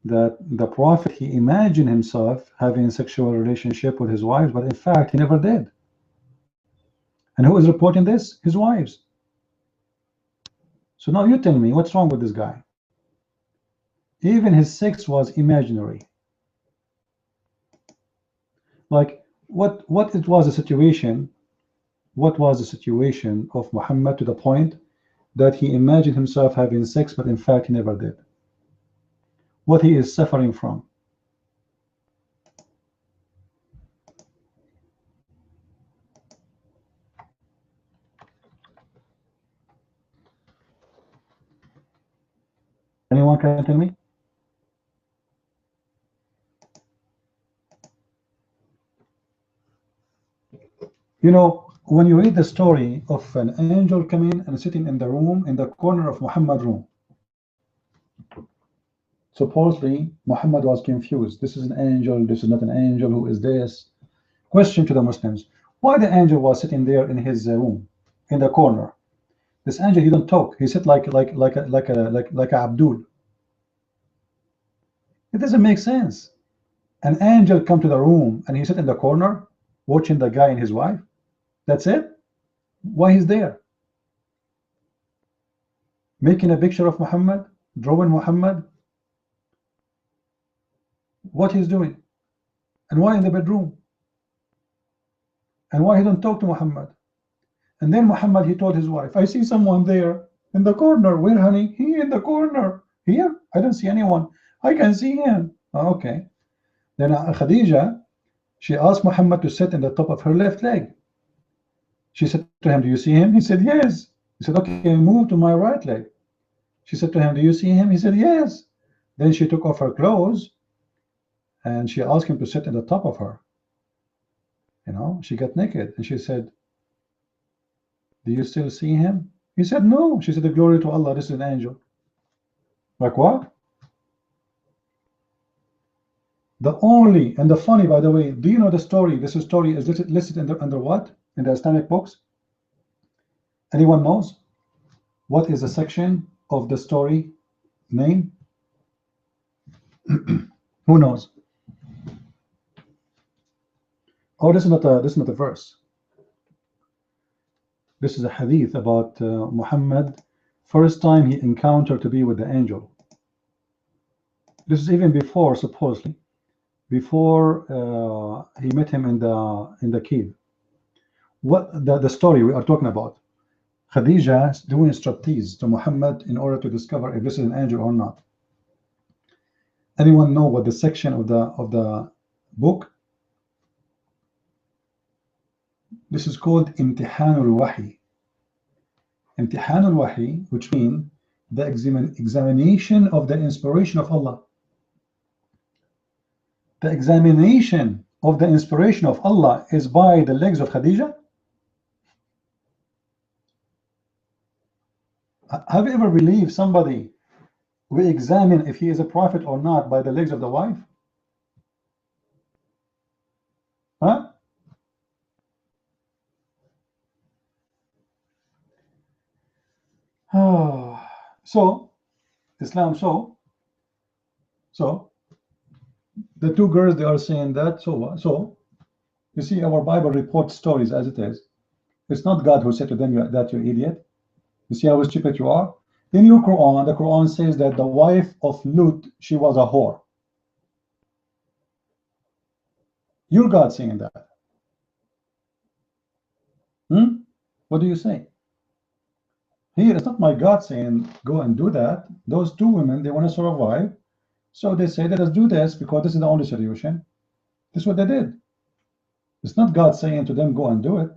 that the Prophet, he imagined himself having sexual relationship with his wives, but in fact he never did. And who is reporting this? His wives. So now you tell me what's wrong with this guy. Even his sex was imaginary. Like what it was a situation, what was the situation of Muhammad to the point that he imagined himself having sex, but in fact he never did? What he is suffering from? Anyone can tell me? You know, when you read the story of an angel coming and sitting in the room, in the corner of Muhammad's room, supposedly Muhammad was confused. This is an angel, this is not an angel, who is this? Question to the Muslims: why the angel was sitting there in his room, in the corner? This angel, he don't talk. He sit like a Abdul. It doesn't make sense. An angel come to the room and he sit in the corner watching the guy and his wife. That's it. Why he's there? Making a picture of Muhammad, drawing Muhammad. What he's doing, and why in the bedroom, and why he don't talk to Muhammad? And then Muhammad, he told his wife, I see someone there in the corner. Where, honey? He in the corner. Here? I don't see anyone. I can see him. Oh, okay. Then Khadija, she asked Muhammad to sit in the top of her left leg. She said to him, do you see him? He said, yes. He said, okay, move to my right leg. She said to him, do you see him? He said, yes. Then she took off her clothes and she asked him to sit in the top of her. You know, she got naked and she said, do you still see him? He said, no. She said, the glory to Allah, this is an angel. Like what? The only, and the funny, by the way, do you know the story? This story is listed under what? In the Islamic books? Anyone knows? What is the section of the story name? Who knows? Oh, this is not a verse. This is a hadith about Muhammad, first time he encountered to be with the angel. This is even before, supposedly, before he met him in the cave. What the story we are talking about? Khadija is doing striptease to Muhammad in order to discover if this is an angel or not. Anyone know what the section of the book? This is called Imtihan al-Wahi. Imtihan al-Wahi, which means the examination of the inspiration of Allah. The examination of the inspiration of Allah is by the legs of Khadija. Have you ever believed somebody will examine if he is a prophet or not by the legs of the wife? Huh? So Islam, so the two girls, they are saying that, so you see, our Bible reports stories as it is. It's not God who said to them that you idiot. You see how stupid you are? In your Quran, the Quran says that the wife of Lut, she was a whore. Your God saying that. What do you say? Here, it's not my God saying go and do that. Those two women, they want to survive, so they say, let us do this because this is the only solution. This is what they did. It's not God saying to them go and do it.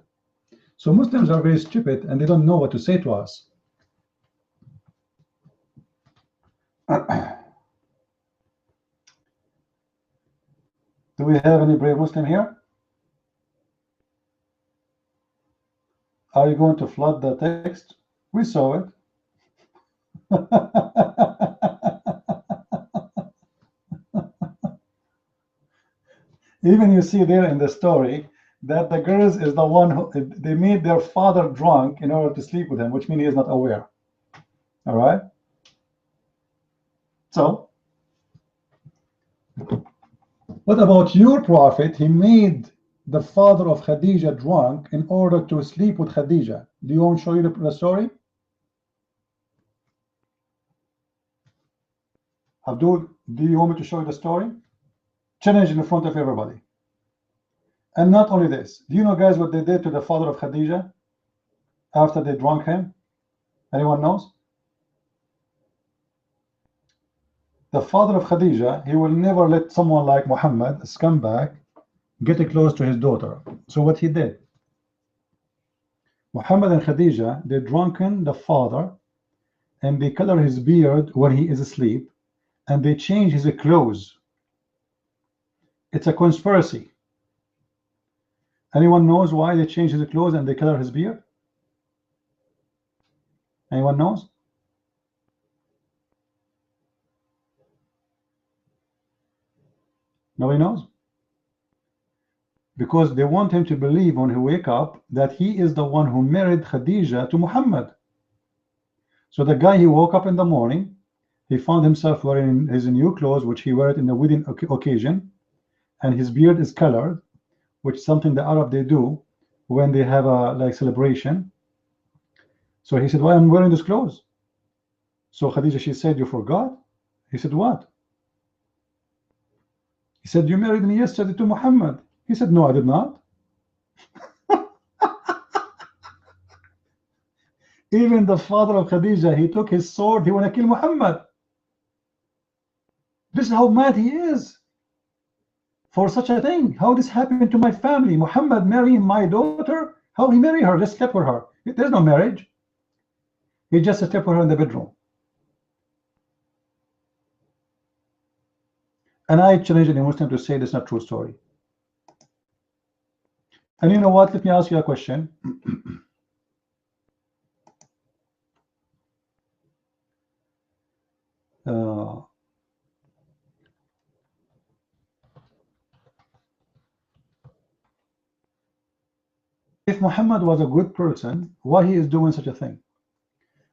So Muslims are very stupid and they don't know what to say to us. Do we have any brave Muslim here? Are you going to flood the text? We saw it. Even you see there in the story that the girls is the one who they made their father drunk in order to sleep with him, which means he is not aware. All right. So What about your prophet? He made the father of Khadija drunk in order to sleep with Khadija. Do you want to show you the story? Abdul, do you want me to show you the story? Challenge in front of everybody. And not only this, do you know, guys, what they did to the father of Khadija after they drunk him? Anyone knows? The father of Khadija, he will never let someone like Muhammad, a scumbag, get close to his daughter. So what he did, Muhammad and Khadija, they drunken the father, and they color his beard when he is asleep, and they change his clothes. It's a conspiracy. Anyone knows why they change his clothes and they color his beard? Anyone knows? Nobody knows? Because they want him to believe when he wake up that he is the one who married Khadija to Muhammad. So the guy, he woke up in the morning, he found himself wearing his new clothes, which he wore it in the wedding occasion, and his beard is colored, which is something the Arab they do when they have a like celebration. So he said, why am I wearing this clothes? So Khadija, she said, you forgot? He said, what? He said, you married me yesterday to Muhammad. He said, no, I did not. Even the father of Khadija, he took his sword, he want to kill Muhammad. This is how mad he is for such a thing. How this happened to my family? Muhammad marrying my daughter? How he marry her? Just slept with her. There's no marriage. He just slept with her in the bedroom. And I challenge any Muslim to say this is not true story. And you know what? Let me ask you a question. If Muhammad was a good person, why he is doing such a thing?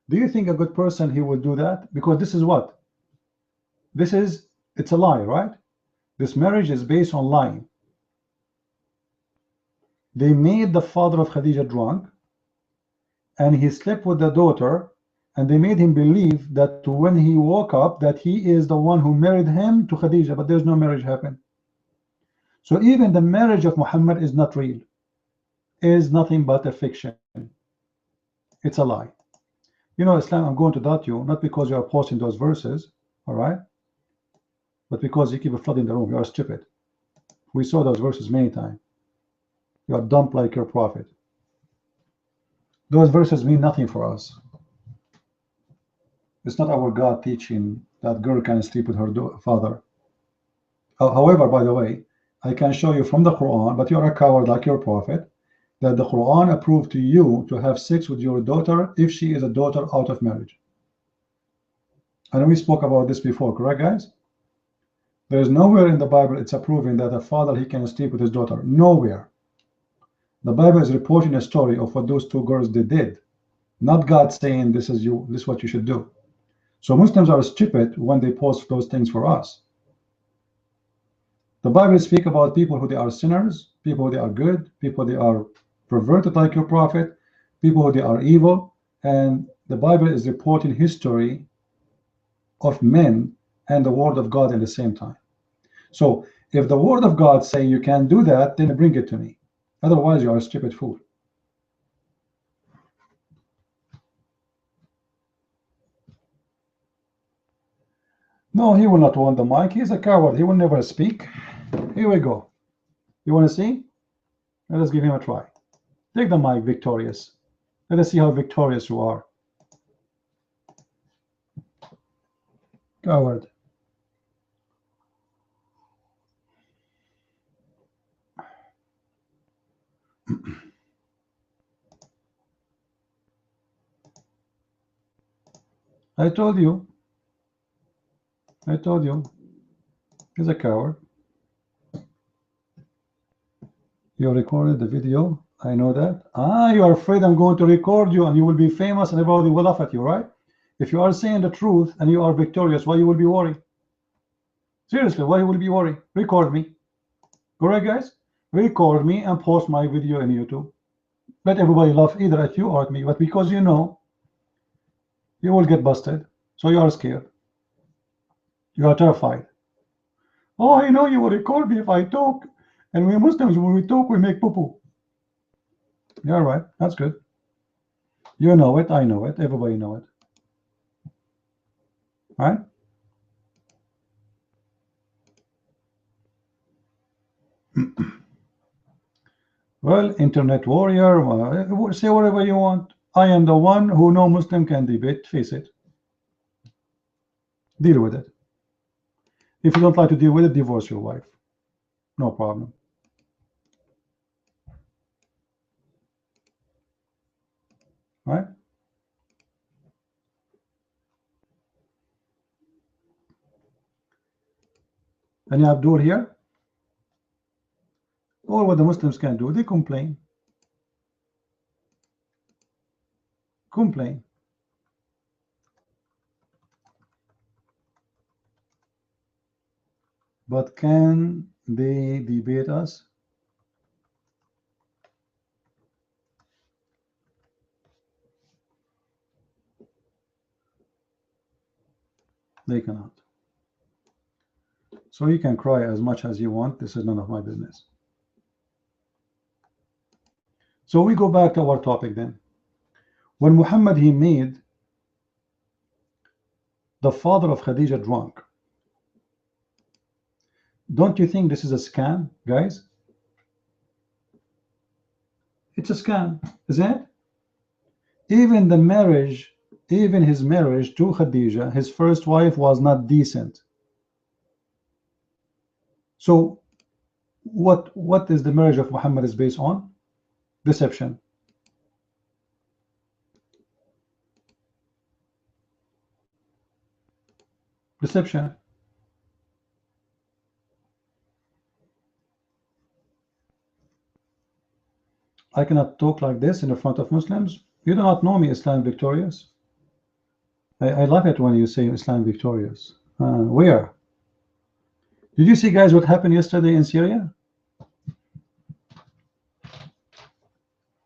Do you think a good person he would do that? Because this is what? This is, it's a lie, right? This marriage is based on lying. They made the father of Khadija drunk, and he slept with the daughter, and they made him believe that when he woke up that he is the one who married him to Khadija, but there's no marriage happen. So even the marriage of Muhammad is not real, is nothing but a fiction. It's a lie. You know, Islam, I'm going to doubt you, not because you are posting those verses, all right, but because you keep flooding the room. You are stupid. We saw those verses many times. You are dumb like your prophet. Those verses mean nothing for us. It's not our God teaching that girl can sleep with her father. However, by the way, I can show you from the Quran, but you're a coward like your prophet, that the Quran approved to you to have sex with your daughter if she is a daughter out of marriage. And we spoke about this before, correct, guys? There is nowhere in the Bible it's approving that a father he can sleep with his daughter. Nowhere. The Bible is reporting a story of what those two girls they did, not God saying this is what you should do. So Muslims are stupid when they post those things for us. The Bible speaks about people who they are sinners, people who they are good, people they are perverted like your prophet, people who they are evil, and the Bible is reporting history of men and the word of God at the same time. So if the word of God say you can't do that, then bring it to me. Otherwise you are a stupid fool. No, he will not want the mic. He's a coward. He will never speak. Here we go. You want to see? Let us give him a try. Take the mic, Victorious. Let us see how victorious you are. Coward. I told you. I told you. He's a coward. You recorded the video. I know that. You are afraid I'm going to record you and you will be famous and everybody will laugh at you, right? If you are saying the truth and you are victorious, why you will be worried? Seriously, why you will be worried? Record me. Alright, guys? Record me and post my video in YouTube. Let everybody laugh either at you or at me, but because you know you will get busted, so you are scared. You are terrified. Oh, I know you will record me if I talk. And we Muslims, when we talk, we make poo-poo. Yeah, right. That's good. You know it. I know it. Everybody know it. Right? Well, internet warrior, say whatever you want. I am the one who no Muslim can debate. Face it. Deal with it. If you don't like to deal with it, divorce your wife. No problem. Right? Any Abdul here? All what the Muslims can do, they complain. Complain. But can they debate us? They cannot. So you can cry as much as you want. This is none of my business. So we go back to our topic then. When Muhammad, he made the father of Khadija drunk, don't you think this is a scam, guys? It's a scam, isn't it? Even the marriage, even his marriage to Khadija, his first wife, was not decent. So what is the marriage of Muhammad is based on? Deception. Deception. I cannot talk like this in the front of Muslims. You do not know me, Islam victorious. I love it when you say Islam victorious. Where? Did you see, guys, what happened yesterday in Syria?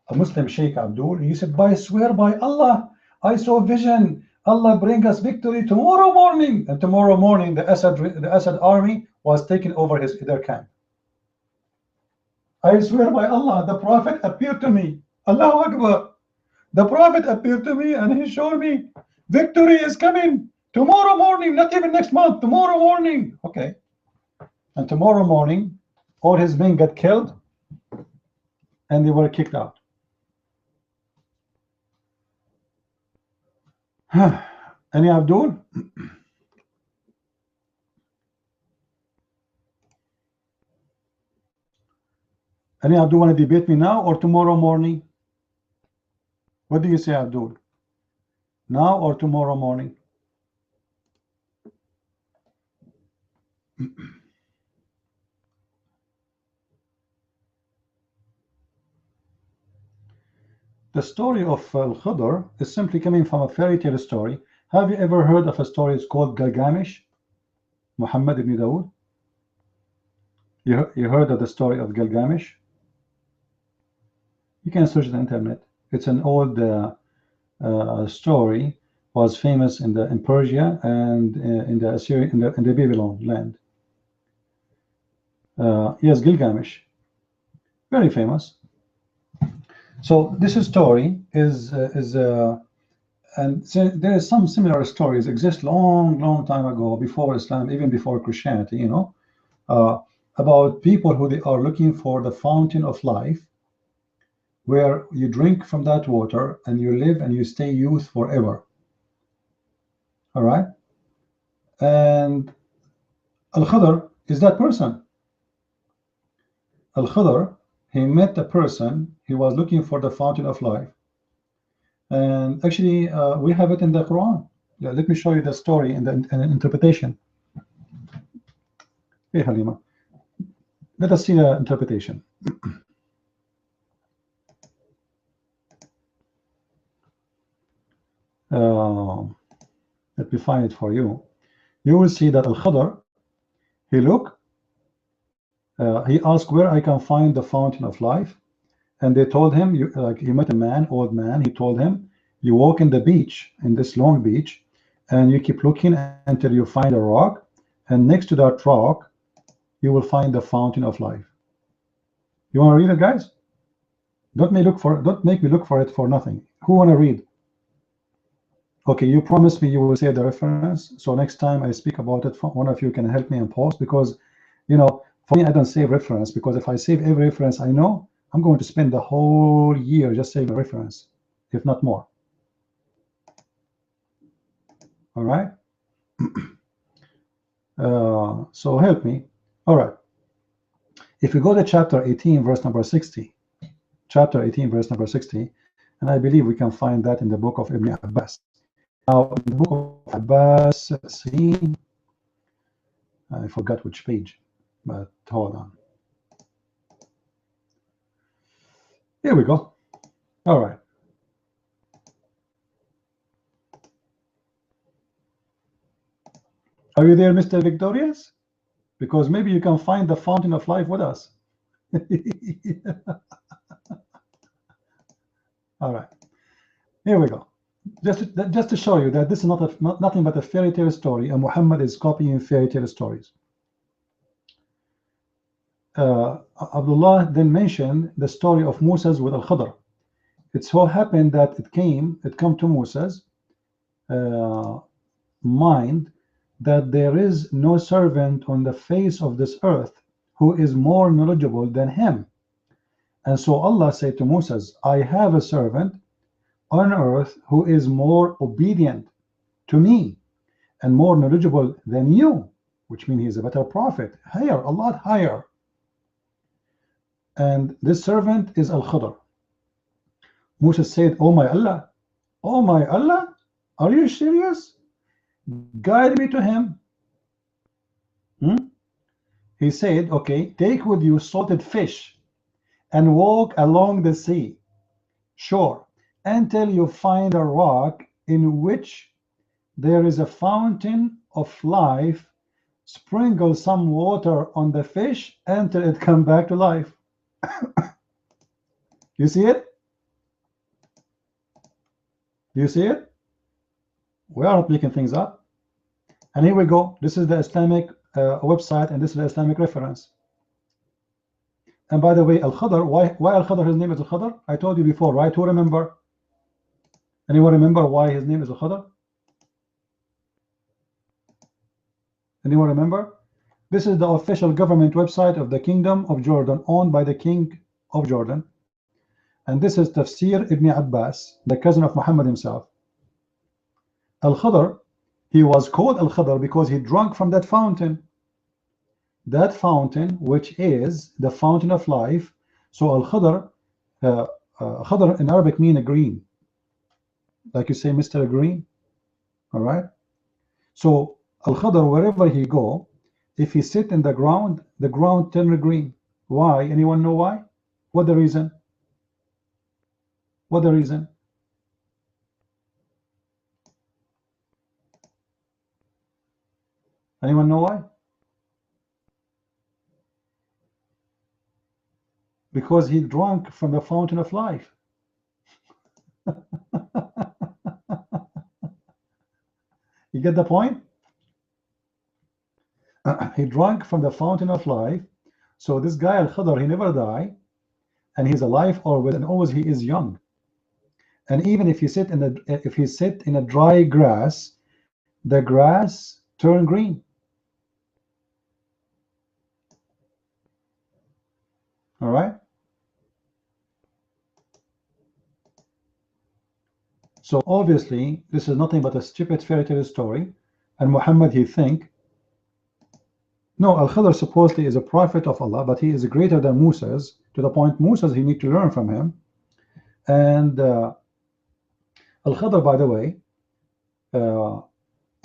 A Muslim Sheikh Abdul, he said, I swear by Allah, I saw vision. Allah bring us victory tomorrow morning. And tomorrow morning, the Assad army was taking over their camp. I swear by Allah, the Prophet appeared to me. Allahu Akbar. The Prophet appeared to me and he showed me victory is coming tomorrow morning, not even next month, tomorrow morning. Okay. And tomorrow morning, all his men got killed and they were kicked out. Any Abdul? Any Abdul want to debate me now or tomorrow morning? What do you say, Abdul? Now or tomorrow morning? The story of Al-Khidr is simply coming from a fairy tale story. Have you ever heard of a story it's called Gilgamesh? Muhammad ibn Dawood? You heard of the story of Gilgamesh? You can search the internet. It's an old story, was famous in Persia and in the Assyria, in the Babylon land. Yes, Gilgamesh, very famous. So this story is and so there is some similar stories exist long time ago, before Islam, even before Christianity, you know, about people who they are looking for the fountain of life, where you drink from that water and you live and you stay youth forever. All right. And Al-Khidr is that person. Al-Khidr, he met a person, he was looking for the fountain of life. And actually, we have it in the Quran. Yeah, let me show you the story and the interpretation. Hey, Halima. Let us see the interpretation. Let me find it for you. You will see that Al-Khidr, he looked He asked where I can find the fountain of life, and they told him, he met a man, old man. He told him, you walk in the beach, in this long beach, and you keep looking until you find a rock, and next to that rock you will find the fountain of life. You want to read it, guys? Don't make me look for it for nothing. Who want to read? Okay, you promised me you will say the reference, so next time I speak about it, one of you can help me and post, because for me, I don't save reference, because if I save every reference I know, I'm going to spend the whole year just saving a reference, if not more. All right. So help me. All right. If we go to chapter 18, verse number 60, chapter 18, verse number 60, and I believe we can find that in the book of Ibn Abbas. Now, in the book of Abbas, see, I forgot which page, but hold on. Here we go. All right. Are you there, Mr. Victorious? Because maybe you can find the fountain of life with us. All right. Here we go. Just to show you that this is nothing but a fairy tale story, and Muhammad is copying fairy tale stories. Abdullah then mentioned the story of Moses with Al-Khadr. It so happened that it came to Moses' mind that there is no servant on the face of this earth who is more knowledgeable than him. And so Allah said to Moses, I have a servant on earth who is more obedient to me and more knowledgeable than you, which means he's a better prophet, higher, a lot higher. And this servant is Al-Khadr. Moses said, oh my Allah, are you serious? Guide me to him. He said, okay, take with you salted fish and walk along the sea shore until you find a rock in which there is a fountain of life. Sprinkle some water on the fish until it comes back to life. You see it? You see it? We aren't making things up. And here we go. This is the Islamic website, and this is the Islamic reference. And by the way, Al-Khadr, why Al-Khadr, his name is Al-Khadr? I told you before, right? Who remember? Anyone remember why his name is Al-Khadr? Anyone remember? This is the official government website of the Kingdom of Jordan, owned by the King of Jordan. And this is Tafsir Ibn Abbas, the cousin of Muhammad himself. Al-Khadr, he was called Al-Khadr because he drank from that fountain. That fountain, which is the fountain of life. So Al-Khadr, Khadr in Arabic mean a green. Like you say, Mr. Green. All right. So Al-Khadr, wherever he go, if he sit in the ground turn green. Why? Anyone know why? What the reason? What the reason? Anyone know why? Because he drank from the fountain of life. You get the point? He drank from the fountain of life. So this guy Al-Khadr, he never died, and he's alive always, and always he is young. And even if he sit in a dry grass, the grass turn green. All right. So obviously this is nothing but a stupid fairy tale story, and Muhammad, he think, no, Al-Khadr supposedly is a prophet of Allah, but he is greater than Moses, to the point Moses, he need to learn from him. And Al-Khadr, by the way,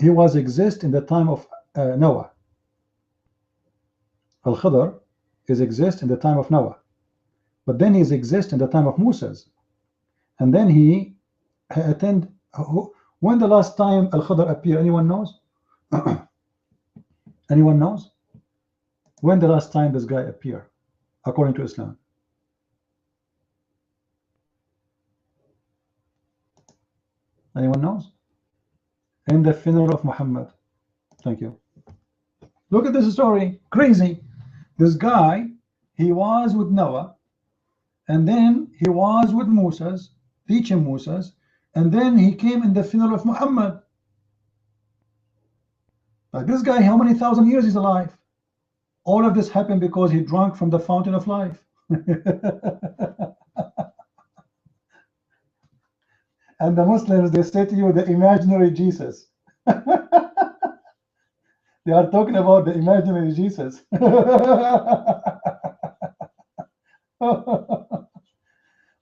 he was exist in the time of Noah. Al-Khadr is exist in the time of Noah, but then he is exist in the time of Moses, and then he attend. When the last time Al-Khadr appeared? Anyone knows? Anyone knows? When the last time this guy appeared, according to Islam? Anyone knows? In the funeral of Muhammad. Thank you. Look at this story. Crazy. This guy, he was with Noah, and then he was with Moses, teaching Moses, and then he came in the funeral of Muhammad. Like this guy, how many thousand years he's alive? All of this happened because he drank from the fountain of life. And the Muslims, they say to you, the imaginary Jesus. They are talking about the imaginary Jesus.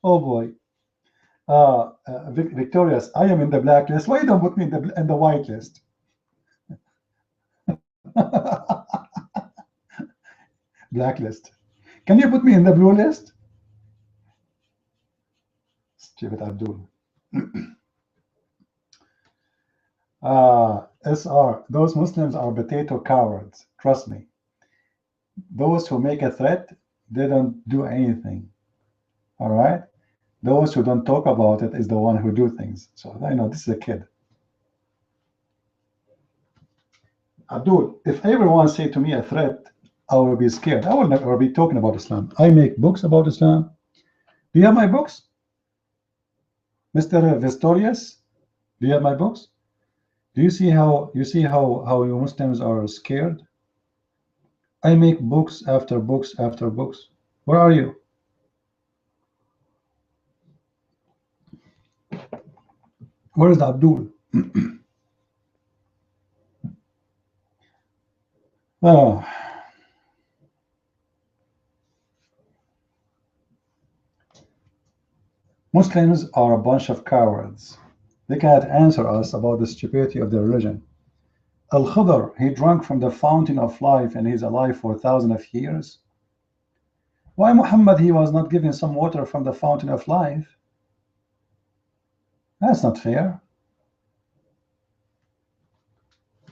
Oh boy. Victorious, I am in the blacklist. Why don't put me in the white list? Blacklist. Can you put me in the blue list? Stupid Abdul. SR, those Muslims are potato cowards. Trust me. Those who make a threat, they don't do anything. All right? Those who don't talk about it is the one who do things. So I know this is a kid. Abdul, if everyone say to me a threat, I will be scared. I will never be talking about Islam. I make books about Islam. Do you have my books? Mr. Vistorius? Do you have my books? Do you see how you Muslims are scared? I make books after books after books. Where are you? Where is Abdul? Oh. Muslims are a bunch of cowards. They cannot answer us about the stupidity of their religion. Al-Khidr, he drank from the fountain of life and he's alive for thousands of years. Why Muhammad, he was not given some water from the fountain of life? That's not fair.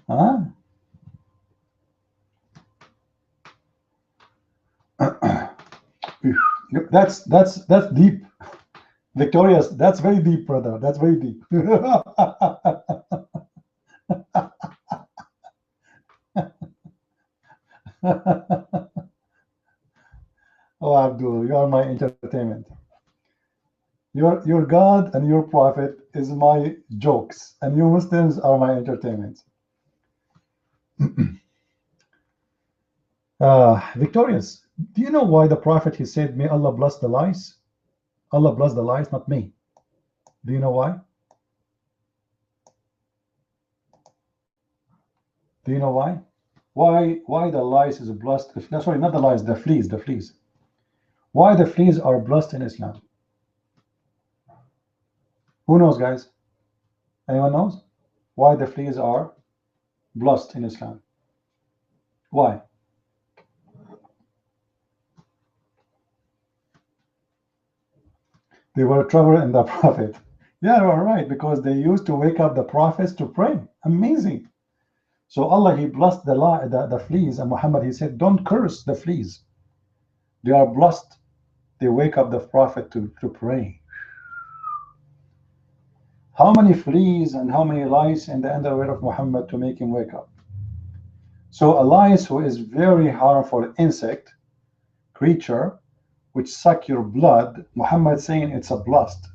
Huh? That's deep. Victorious, that's very deep, brother. That's very deep. Oh, Abdul, you are my entertainment. Your God and your prophet is my jokes, and you Muslims are my entertainment. Victorious, do you know why the prophet, he said, may Allah bless the lies? Allah bless the lies, not me. Do you know why? Do you know why? Why the lies is blessed? Sorry, not the lies, the fleas, the fleas. Why the fleas are blessed in Islam? Who knows, guys? Anyone knows why the fleas are blessed in Islam? Why? They were trouble in the prophet. Yeah, you are right, because they used to wake up the prophets to pray. Amazing. So Allah, he blessed the fleas, and Muhammad, he said, don't curse the fleas. They are blessed. They wake up the prophet to pray. How many fleas and how many lice in the underwear of Muhammad to make him wake up? So a lice, who is very harmful insect, creature, which suck your blood, Muhammad saying it's a blast.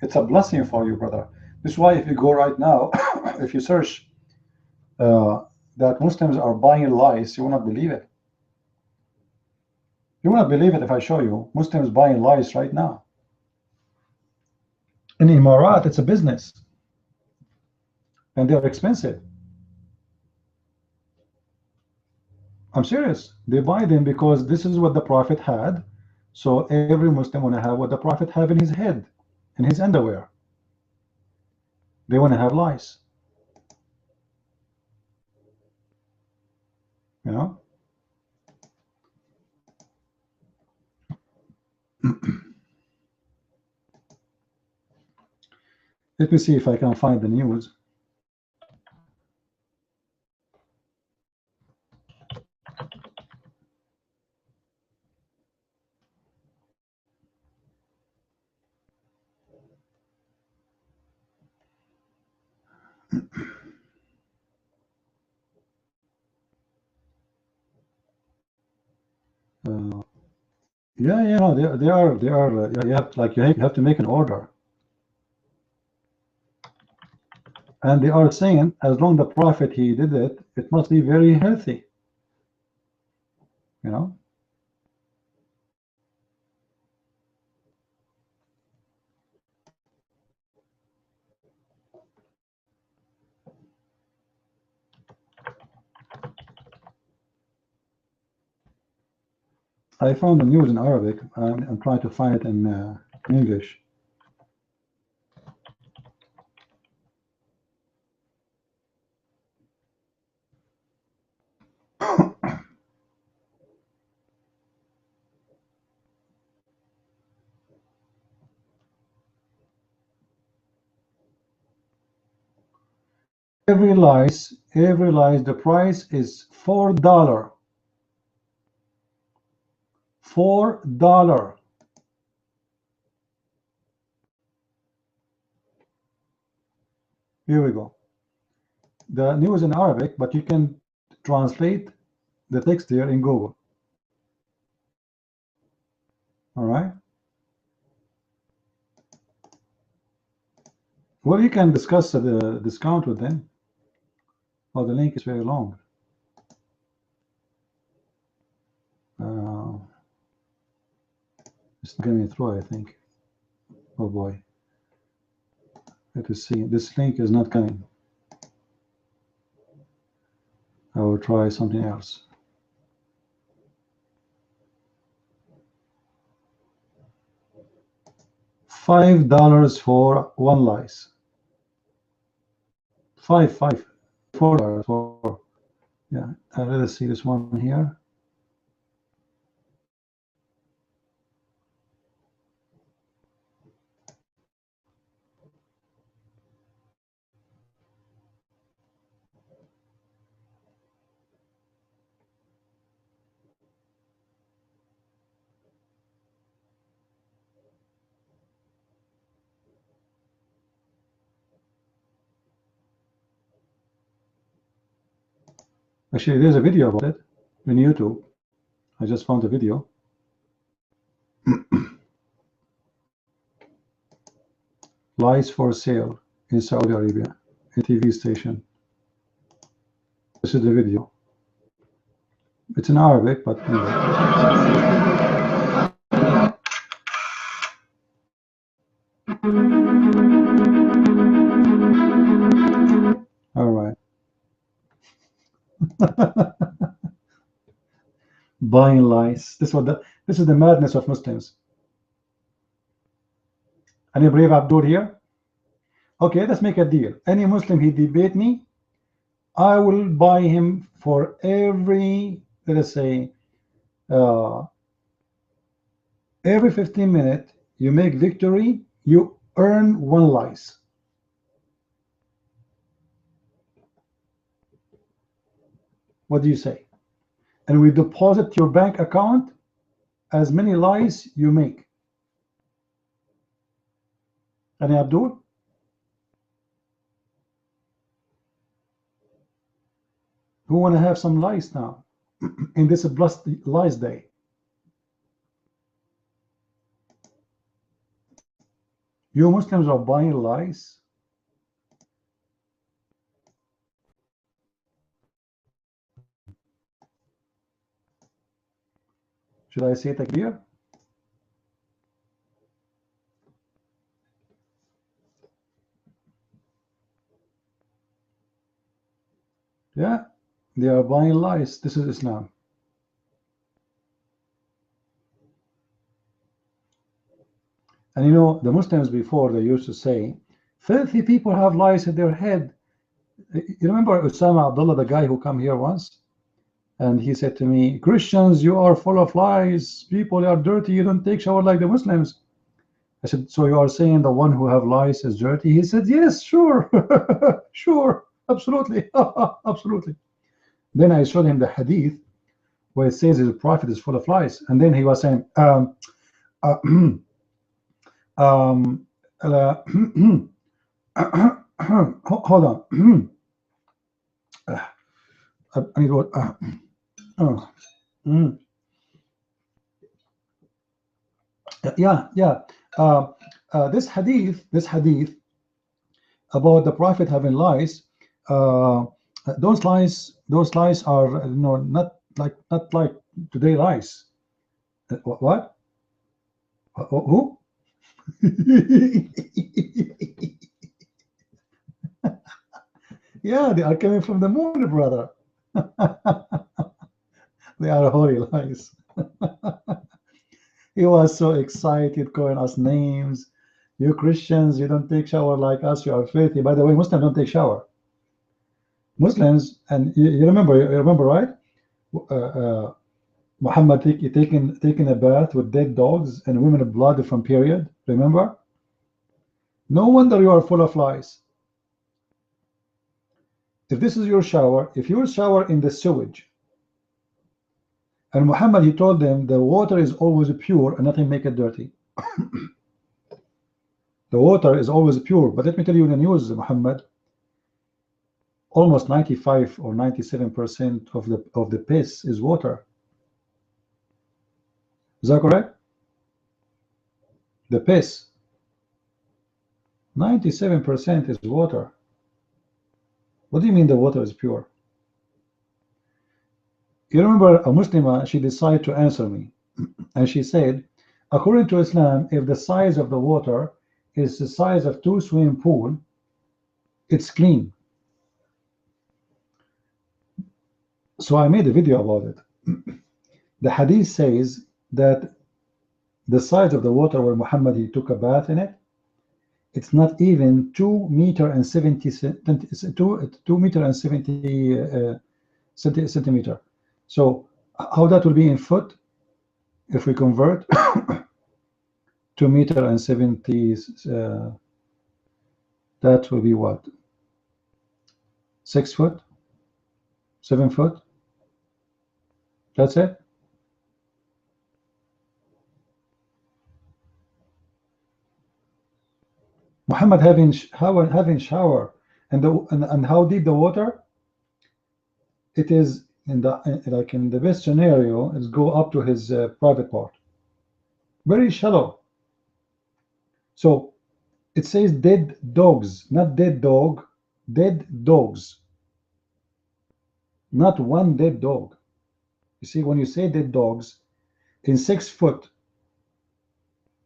It's a blessing for you, brother. This is why if you go right now, if you search that Muslims are buying lice, you will not believe it. You will not believe it if I show you Muslims buying lice right now. In Emirat, it's a business. And they're expensive. I'm serious. They buy them because this is what the Prophet had. So every Muslim want to have what the Prophet have in his head, in his underwear. They want to have lice. You know? Let me see if I can find the news. Yeah, no, they are. You have to make an order, and they are saying as long the prophet he did it, it must be very healthy. You know. I found the news in Arabic. I'm trying to find it in English. Every lice, the price is $4. $4. Here we go. The news in Arabic, but you can translate the text here in Google. All right. Well, you can discuss the discount with them. Oh, the link is very long. It's not getting through, I think. Oh boy. Let us see. This link is not coming. I will try something else. $5 for one lice. $4 for. Yeah. Let us see this one here. Actually, there's a video about it in YouTube. I just found a video. Lice for sale in Saudi Arabia, a TV station. This is the video. It's in Arabic, but anyway. All right. Buying lice. This is the madness of Muslims. Any brave Abdul here? Okay, let's make a deal. Any Muslim he debate me, I will buy him for every, let us say, every 15 minutes you make victory, you earn one lice. What do you say? And we deposit your bank account as many lice you make. Any Abdul? Who want to have some lice now in this blessed lice day? You Muslims are buying lice. Should I say takbir? Yeah, they are buying lice. This is Islam. And you know, the Muslims before, they used to say, filthy people have lice in their head. You remember Osama Abdullah, the guy who come here once? And he said to me, Christians, you are full of lies. People are dirty. You don't take shower like the Muslims. I said, so you are saying the one who have lice is dirty? He said, yes, sure. Sure, absolutely. Absolutely. Then I showed him the hadith where it says the prophet is full of lies. And then he was saying, Hold on. I need what? Yeah. This hadith about the Prophet having lice. Those lice are not like today lice. What? Who? Yeah, they are coming from the moon, brother. They are holy lies. He was so excited calling us names. You Christians, you don't take shower like us. You are filthy. By the way, Muslims don't take shower. Muslims, and you remember, right? Muhammad taking a bath with dead dogs and women blood from period. Remember? No wonder you are full of lies. If this is your shower, if you shower in the sewage, and Muhammad, he told them the water is always pure and nothing make it dirty. The water is always pure, but let me tell you in the news, Muhammad, almost 95 or 97% of the piss is water. Is that correct? The piss, 97% is water. What do you mean the water is pure? You remember a Muslimah, she decided to answer me, and she said, according to Islam, if the size of the water is the size of 2 swimming pools, it's clean. So I made a video about it. The hadith says that the size of the water where Muhammad he took a bath in it, it's not even 2 meters and 70 centimeter. So how that will be in foot if we convert 2 meters and 70, that will be what, 6 foot, 7 foot? That's it. Muhammad having shower, and how deep the water? It is in the best scenario, is go up to his private part. Very shallow. So it says dead dogs, not dead dog, dead dogs. Not one dead dog. You see, when you say dead dogs, in 6 foot,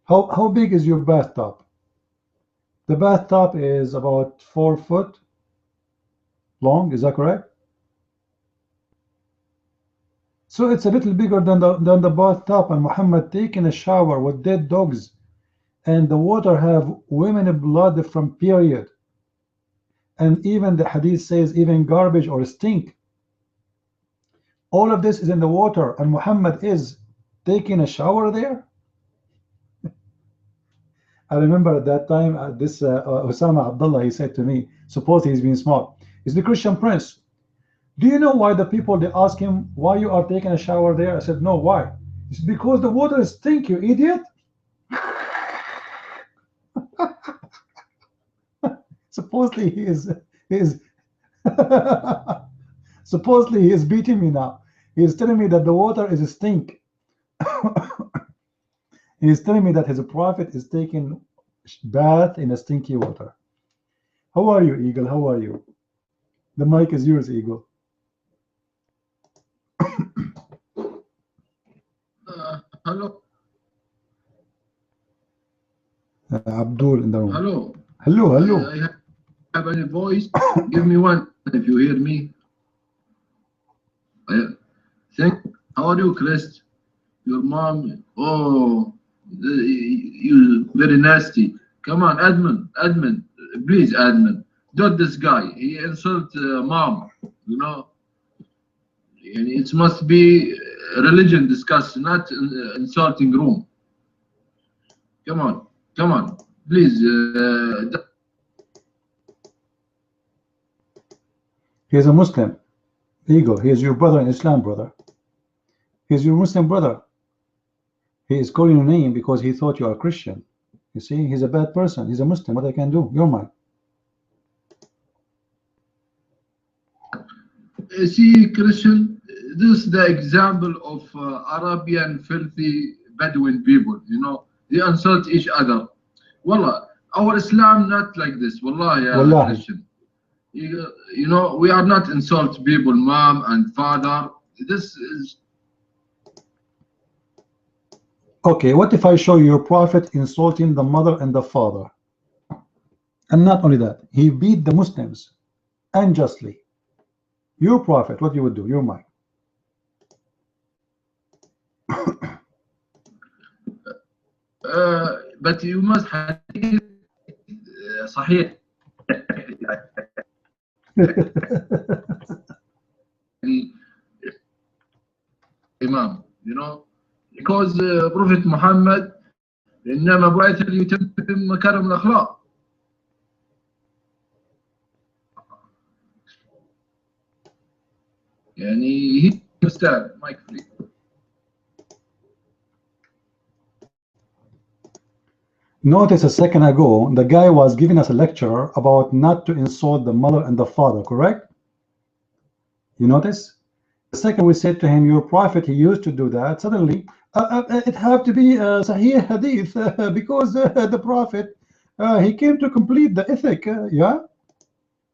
how big is your bathtub? The bathtub is about 4 foot long, is that correct? So it's a little bigger than the bathtub, and Muhammad taking a shower with dead dogs, and the water have women blood from period, and even the hadith says even garbage or stink. All of this is in the water, and Muhammad is taking a shower there. I remember at that time, this Osama Abdullah, he said to me, suppose he's been smart, he's the Christian prince. Do you know why the people, they ask him, why you are taking a shower there? I said, no, why? It's because the water is stink, you idiot. Supposedly he is supposedly he is beating me now. He is telling me that the water is a stink. He is telling me that his prophet is taking bath in a stinky water. How are you, Eagle? How are you? The mic is yours, Eagle. Hello. Abdul in the room. Hello. Hello. I have any voice? Give me one if you hear me. How are you, Chris? Your mom? Oh, you very nasty. Come on, admin, please, admin. Not this guy. He insult mom. You know. And it must be religion discussed, not insulting room. Come on, please. He is a Muslim. Eagle, he is your brother in Islam, brother. He is your Muslim brother. He is calling your name because he thought you are a Christian. You see, he's a bad person. He's a Muslim. What I can do? You're mine. See, Christian, this is the example of Arabian filthy Bedouin people. You know, they insult each other. Wallah, our Islam not like this. Wallah, ya Wallahi. Christian. You know, we are not insult people, mom and father. This is Okay, what if I show you your prophet insulting the mother and the father? And not only that, he beat the Muslims unjustly. Your prophet, what you would do? Your mind. but you must hadith صحيح. Imam, you know, because Prophet Muhammad إنما بعث ليتمم مكارم الأخلاق. يعني he understand, Mike free. Notice a second ago, the guy was giving us a lecture about not to insult the mother and the father, correct? You notice? The second we said to him, your prophet, he used to do that, suddenly, it have to be Sahih Hadith, because the prophet, he came to complete the ethic, yeah?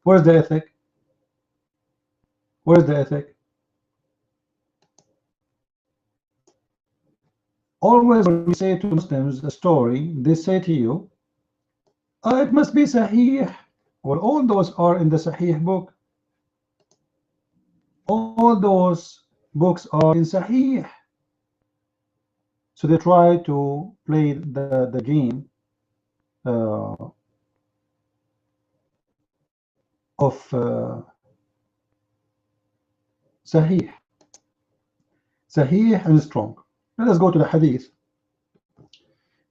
Where's the ethic? Where's the ethic? Always when we say to Muslims a story, they say to you, it must be Sahih. Well, all those are in the Sahih book. All those books are in Sahih. So they try to play the game of Sahih. Sahih and strong. Let us go to the Hadith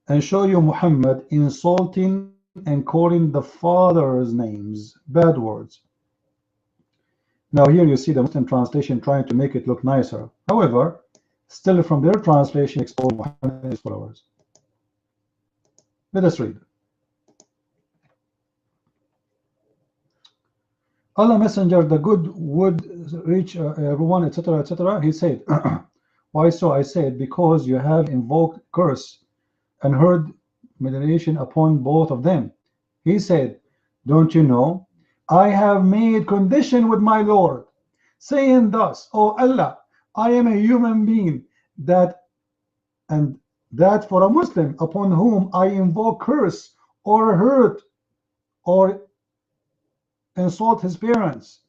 and show you Muhammad insulting and calling the father's names, bad words. Now here you see the Muslim translation trying to make it look nicer. However, still from their translation expose Muhammad and his followers. Let us read. Allah Messenger, the good would reach everyone, etc., etc. He said, why so? I said, because you have invoked curse and heard meditation upon both of them. He said, don't you know, I have made condition with my Lord, saying thus, O Allah, I am a human being, that for a Muslim upon whom I invoke curse or hurt or insult his parents,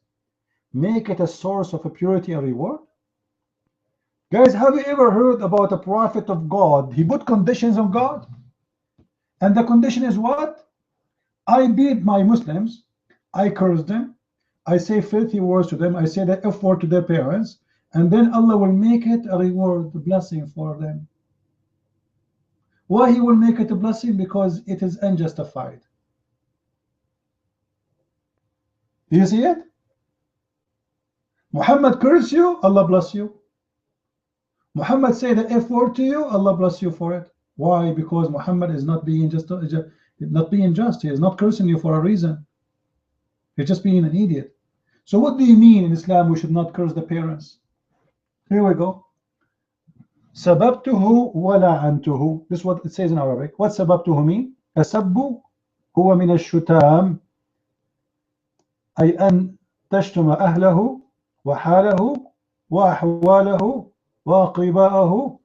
make it a source of a purity and reward. Guys, have you ever heard about a prophet of God? He put conditions on God, and the condition is what? I beat my Muslims, I curse them, I say filthy words to them, I say the F word to their parents, and then Allah will make it a reward, a blessing for them. Why He will make it a blessing? Because it is unjustified. Do you see it? Muhammad curse you, Allah bless you. Muhammad say the F word to you, Allah bless you for it. Why? Because Muhammad is not being just He is not cursing you for a reason. He's just being an idiot. So what do you mean in Islam we should not curse the parents? Here we go. Sababtuhu wa la'antuhu. This is what it says in Arabic. What sababtuhu mean? Asabbu huwa min ash-shutam, ay an tashtuma ahlahu wa halahu wa ahwalahu wa qiba'ahu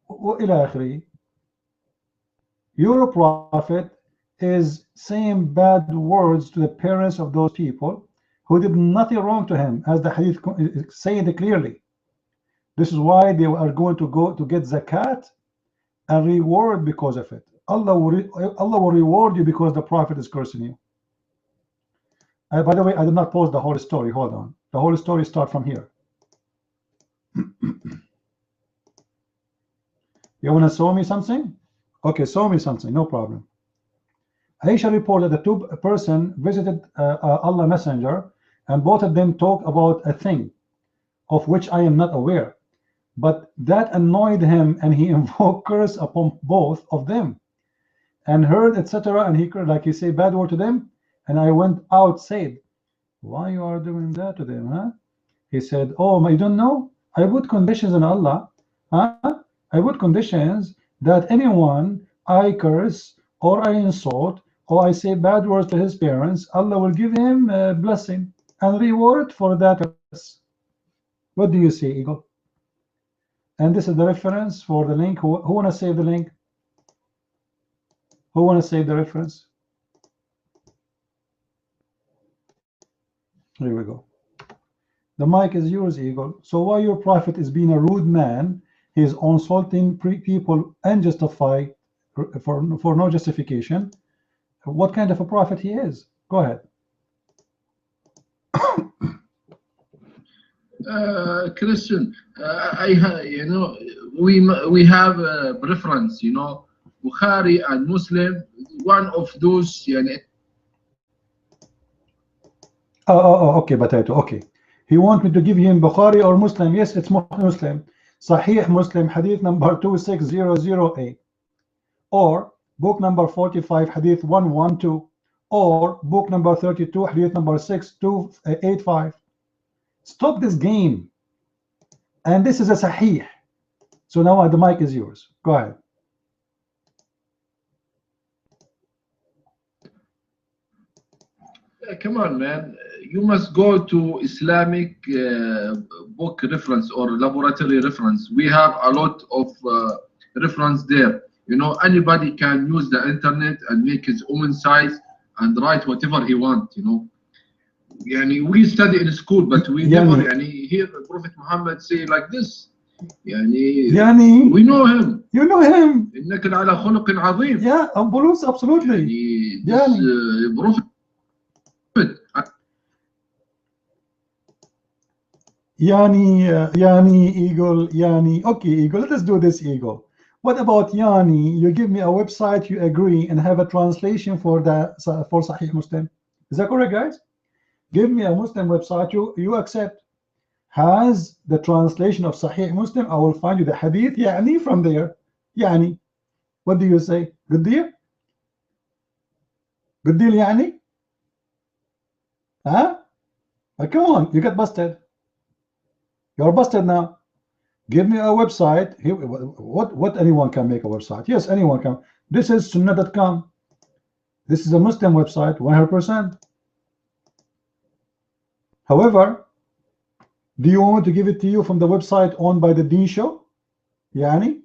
wa ila akhirih. Your prophet is saying bad words to the parents of those people who did nothing wrong to him, as the hadith saying it clearly. This is why they are going to go to get zakat and reward because of it. Allah will reward you because the prophet is cursing you. By the way, I did not post the whole story. Hold on. The whole story starts from here. You want to show me something? Okay, show me something. No problem. Aisha reported that two person visited Allah Messenger, and both of them talked about a thing of which I am not aware. But that annoyed him, and he invoked curse upon both of them, and heard, etc. And he, like he said, bad word to them. And I went out, said, why you are doing that to them, huh? He said, oh, you don't know? I put conditions in Allah. Huh? I put conditions that anyone I curse or I insult or I say bad words to his parents, Allah will give him a blessing and reward for that. What do you say, Eagle? And this is the reference for the link. Who want to save the link? Who want to save the reference? Here we go. The mic is yours, Eagle. So why your prophet is being a rude man? He is insulting people unjustified for no justification. What kind of a prophet he is? Go ahead. Christian, you know, we have a preference, you know, Bukhari and Muslim, one of those. Okay, Potato. Okay, he wants me to give him Bukhari or Muslim. Yes, it's Muslim. Sahih Muslim, Hadith number 26008, or book number 45, Hadith 112, or book number 32, Hadith number 6285. Stop this game. And this is a Sahih. So now the mic is yours. Go ahead. Come on, man. You must go to Islamic book reference or laboratory reference. We have a lot of reference there. You know, anybody can use the internet and make his own size and write whatever he wants, you know. We study in school, but we never hear the Prophet Muhammad say like this. We know him. You know him. إنك على خلق عظيم. Yeah, absolutely. This Prophet. Eagle, okay, Eagle, let us do this, Eagle. What about you give me a website, you agree, and have a translation for Sahih Muslim. Is that correct, guys? Give me a Muslim website, you accept, has the translation of Sahih Muslim. I will find you the hadith, from there. What do you say? Good deal? Good deal, Huh? Come on, you got busted. You're busted now. Give me a website. What anyone can make a website. Yes, anyone can. This is sunnah.com. This is a Muslim website, 100%. However, do you want me to give it to you from the website owned by the Deen Show? Brother,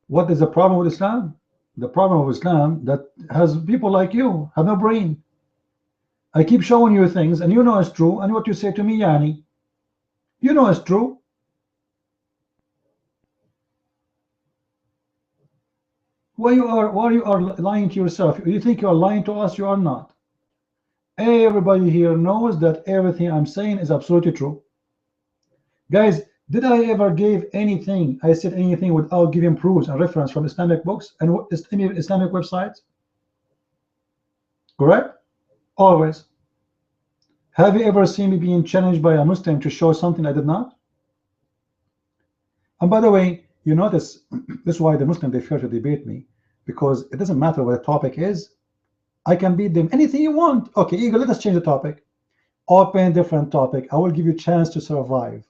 What is the problem with Islam? The problem with Islam that has people like you have no brain. I keep showing you things and you know it's true, and what you say to me, you know it's true. Why you are lying to yourself? You think you are lying to us? You are not. Everybody here knows that everything I'm saying is absolutely true. Guys, did I ever give anything? I said anything without giving proofs and reference from Islamic books and Islamic websites? Correct? Always. Have you ever seen me being challenged by a Muslim to show something I did not? And by the way, you notice this is why the Muslim, they fear to debate me, because it doesn't matter what the topic is. I can beat them anything you want. Okay, Eagle, let us change the topic. Open different topic. I will give you a chance to survive.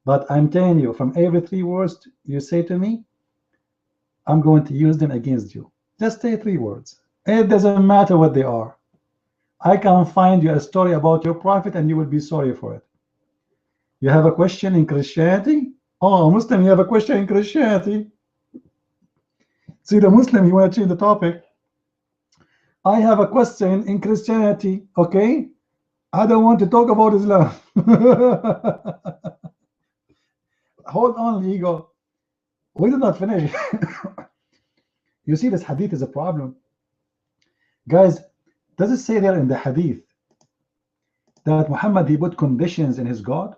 But I'm telling you, from every 3 words you say to me, I'm going to use them against you. Just say 3 words. It doesn't matter what they are. I can find you a story about your prophet and you will be sorry for it. You have a question in Christianity? Oh, Muslim, you have a question in Christianity? See, the Muslim, you want to change the topic. I have a question in Christianity, okay? I don't want to talk about Islam. Hold on, Ego. We did not finish. You see, this hadith is a problem. Guys, does it say there in the hadith that Muhammad, he put conditions in his God?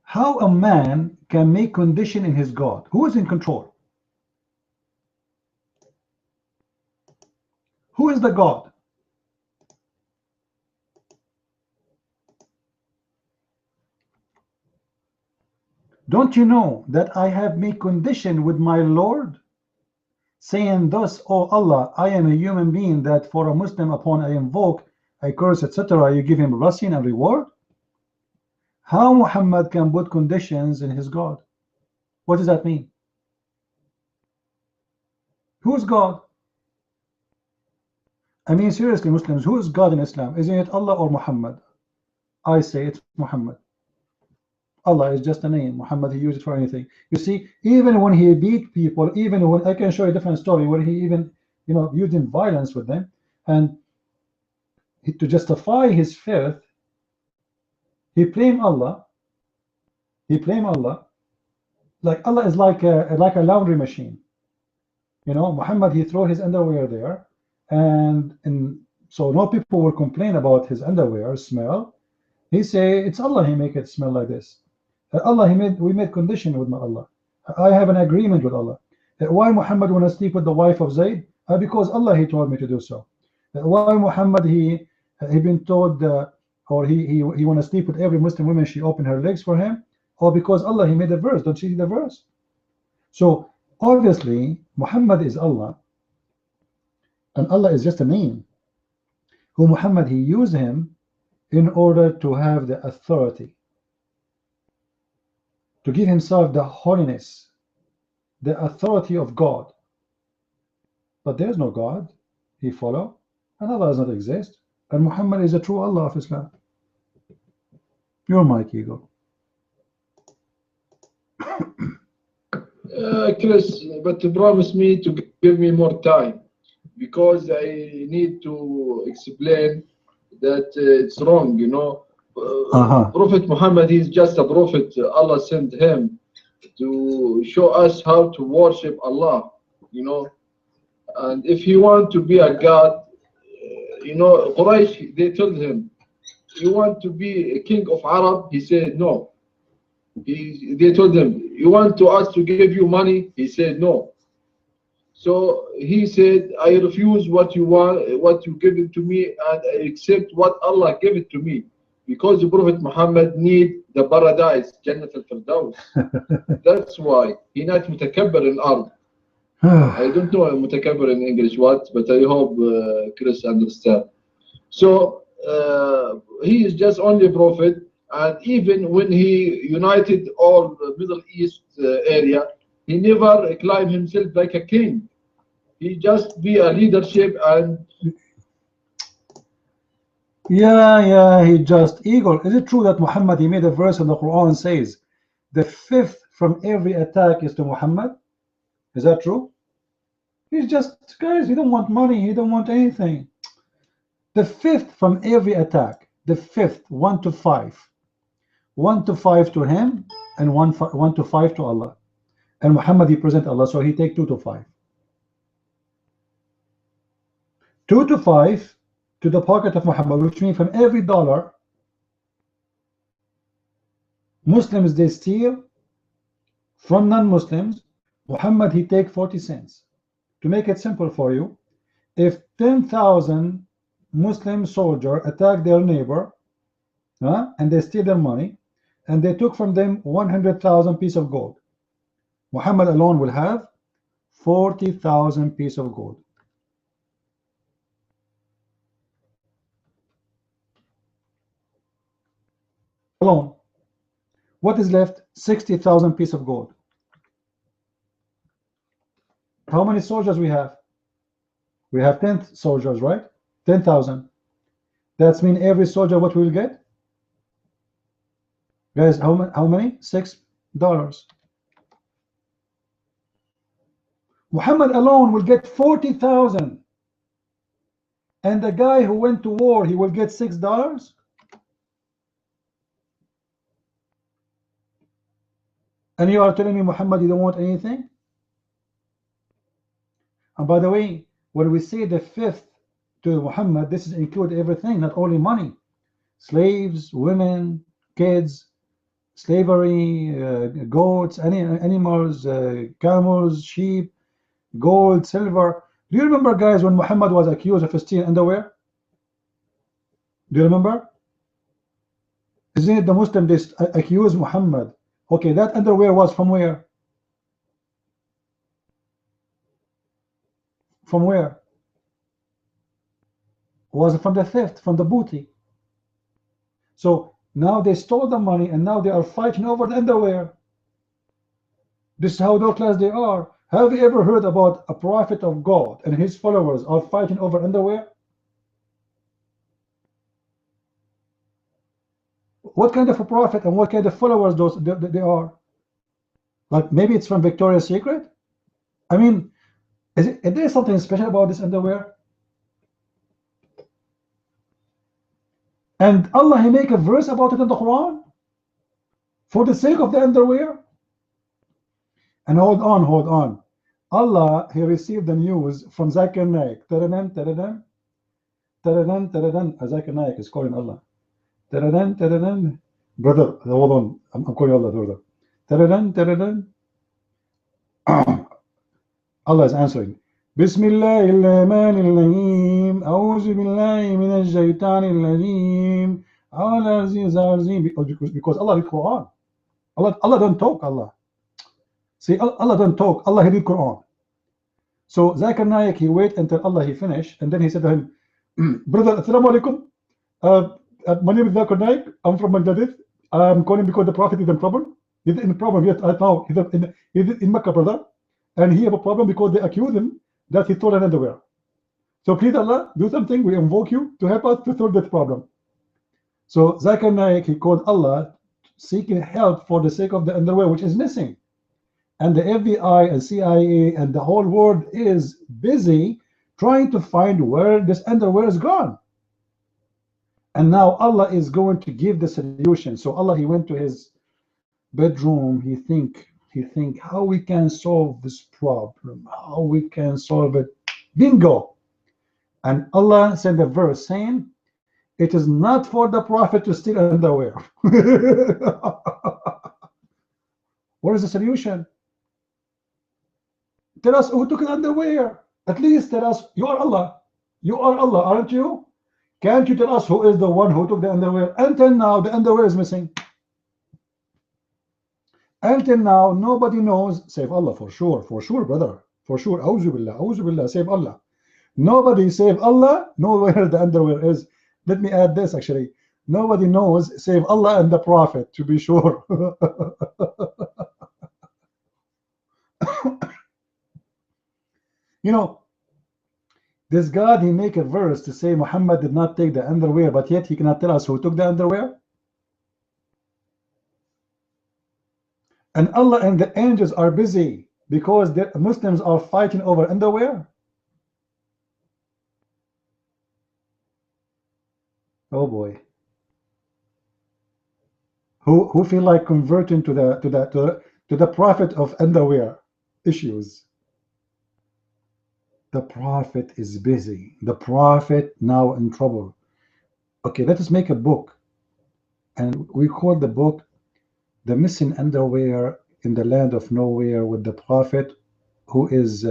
How a man can make condition in his God? Who is in control? Who is the God? Don't you know that I have made condition with my Lord, saying thus, O Allah, I am a human being that for a Muslim upon I invoke, I curse, etc., you give him blessing and reward? How Muhammad can put conditions in his God? What does that mean? Who's God? I mean, seriously, Muslims, who is God in Islam? Isn't it Allah or Muhammad? I say it's Muhammad. Allah is just a name. Muhammad, he used it for anything. You see, even when he beat people, even when I can show you a different story where he even, you know, using violence with them, and to justify his faith, he blamed Allah. He blamed Allah. Like Allah is like a laundry machine. You know, Muhammad, he threw his underwear there, and so no people will complain about his underwear smell. He say it's Allah, he make it smell like this. Allah, we made condition with Allah. I have an agreement with Allah. Why Muhammad want to sleep with the wife of Zayd? Because Allah, he told me to do so. Why Muhammad, he been told, or he want to sleep with every Muslim woman, she opened her legs for him? Or because Allah, he made a verse. Don't you see the verse? So obviously Muhammad is Allah, and Allah is just a name. Who Muhammad, he used him in order to have the authority, to give himself the holiness, the authority of God. But there is no God he follow, and Allah does not exist, and Muhammad is a true Allah of Islam. Your mic, Eagle. Chris, but promise me to give me more time, because I need to explain that it's wrong, you know. Prophet Muhammad, he's just a prophet. Allah sent him to show us how to worship Allah, you know. And if he want to be a god, you know, Quraysh, they told him, you want to be a king of Arab? He said no. They told him, you want us to give you money? He said no. So he said, I refuse what you want, what you give it to me, and I accept what Allah gave it to me. Because the Prophet Muhammad need the paradise, Jannat al-Firdaus. That's why he not mutakabbir in ard. I don't know mutakabbir in English what, but I hope Chris understand. So he is just only a prophet, and even when he united all the Middle East area, he never climbed himself like a king. He just be a leadership and he just eagle. Is it true that Muhammad, he made a verse in the Quran says the fifth from every attack is to Muhammad? Is that true? He's just, guys, he don't want money, he don't want anything. The fifth from every attack, the fifth, 1 to 5. 1 to 5 to him, and 1 to 5 to Allah. And Muhammad, he present Allah, so he take 2 to 5. 2 to 5 to the pocket of Muhammad, which means from every dollar Muslims they steal from non-Muslims, Muhammad he take 40 cents. To make it simple for you, if 10,000 Muslim soldiers attack their neighbor and they steal their money, and they took from them 100,000 pieces of gold, Muhammad alone will have 40,000 pieces of gold. Alone. What is left? 60,000 pieces of gold. How many soldiers we have? We have 10 soldiers, right? 10,000. That's mean every soldier what we will get? Guys, how many? $6. Muhammad alone will get 40,000. And the guy who went to war, he will get $6? And you are telling me, Muhammad, you don't want anything? And by the way, when we say the fifth to Muhammad, this is include everything, not only money. Slaves, women, kids, slavery, goats, animals, camels, sheep, gold, silver. Do you remember, guys, when Muhammad was accused of stealing underwear? Do you remember? Isn't it the Muslim they accuse Muhammad Okay, that underwear was from where? From where? Was from the theft, from the booty. So now they stole the money and now they are fighting over the underwear. This is how low class they are. Have you ever heard about a prophet of God and his followers are fighting over underwear? What kind of a prophet and what kind of followers they are? Like maybe it's from Victoria's Secret? I mean, is there something special about this underwear? And Allah, He make a verse about it in the Quran for the sake of the underwear. And hold on. Allah, He received the news from Zakir Naik. Taradan, taradan, taradan, taradan. Zakir Naik is calling Allah. Taradan, taradan. Brother, hold on. I'm calling Allah, brother. Taradan, taradan. Allah is answering. Bismillahirrahmanirrahim. A'udhu billahi minash shaitanir rajim. Because Allah read Quran. Allah don't talk, Allah. See, Allah don't talk. Allah, He read Quran. So Zakir Naik, he wait until Allah, he finish, and then he said to him, brother, assalamu alaikum. My name is Zakir Naik. I'm from Bangladesh. I'm calling because the Prophet is in trouble. He's in problem yet right now. He's in Mecca, brother. And he have a problem because they accuse him that he stole an underwear. So please Allah, do something. We invoke you to help us to solve this problem. So Zakir Naik, he called Allah, seeking help for the sake of the underwear, which is missing. And the FBI and CIA and the whole world is busy trying to find where this underwear is gone. And now Allah is going to give the solution. So Allah, He went to his bedroom. He think how we can solve this problem, how we can solve it. Bingo. And Allah sent a verse saying, it is not for the Prophet to steal underwear. What is the solution? Tell us who took the underwear. At least tell us, you are Allah. You are Allah, aren't you? Can't you tell us who is the one who took the underwear? Until now, the underwear is missing. Until now, nobody knows, save Allah, for sure, brother, for sure. Auzu billah, save Allah. Nobody save Allah know where the underwear is. Let me add this actually. Nobody knows save Allah and the Prophet, to be sure. You know, this God, He make a verse to say Muhammad did not take the underwear, but yet He cannot tell us who took the underwear. And Allah and the angels are busy because the Muslims are fighting over underwear. Oh boy. Who feel like converting to the prophet of underwear issues? The Prophet is busy. The Prophet now in trouble. Okay, let us make a book, and we call the book The Missing Underwear in the Land of Nowhere, with the Prophet who is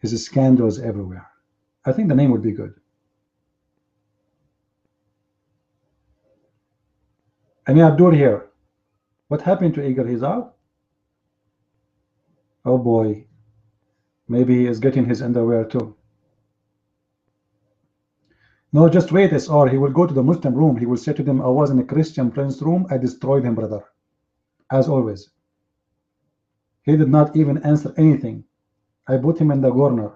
his scandals everywhere. I think the name would be good. And Abdur here. What happened to Eagle? He's out? Oh boy. Maybe he is getting his underwear too. No, just wait, SR. He will go to the Muslim room. He will say to them, I was in a Christian prince room. I destroyed him, brother. As always. He did not even answer anything. I put him in the corner.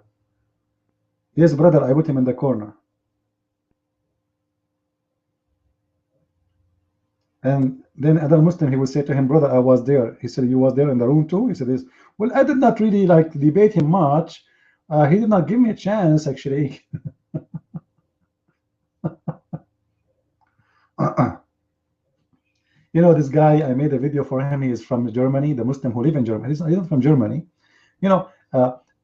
Yes, brother, I put him in the corner. And then other Muslim, he will say to him, brother, I was there. He said, you was there in the room too? He said, yes. Well, I did not really like debate him much. He did not give me a chance, actually. You know, this guy, I made a video for him. He is from Germany, the Muslim who live in Germany. He's not from Germany. You know,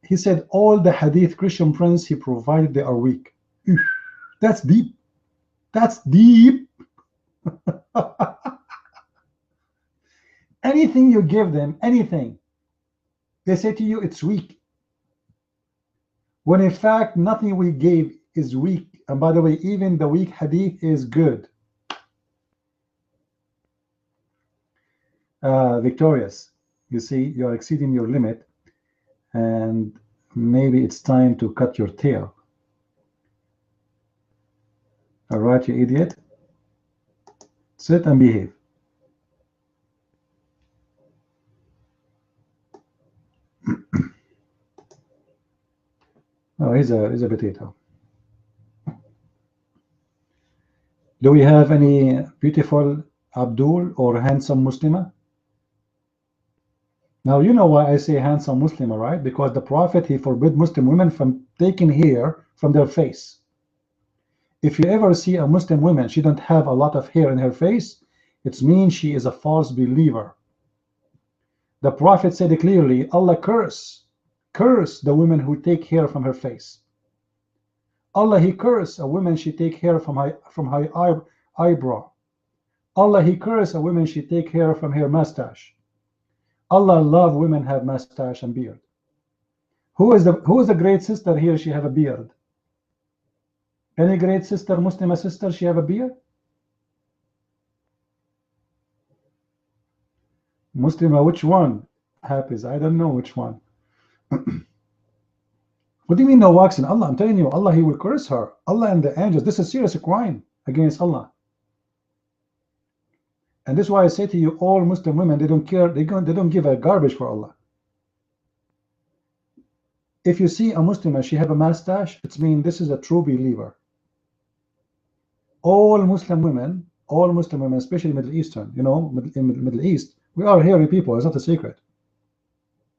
he said all the Hadith Christian prince he provided, they are weak. That's deep. That's deep. Anything you give them, anything, they say to you it's weak. When in fact, nothing we gave is weak. And by the way, even the weak Hadith is good. Victorious, you see, you're exceeding your limit, and maybe it's time to cut your tail. All right, you idiot. Sit and behave. Oh, he's a potato. Do we have any beautiful Abdul or handsome Muslima? Now, you know why I say handsome Muslima, right? Because the Prophet, he forbid Muslim women from taking hair from their face. If you ever see a Muslim woman, she don't have a lot of hair in her face, it means she is a false believer. The Prophet said clearly, Allah curse the woman who take hair from her face. Allah, he curse a woman she take hair from her eyebrow. Allah, he curse a woman she take hair from her mustache. Allah love women have mustache and beard. Who is the great sister here? She have a beard. Any great sister, Muslim sister, she have a beard? Muslima, which one? Hafiz, I don't know which one. What do you mean no waxing? Allah, I'm telling you, Allah, he will curse her. Allah and the angels, this is serious crime against Allah. And this is why I say to you, all Muslim women, they don't care, they don't give a garbage for Allah. If you see a Muslimah, she have a mustache, it means this is a true believer. All Muslim women, especially Middle Eastern, you know, in Middle East, we are hairy people, it's not a secret.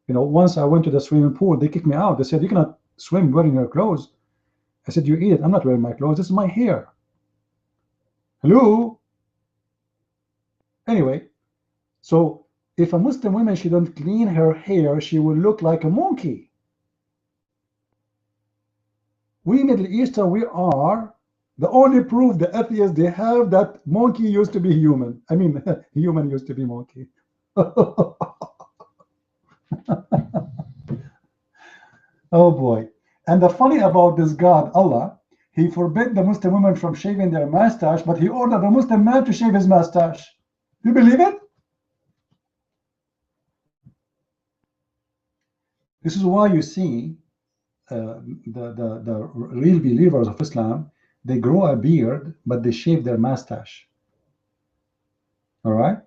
You know, once I went to the swimming pool, they kicked me out. They said, you cannot swim wearing your clothes. I said, you idiot, I'm not wearing my clothes, this is my hair. Hello? Anyway, so if a Muslim woman, she don't clean her hair, she will look like a monkey. We Middle Eastern, we are the only proof the atheists they have that monkey used to be human. I mean, human used to be monkey. Oh boy. And the funny about this God, Allah, he forbid the Muslim women from shaving their mustache, but he ordered the Muslim man to shave his mustache. Do you believe it? This is why you see the real believers of Islam, they grow a beard, but they shave their mustache. All right?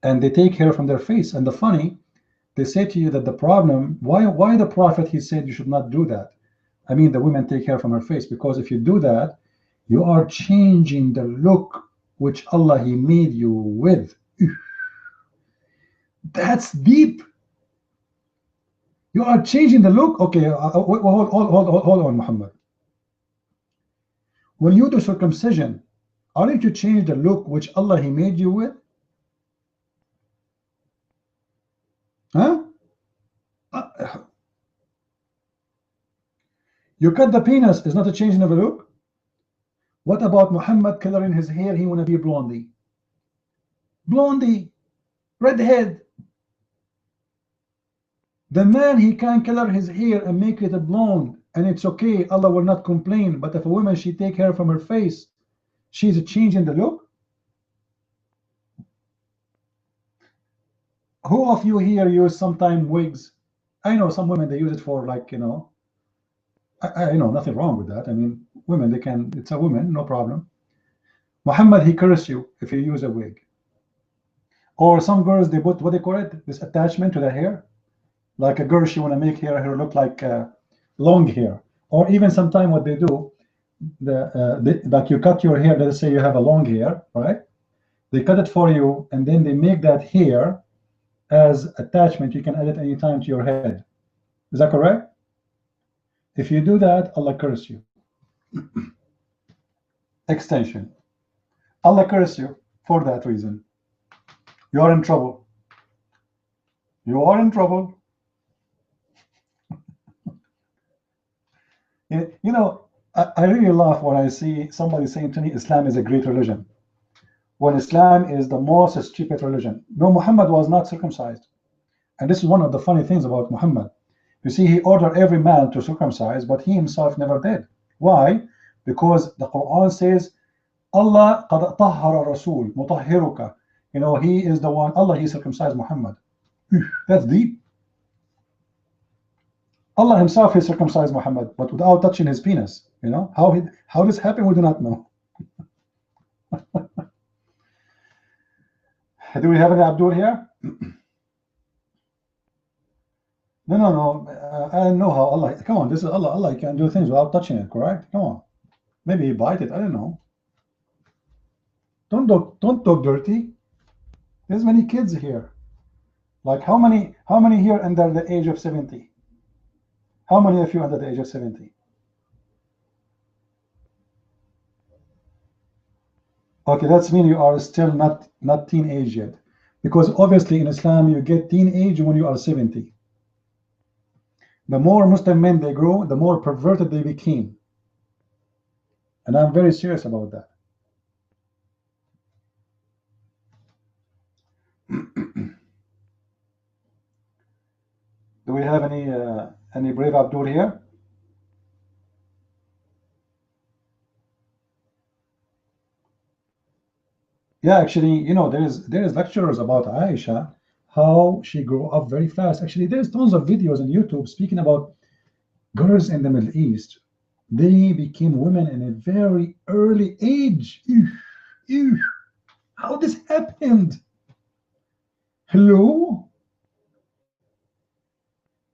And they take hair from their face. And the funny, they say to you that the problem, why the Prophet, he said you should not do that. I mean, the women take hair from her face, because if you do that, you are changing the look which Allah, he made you with. That's deep. You are changing the look. Okay, hold on, Muhammad. When you do circumcision, aren't you change the look which Allah, he made you with? Huh? You cut the penis, is not a change in the look. What about Muhammad coloring his hair? He want to be blondie. Blondie, redhead. The man, he can color his hair and make it a blonde, and it's okay. Allah will not complain. But if a woman, she take hair from her face, she's changing the look. Who of you here use sometime wigs? I know some women, they use it for, like, you know, I know nothing wrong with that. I mean, women, they can, it's a woman, no problem. Muhammad, he curse you if you use a wig. Or some girls, they put, what they call it, this attachment to the hair. Like a girl, she want to make her look like long hair. Or even sometimes what they do, like you cut your hair, let's say you have a long hair, right? They cut it for you, and then they make that hair as attachment. You can add it anytime to your head. Is that correct? If you do that, Allah curse you. Extension. Allah curse you for that reason. You are in trouble. You are in trouble. You know, I really laugh when I see somebody saying to me, Islam is a great religion, when Islam is the most stupid religion. No, Muhammad was not circumcised. And this is one of the funny things about Muhammad. You see, he ordered every man to circumcise, but he himself never did. Why? Because the Quran says, Allah qad tahhara rasul mutahhiruka. You know, he is the one, Allah, he circumcised Muhammad. That's deep. Allah himself, he circumcised Muhammad, but without touching his penis. You know, how this happened, we do not know. Do we have any Abdul here? No. I don't know how Allah. Come on, this is Allah. Allah can do things without touching it, correct? Come on. Maybe he bite it. I don't know. Don't talk dirty. There's many kids here. Like how many here under the age of 70? How many of you under the age of 70? Okay, that's mean you are still not teenage yet, because obviously in Islam you get teenage when you are 70. The more Muslim men they grow, the more perverted they became, and I'm very serious about that. Do we have any brave Abdul here? Yeah, actually, you know, there is lectures about Aisha, how she grew up very fast. Actually, there's tons of videos on YouTube speaking about girls in the Middle East. They became women in a very early age. How this happened? Hello?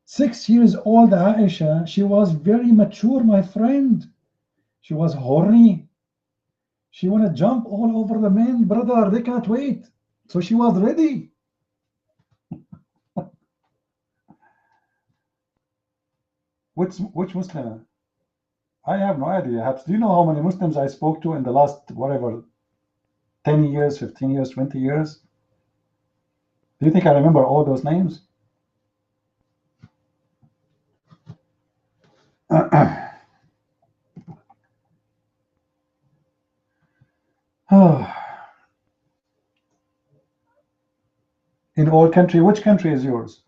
6 years old Aisha, she was very mature, my friend. She was horny. She want to jump all over the men, brother. They can't wait. So she was ready. Which Muslim? I have no idea. Do you know how many Muslims I spoke to in the last, whatever, 10 years, 15 years, 20 years? Do you think I remember all those names? In all country, which country is yours?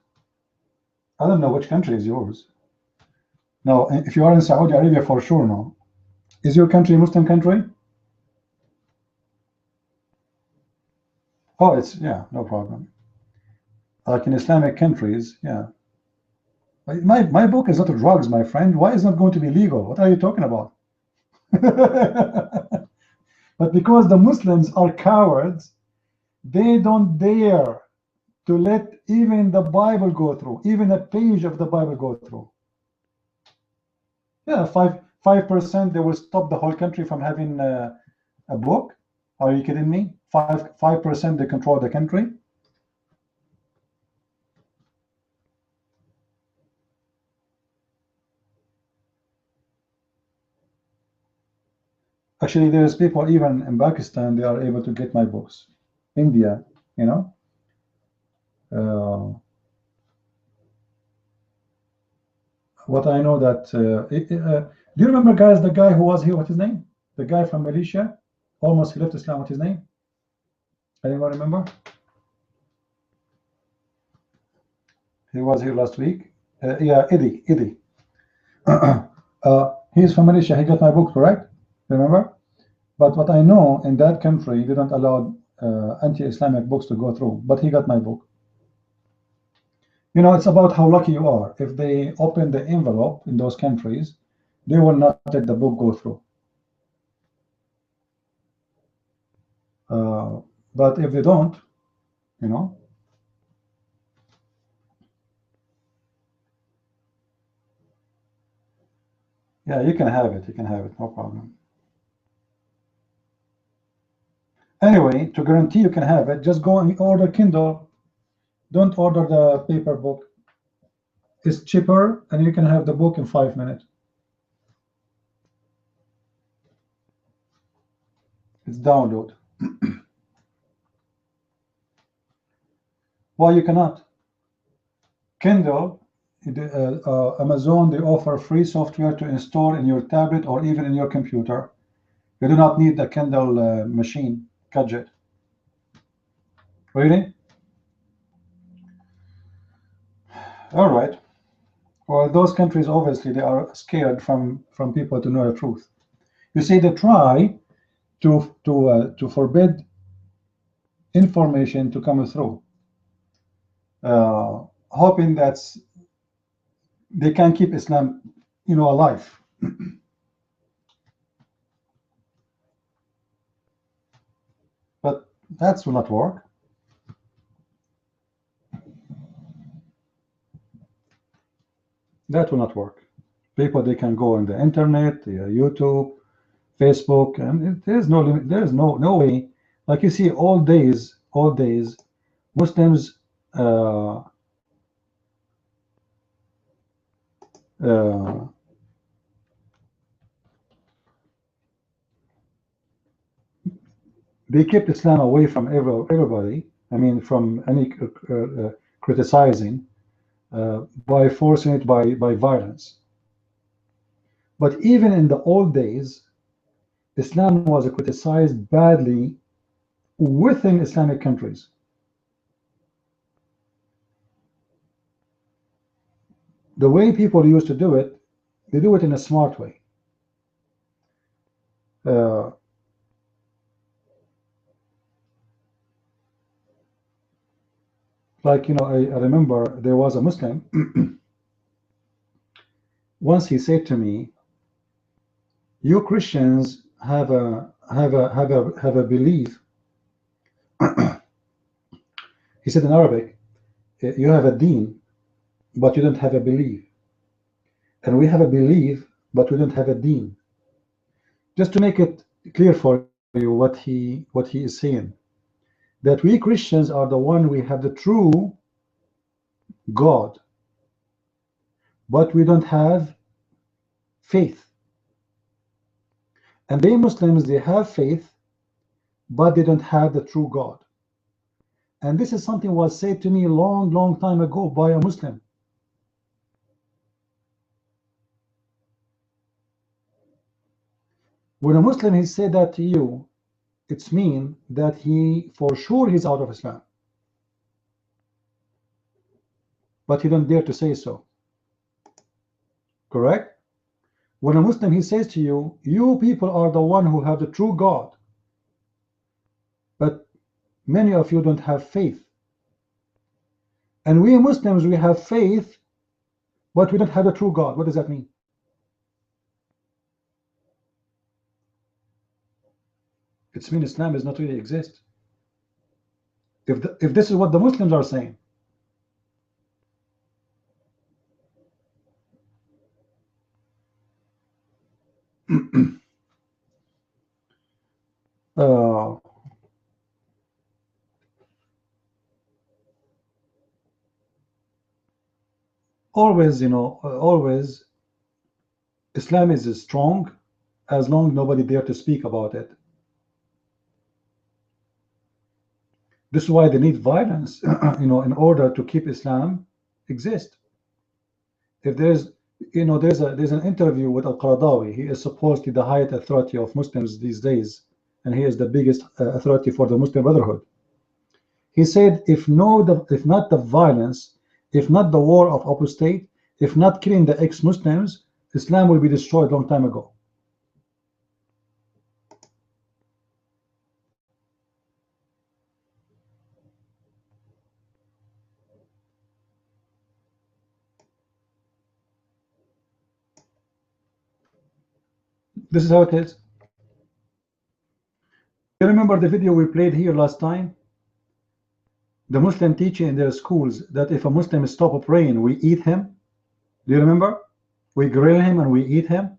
I don't know which country is yours. No, if you are in Saudi Arabia, for sure, no. Is your country a Muslim country? Oh, it's, yeah, no problem. Like in Islamic countries, yeah. My book is not drugs, my friend. Why is it not going to be legal? What are you talking about? But because the Muslims are cowards, they don't dare to let even the Bible go through, even a page of the Bible go through. Yeah, 5% they will stop the whole country from having a book. Are you kidding me? 5% they control the country. Actually, there's people even in Pakistan, they are able to get my books. India, you know. What I know that, do you remember, guys, the guy who was here, what's his name? The guy from Malaysia, almost he left Islam, what's his name? Anyone remember? He was here last week. Yeah, Eddie. He's from Malaysia, he got my book, correct? Remember? But what I know, in that country, they don't allow anti-Islamic books to go through, but he got my book. You know, it's about how lucky you are. If they open the envelope in those countries, they will not let the book go through. But if they don't, you know. Yeah, you can have it. You can have it. No problem. Anyway, to guarantee you can have it, just go and order Kindle. Don't order the paper book. It's cheaper, and you can have the book in 5 minutes. It's download. Why you cannot? Kindle, Amazon, they offer free software to install in your tablet or even in your computer. You do not need the Kindle machine gadget. Really? All right. Well, those countries, obviously, they are scared from people to know the truth. You see, they try to forbid information to come through, hoping that they can keep Islam, alive. But that will not work. That will not work. People, they can go on the internet, YouTube, Facebook, and there's no limit. There's no way. Like you see, all days, Muslims they kept Islam away from everybody. I mean, from any criticizing, by forcing it by violence. But even in the old days, Islam was criticized badly within Islamic countries. The way people used to do it, they do it in a smart way. Like, I remember there was a Muslim. Once he said to me, "You Christians have a belief." He said in Arabic, "You have a deen, but you don't have a belief, and we have a belief, but we don't have a deen." Just to make it clear for you what he is saying, that we Christians are the one, we have the true God, but we don't have faith. And they Muslims, they have faith, but they don't have the true God. And this is something was said to me a long time ago by a Muslim. When a Muslim he said that to you, it's mean that he for sure he's out of Islam, but he don't dare to say so. Correct? When a Muslim he says to you, "You people are the one who have the true God, but many of you don't have faith." And we Muslims, we have faith, but we don't have the true God. What does that mean? It's mean Islam does not really exist. If this is what the Muslims are saying. Always, always Islam is strong as long as nobody dare to speak about it. This is why they need violence, in order to keep Islam exist. If there's, there's an interview with Al-Qaradawi. He is supposedly the highest authority of Muslims these days, and he is the biggest authority for the Muslim Brotherhood. He said, if not the violence, if not the war of apostate, if not killing the ex-Muslims, Islam will be destroyed long time ago. This is how it is. You remember the video we played here last time? The Muslim teaching in their schools that if a Muslim stop praying, we eat him. Do you remember? We grill him and we eat him.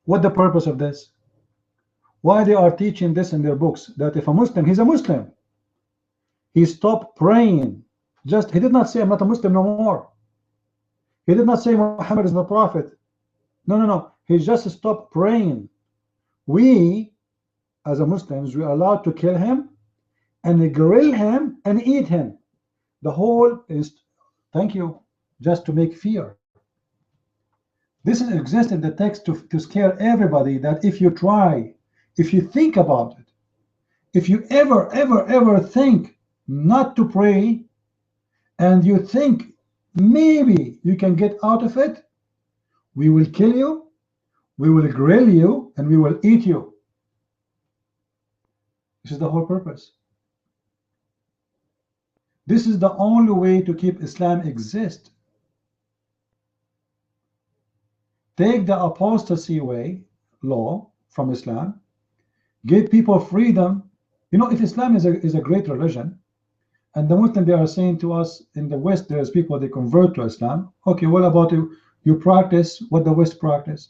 What the purpose of this? Why they are teaching this in their books, that if a Muslim, he's a Muslim, he stopped praying. He did not say, "I'm not a Muslim no more." He did not say Muhammad is the prophet. No. He just stopped praying. We, as a Muslims, we are allowed to kill him and grill him and eat him. The whole is, thank you, just to make fear. This exists in the text to scare everybody, that if you try, if you think about it, if you ever think not to pray, and you think maybe you can get out of it, we will kill you, we will grill you, and we will eat you. This is the whole purpose. This is the only way to keep Islam exist. Take the apostasy way law from Islam, give people freedom. You know, if Islam is a great religion, and the Muslim, they are saying to us in the West, there's people they convert to Islam. Okay, what about you? You practice what the West practice.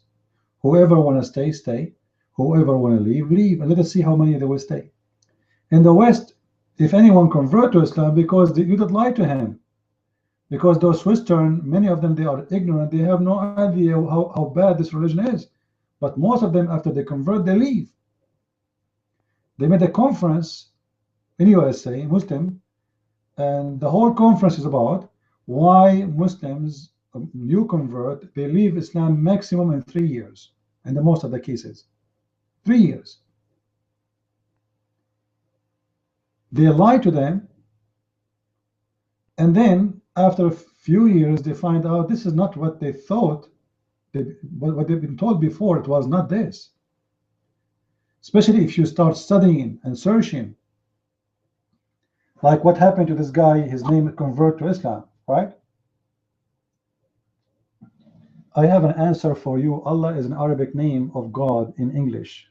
Whoever want to stay, stay. Whoever want to leave, leave. And let us see how many they will stay. In the West, if anyone convert to Islam, because you don't lie to him, because those Western, many of them, they are ignorant. They have no idea how bad this religion is. But most of them, after they convert, they leave. They made a conference in USA, Muslim, and the whole conference is about why Muslims, new convert, they leave Islam maximum in 3 years, in the most of the cases. 3 years. They lie to them, and then after a few years they find out this is not what they thought, what they've been told before. It was not this. Especially if you start studying and searching, like what happened to this guy, his name convert to Islam, right? I have an answer for you. Allah is an Arabic name of God in English,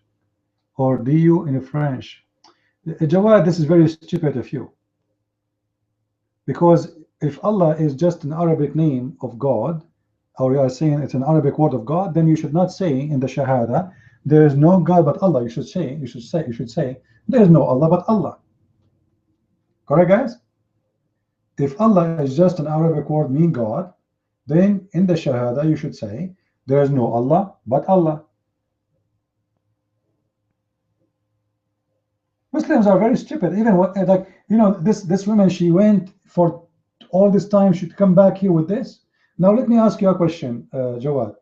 or Dieu in French. Jawad, this is very stupid of you, because if Allah is just an Arabic name of God, or you are saying it's an Arabic word of God, then you should not say in the Shahada there is no God but Allah. You should say there is no Allah but Allah. Correct, guys? If Allah is just an Arabic word mean God, then in the Shahada you should say there is no Allah but Allah. Muslims are very stupid. Even what, like, you know, this woman, she went for all this time, she'd come back here with this. Now let me ask you a question, Jawad.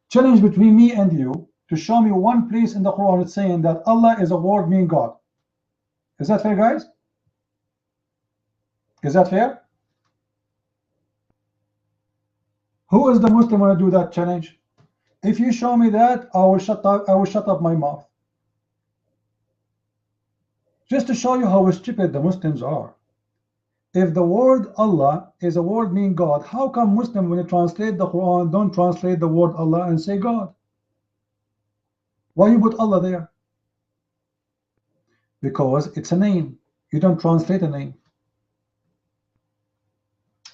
Challenge between me and you to show me one place in the Quran it's saying that Allah is a word mean God. Is that fair, guys? Is that fair? Who is the Muslim when I do that challenge? If you show me that, I will shut up my mouth. Just to show you how stupid the Muslims are. If the word Allah is a word mean God, how come Muslims, when they translate the Quran, don't translate the word Allah and say God? Why you put Allah there? Because it's a name. You don't translate a name.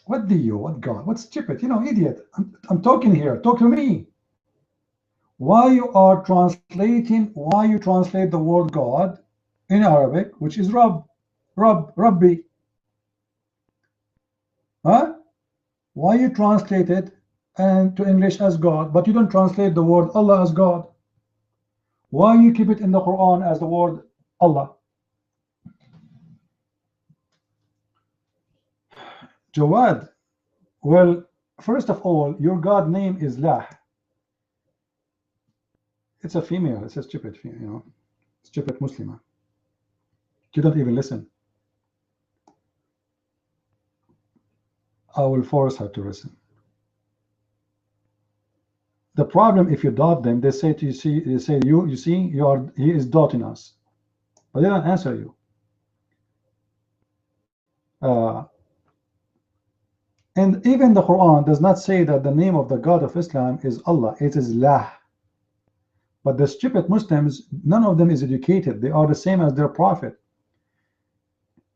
What do you? What God? What stupid? You know, idiot. I'm talking here. Talk to me. Why you are translating? Why you translate the word God in Arabic, which is Rabb, Rabbi? Huh? Why you translate it and to English as God, but you don't translate the word Allah as God? Why you keep it in the Quran as the word Allah? Jawad, well, first of all, your God name is Lah. It's a female. It's a stupid female, you know, stupid Muslimah. You don't even listen. I will force her to listen. The problem, if you doubt them, they say to you, see, they say you see, he is doubting us, but they don't answer you. And even the Quran does not say that the name of the God of Islam is Allah. It is Lah. But the stupid Muslims, none of them is educated. They are the same as their prophet.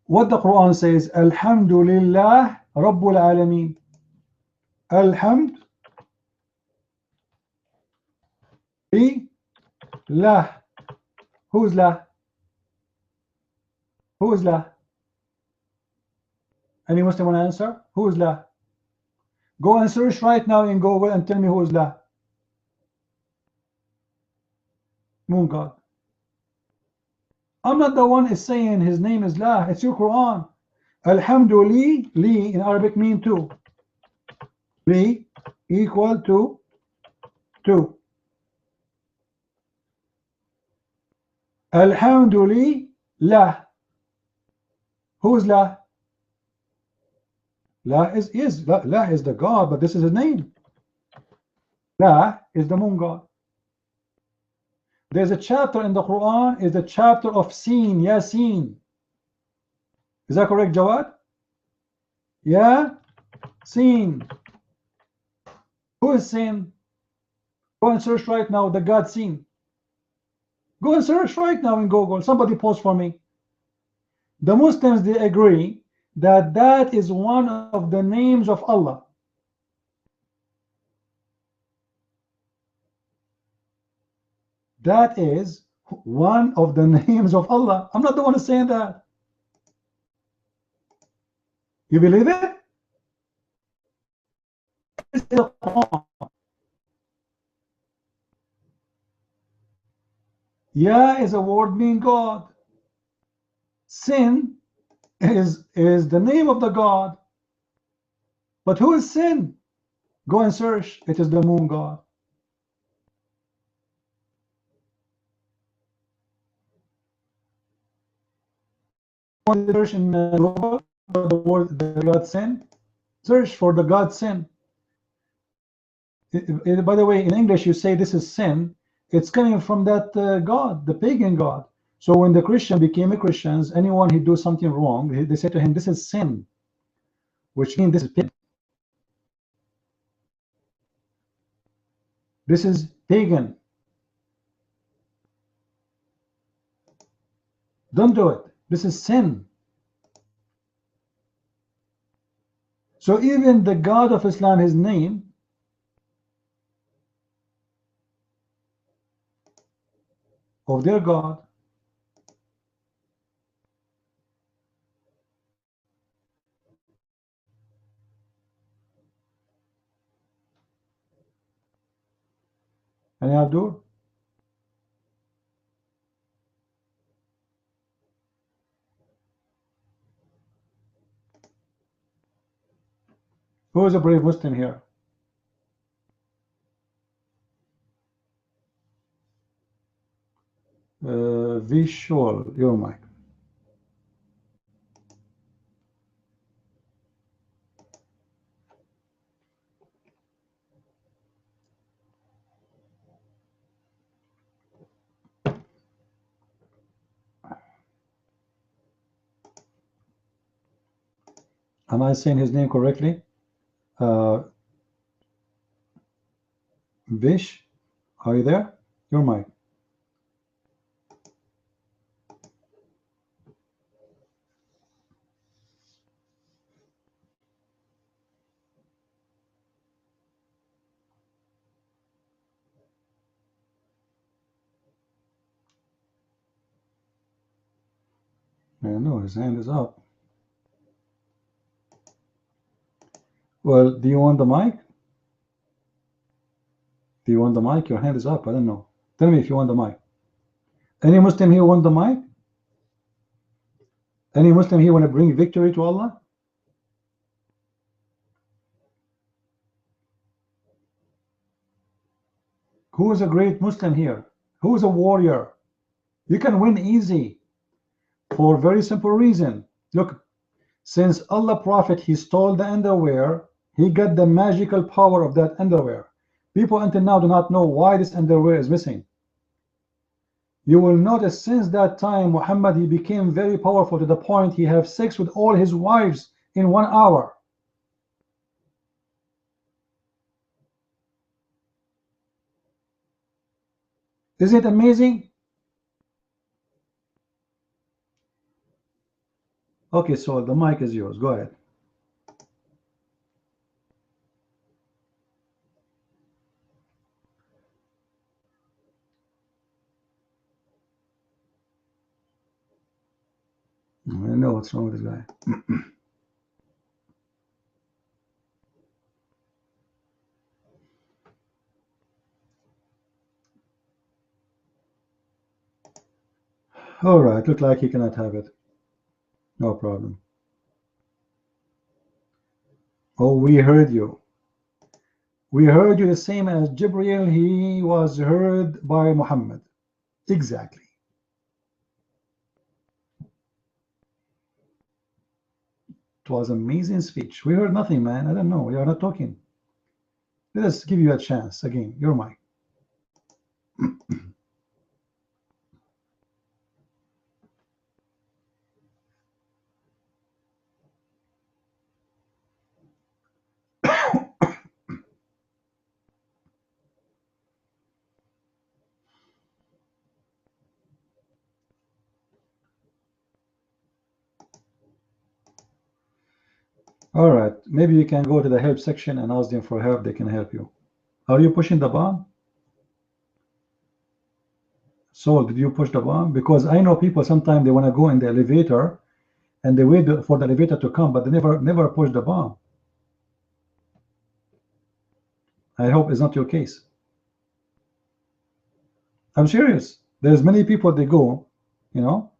What the Quran says, Alhamdulillah Rabbul Alameen. Alhamd Lah. Who's Lah? Who is Lah? Any Muslim want to answer? Who is Lah? Go and search right now in Google and tell me who is Lah. Moon God. I'm not the one is saying his name is Lah. It's your Quran. Alhamdulillah, li in Arabic mean two. Li equal to two. Alhamdulillah. Who's Lah? Lah is the God, but this is his name. Lah is the moon God. There's a chapter in the Quran, is the chapter of Sin, Yasin. Is that correct, Jawad? Yeah? Sin. Who is Sin? Go and search right now, the God Sin. Go and search right now in Google. Somebody post for me. The Muslims, they agree that that is one of the names of Allah. That is one of the names of Allah. I'm not the one saying that. You believe it? Ya is a word meaning God. Sin is the name of the God. But who is Sin? Go and search. It is the moon God. Search in Google for the word the God Sin. Search for the God Sin. By the way, in English you say this is sin. It's coming from that God, the pagan God. So when the Christian became a Christians, anyone who do something wrong, they say to him, this is sin, which means this is pagan. This is pagan. Don't do it. This is sin. So even the God of Islam, his name of their God. Any Abdul? Who is a brave Muslim here? Visual, your mic. Am I saying his name correctly? Vish, are you there? Your mic. No, his hand is up. Well, do you want the mic? Do you want the mic? Your hand is up. I don't know. Tell me if you want the mic. Any Muslim here want the mic? Any Muslim here want to bring victory to Allah? Who is a great Muslim here? Who is a warrior? You can win easy for a very simple reason. Look, since Allah Prophet, he stole the underwear, he got the magical power of that underwear. People until now do not know why this underwear is missing. You will notice since that time, Muhammad, he became very powerful to the point he have sex with all his wives in 1 hour. Isn't it amazing? Okay, so the mic is yours. Go ahead. I know what's wrong with this guy. All right, look like he cannot have it. No problem. Oh, we heard you. We heard you the same as Jibreel. He was heard by Muhammad. Exactly. It was amazing speech. We heard nothing, man. I don't know. You are not talking. Let us give you a chance again. Your mic. All right, maybe you can go to the help section and ask them for help. They can help you. Are you pushing the bomb? So did you push the bomb? Because I know people sometimes they want to go in the elevator and they wait for the elevator to come, but they never push the bomb. I hope it's not your case. I'm serious. There's many people they go, you know,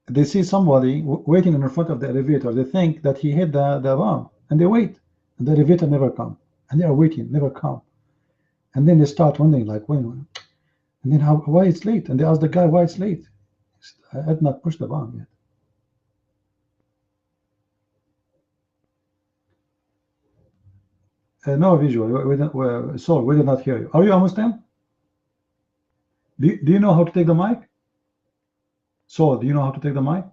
they see somebody waiting in front of the elevator. They think that he hit the bomb, and they wait, and the elevator never come, and they are waiting, never come, and then they start wondering like, wait, and then why it's late, and they ask the guy why it's late. I had not pushed the bomb yet. No visual. Saul, we did not hear you. Are you a Muslim? Do you know how to take the mic? Saul, do you know how to take the mic?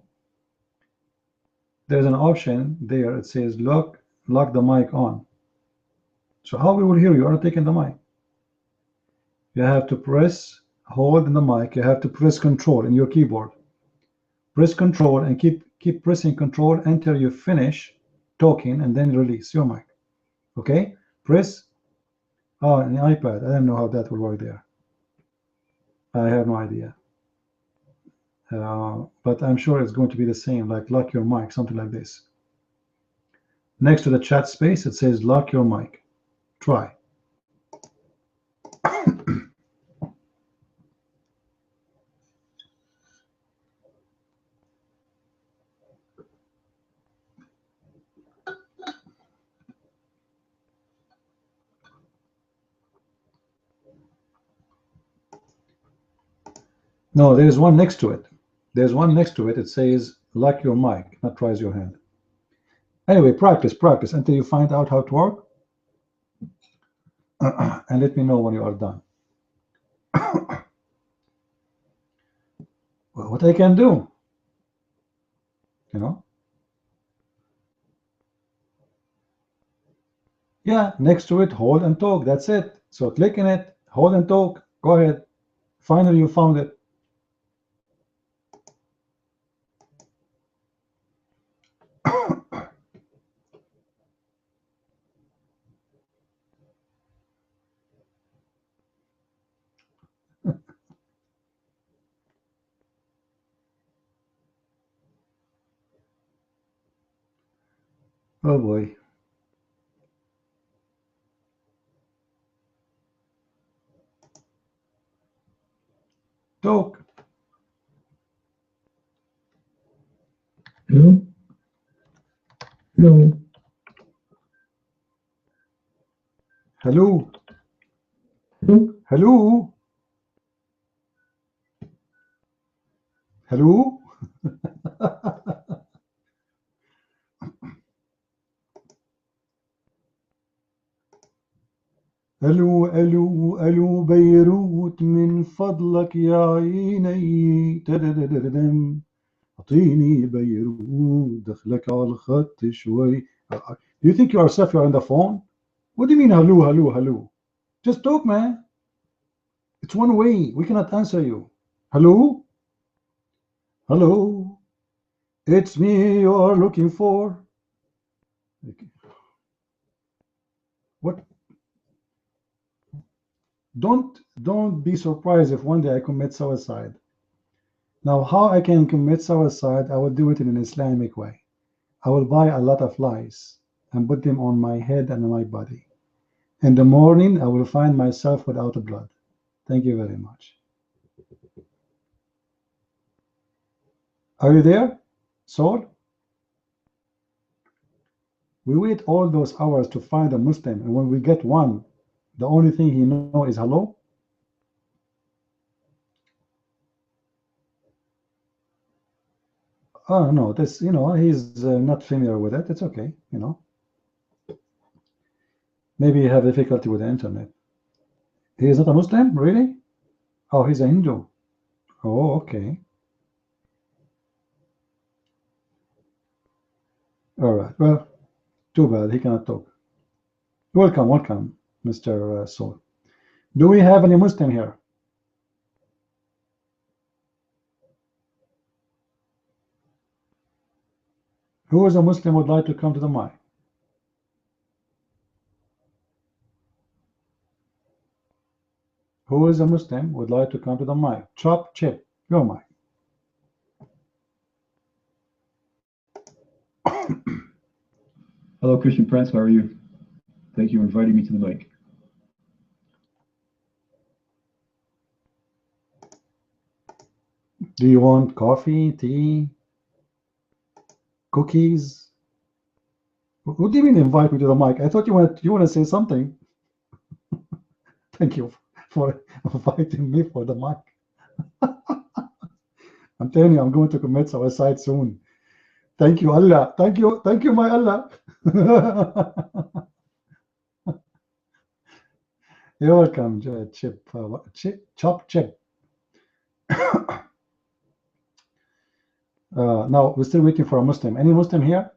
There's an option there. It says lock the mic on. So how we will hear you? You are taking the mic. You have to press hold in the mic. You have to press control in your keyboard. Press control and keep pressing control until you finish talking, and then release your mic. Okay? Press. Oh, an iPad. I don't know how that will work there. I have no idea. But I'm sure it's going to be the same, like lock your mic, something like this. Next to the chat space, it says lock your mic. Try. No, there's one next to it. There's one next to it. It says lock your mic, not raise your hand. Anyway, practice until you find out how to work. And let me know when you are done. Well, what I can do, you know? Yeah, next to it, hold and talk. That's it. So click in it, hold and talk. Go ahead. Finally, you found it. Oh boy. Talk. Hello? Hello? Hello. Hello? Hello. Hello. ألو ألو ألو بيروت من فضلك يا عيني تددددم أعطيني بيروت دخلك على الخط شوي. Do you think yourself you're on the phone? What do you mean hello hello hello? Just talk, man. It's one way. We cannot answer you. Hello? Hello? It's me you are looking for. What? Don't be surprised if one day I commit suicide. Now, how I can commit suicide, I will do it in an Islamic way. I will buy a lot of lies and put them on my head and on my body. In the morning, I will find myself without blood. Thank you very much. Are you there, Saul? We wait all those hours to find a Muslim, and when we get one, the only thing he knows is hello. Oh no, this, he's not familiar with it. It's okay, Maybe you have difficulty with the internet. He is not a Muslim, really? Oh, he's a Hindu. Oh, okay. All right. Well, too bad he cannot talk. Welcome, Mr. Saul. Do we have any Muslim here? Who is a Muslim would like to come to the mic? Who is a Muslim would like to come to the mic? Chop Chip, your mic. Hello, Christian Prince. How are you? Thank you for inviting me to the mic. Do you want coffee, tea, cookies? What do you mean invite me to the mic? I thought you want to say something. Thank you for inviting me for the mic. I'm telling you, I'm going to commit suicide soon. Thank you, Allah. Thank you, my Allah. You're welcome, Chip. Chop Chip. Now we're still waiting for a Muslim. Any Muslim here?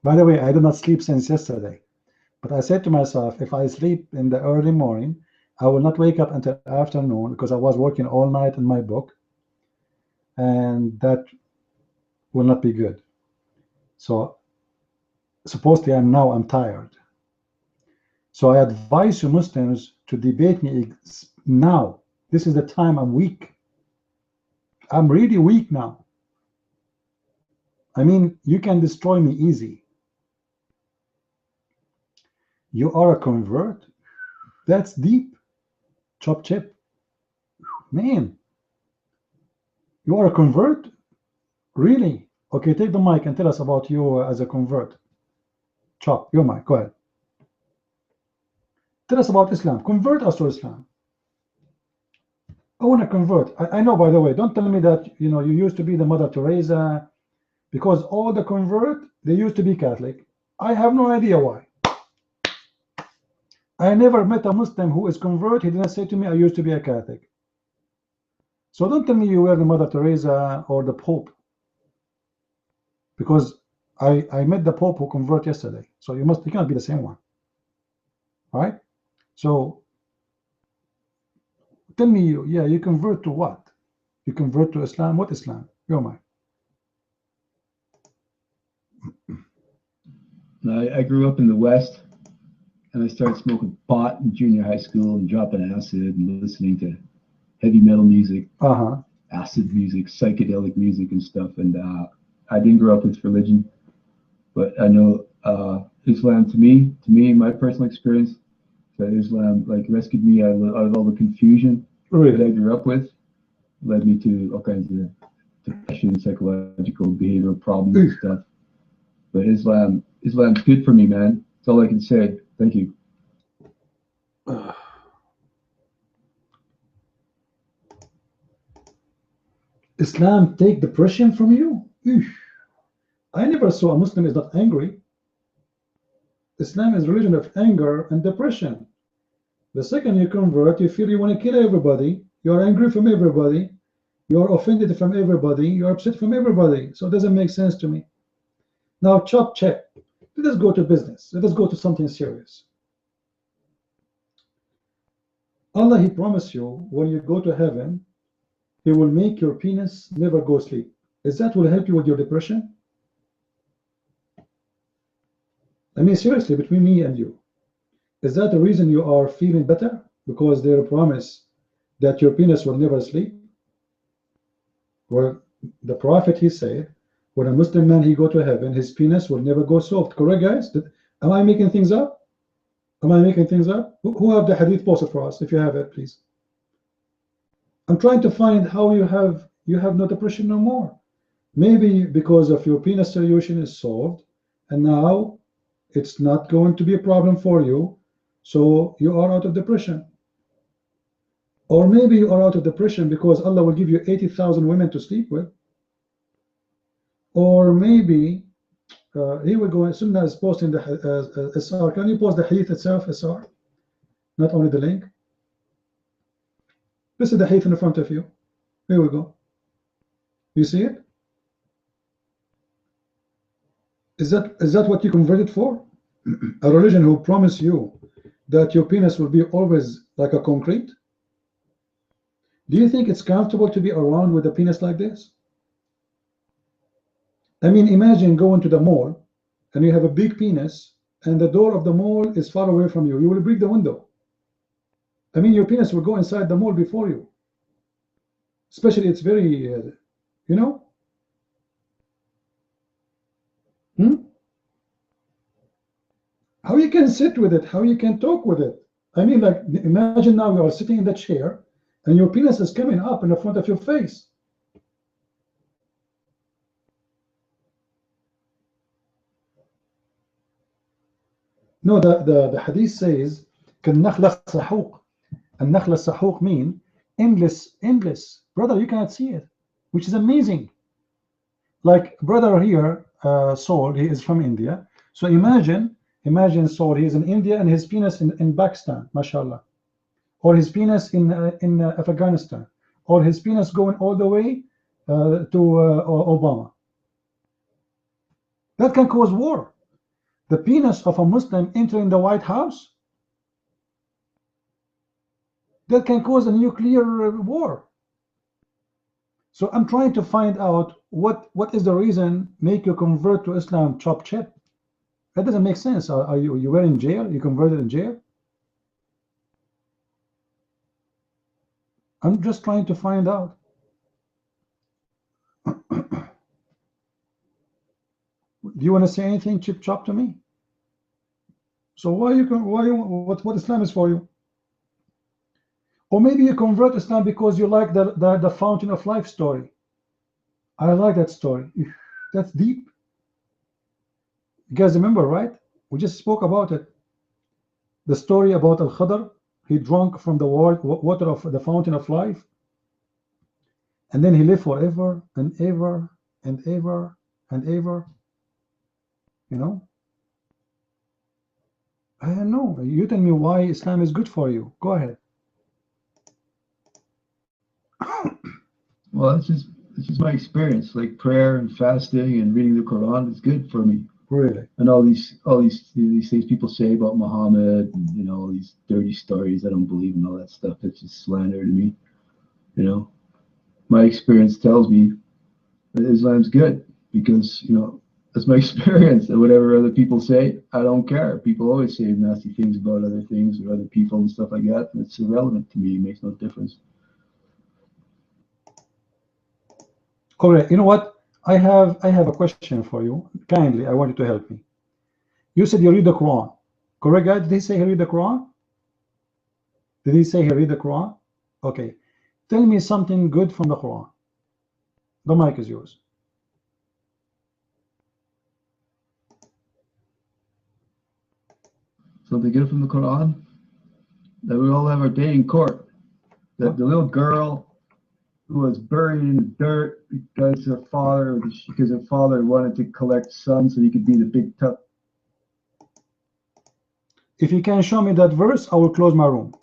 By the way, I do not sleep since yesterday, but I said to myself, if I sleep in the early morning, I will not wake up until afternoon because I was working all night in my book, and that will not be good. So supposedly I'm tired. So I advise you Muslims to debate me now. This is the time. I'm weak. I'm really weak now. I mean, you can destroy me easy. You are a convert? That's deep. Chop Chip. Man. You are a convert? Really? Okay, take the mic and tell us about you as a convert. Chop, your mic. Go ahead. Tell us about Islam. Convert us to Islam. I want to convert. I know, by the way, don't tell me that you used to be the Mother Teresa, because all the convert, they used to be Catholic. I have no idea why. I never met a Muslim who is convert. He didn't say to me, I used to be a Catholic. So don't tell me you were the Mother Teresa or the Pope, because I met the Pope who converted yesterday. So you cannot be the same one, right? So tell me, you convert to what? You convert to Islam? What Islam? Your mind. I grew up in the West, and I started smoking pot in junior high school and dropping acid and listening to heavy metal music, acid music, psychedelic music and stuff. And I didn't grow up with religion, but I know Islam to me, in my personal experience, that Islam rescued me out of all the confusion that I grew up with, led me to all kinds of depression, psychological, behavioral problems and stuff. But Islam's good for me, man. That's all I can say. Thank you. Islam take depression from you? I never saw a Muslim is not angry. Islam is a religion of anger and depression. The second you convert, you feel you want to kill everybody. You're angry from everybody. You're offended from everybody. You're upset from everybody. So it doesn't make sense to me. Now, Chop Chip. Let us go to business. Let us go to something serious. Allah, He promised you when you go to heaven, He will make your penis never go sleep. Is that will help you with your depression? I mean, seriously, between me and you, is that the reason you are feeling better? Because they promise that your penis will never sleep? Well, the Prophet, he said, when a Muslim man, he go to heaven, his penis will never go soft. Correct, guys? Am I making things up? Am I making things up? Who have the hadith posted for us? If you have it, please. I'm trying to find how you have no depression no more. Maybe because of your penis solution is solved, and now it's not going to be a problem for you, so you are out of depression. Or maybe you are out of depression because Allah will give you 80,000 women to sleep with. Or maybe, here we go, Sunnah is posting the SR. Can you post the hadith itself, SR? Not only the link. This is the hadith in front of you. Here we go. You see it? Is that what you converted for? A religion who promised you that your penis will be always like a concrete? Do you think it's comfortable to be around with a penis like this? I mean, imagine going to the mall and you have a big penis and the door of the mall is far away from you. You will break the window. I mean, your penis will go inside the mall before you. Especially, it's very, you know? How you can sit with it? How you can talk with it? I mean, like, imagine now you are sitting in the chair and your penis is coming up in the front of your face. No, the hadith says, كَالنَّخْلَ السَّحُوقِ. النَّخْلَ السَّحُوقِ mean endless. Brother, you cannot see it, which is amazing. Like brother here, Saul, he is from India. So imagine Saul, he is in India and his penis in Pakistan, mashallah. Or his penis in Afghanistan. Or his penis going all the way to Obama. That can cause war. The penis of a Muslim entering the White House, that can cause a nuclear war. So I'm trying to find out what is the reason make you convert to Islam chop chip. That doesn't make sense. Are you were in jail? You converted in jail? I'm just trying to find out. Do you want to say anything, chip chop, to me? So what Islam is for you? Or maybe you convert Islam because you like the Fountain of Life story. I like that story. That's deep. You guys remember, right? We just spoke about it. The story about Al-Khadr. He drank from the water of the Fountain of Life. And then he lived forever and ever and ever and ever. You know? I don't know. You tell me why Islam is good for you. Go ahead. Well, it's just my experience. Like prayer and fasting and reading the Quran is good for me. Really? And all these things people say about Muhammad, and, you know, these dirty stories, I don't believe in all that stuff. It's just slander to me. You know, my experience tells me that Islam's good because, you know, that's my experience. And whatever other people say, I don't care. People always say nasty things about other things or other people and stuff like that. And it's irrelevant to me. It makes no difference. Correct. You know what? I have a question for you. Kindly, I want you to help me. You said you read the Quran. Correct, guys? Did he say he read the Quran? Did he say he read the Quran? Okay. Tell me something good from the Quran. The mic is yours. Something good from the Quran? That we all have our day in court. That the little girl who was buried in the dirt because her father wanted to collect sons so he could be the big tough. If you can show me that verse, I will close my room.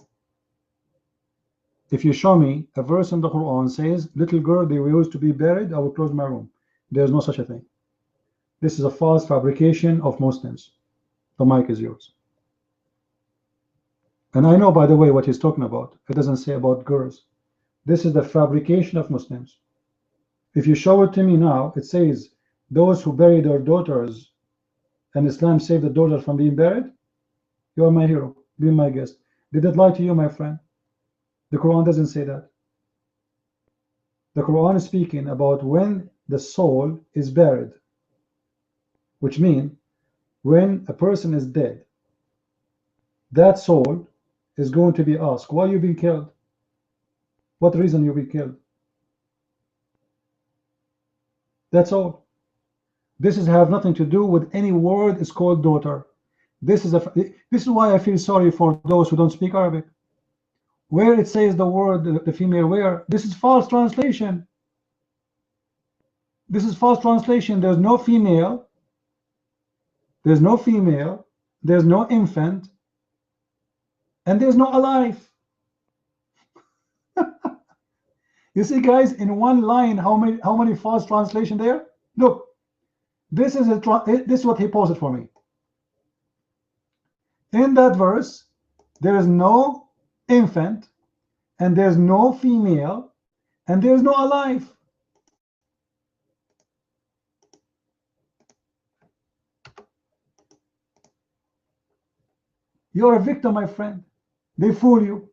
If you show me a verse in the Quran says, little girl, they were used to be buried, I will close my room. There's no such a thing. This is a false fabrication of Muslims. The mic is yours. And I know, by the way, what he's talking about. It doesn't say about girls. This is the fabrication of Muslims. If you show it to me now, it says those who bury their daughters and Islam saved the daughter from being buried. You are my hero. Be my guest. Did it lie to you, my friend? The Quran doesn't say that. The Quran is speaking about when the soul is buried, which means when a person is dead, that soul is going to be asked, why you been killed? What reason you been killed? That's all. This is have nothing to do with any word is called daughter. This is why I feel sorry for those who don't speak Arabic. Where it says the word the female where, this is false translation. This is false translation. There's no female. There's no female. There's no infant. And there's no alive. You see, guys, in one line, how many false translation there? Look, this is what he posted for me. In that verse, there is no infant, and there's no female, and there's no alive. You're a victim, my friend. They fool you.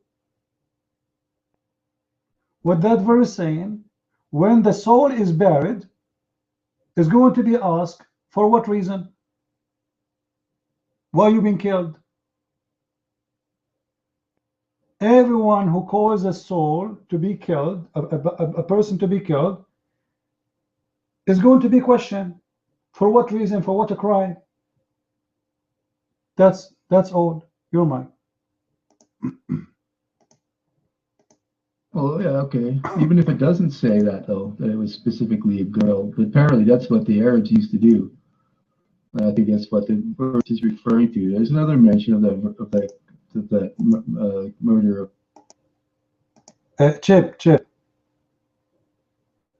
What that verse saying, when the soul is buried, is going to be asked, for what reason? Why you been killed? Everyone who causes a soul to be killed, a person to be killed, is going to be questioned. For what reason? For what a crime? That's all. You're mine. Oh, yeah, okay. Even if it doesn't say that, though, that it was specifically a girl, but apparently that's what the Arabs used to do. I think that's what the verse is referring to. There's another mention of the murder of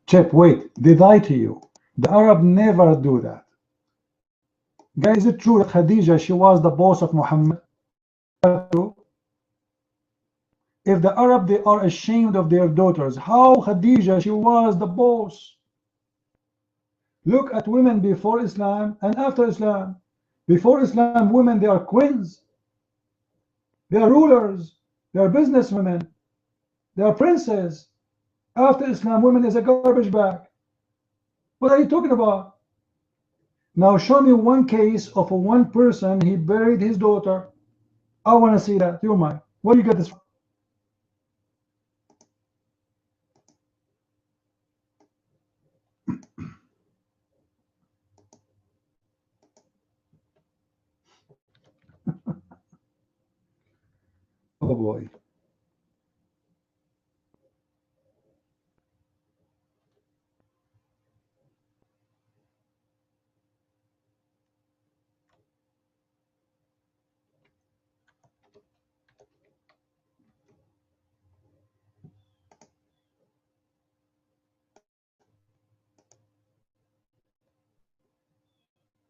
Chip, wait. They lie to you. The Arab never do that. Guys, is it true that Khadija, she was the boss of Muhammad? If the Arab, they are ashamed of their daughters, how Khadija, she was the boss? Look at women before Islam and after Islam. Before Islam, women, they are queens. They are rulers. They are businesswomen. They are princes. After Islam, women is a garbage bag. What are you talking about? Now show me one case of one person, he buried his daughter. I want to see that. You're mine. Where do you get this from? Oh boy.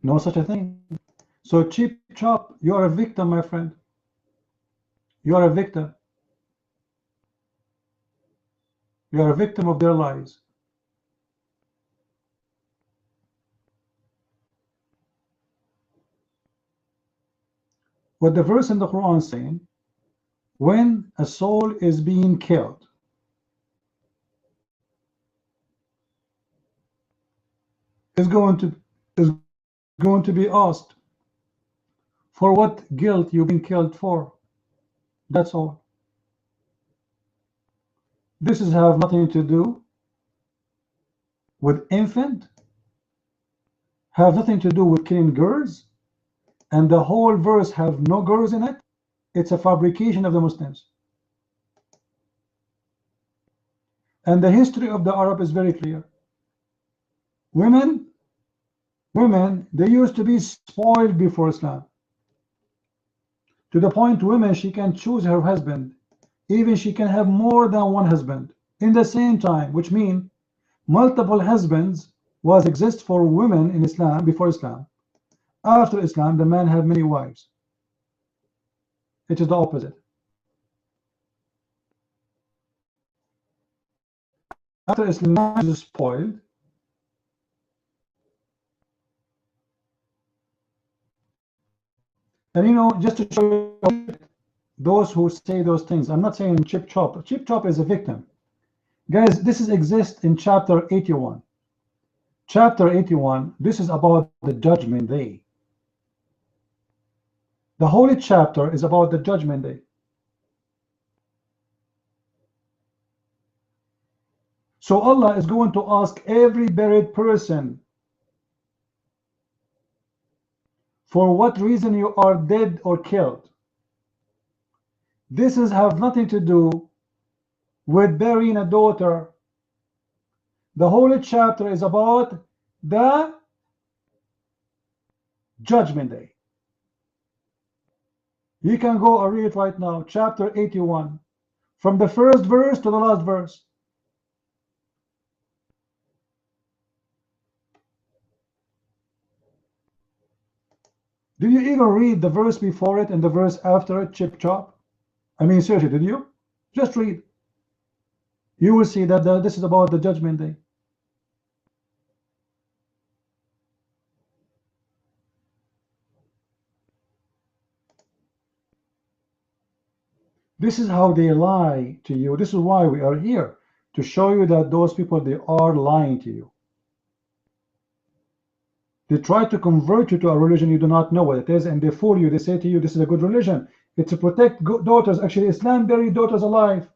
No such a thing. So Cheap Chop, you are a victim, my friend. You are a victim. You are a victim of their lies. What the verse in the Quran is saying, when a soul is being killed, is going to be asked, for what guilt you've been killed for. That's all. This is have nothing to do with infant, have nothing to do with killing girls, and the whole verse have no girls in it. It's a fabrication of the Muslims. And the history of the Arab is very clear. Women, they used to be spoiled before Islam. To the point women, she can choose her husband. Even she can have more than one husband in the same time, which means multiple husbands was exist for women in Islam before Islam. After Islam, the man had many wives. It is the opposite. After Islam is spoiled, and you know, just to show you those who say those things, I'm not saying Chip Chop. Chip Chop is a victim. Guys, this is exists in chapter 81. Chapter 81, this is about the judgment day. The holy chapter is about the judgment day. So Allah is going to ask every buried person, for what reason you are dead or killed. This is have nothing to do with burying a daughter. The holy chapter is about the judgment day. You can go and read it right now, chapter 81, from the first verse to the last verse. Did you even read the verse before it and the verse after it, Chip Chop? I mean, seriously, did you? Just read. You will see that this is about the judgment day. This is how they lie to you. This is why we are here, to show you that those people, they are lying to you. They try to convert you to a religion you do not know what it is, and they fool you. They say to you, this is a good religion. It's to protect daughters. Actually, Islam buries daughters alive.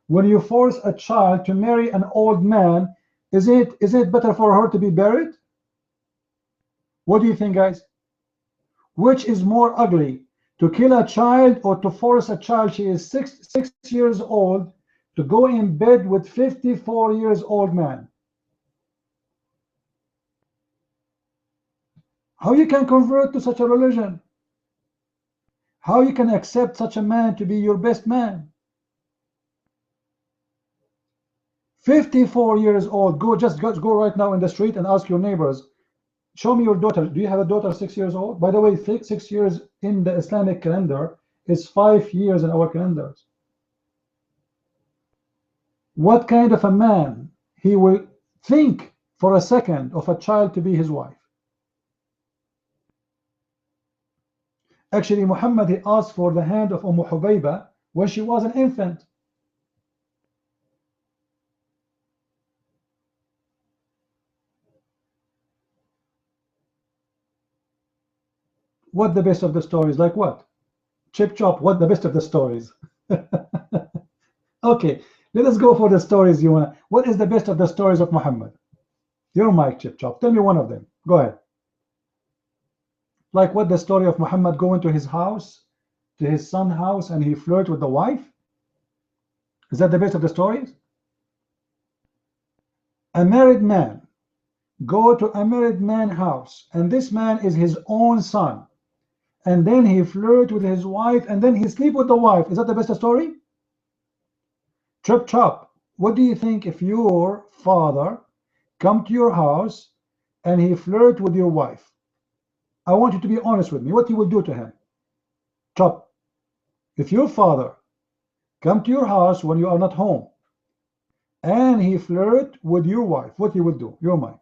When you force a child to marry an old man, is it better for her to be buried? What do you think, guys? Which is more ugly, to kill a child or to force a child, she is six years old, to go in bed with 54 years old man? How you can convert to such a religion? How you can accept such a man to be your best man? 54 years old. Just go right now in the street and ask your neighbors, show me your daughter. Do you have a daughter 6 years old? By the way, 6 years in the Islamic calendar is 5 years in our calendars. What kind of a man he will think for a second of a child to be his wife? Actually, Muhammad, he asked for the hand of Hubayba when she was an infant. What the best of the stories? Like what? Chip chop, what the best of the stories? Okay, let us go for the stories you want. What is the best of the stories of Muhammad? Your mic, Chip chop. Tell me one of them. Go ahead. Like what, the story of Muhammad going to his house, to his son's house, and he flirted with the wife? Is that the best of the stories? A married man go to a married man's house, and this man is his own son, and then he flirt with his wife, and then he sleep with the wife. Is that the best story? Chop chop, what do you think if your father come to your house and he flirt with your wife? I want you to be honest with me. What you will do to him? Chop, if your father come to your house when you are not home and he flirt with your wife, what you will do? Your mind.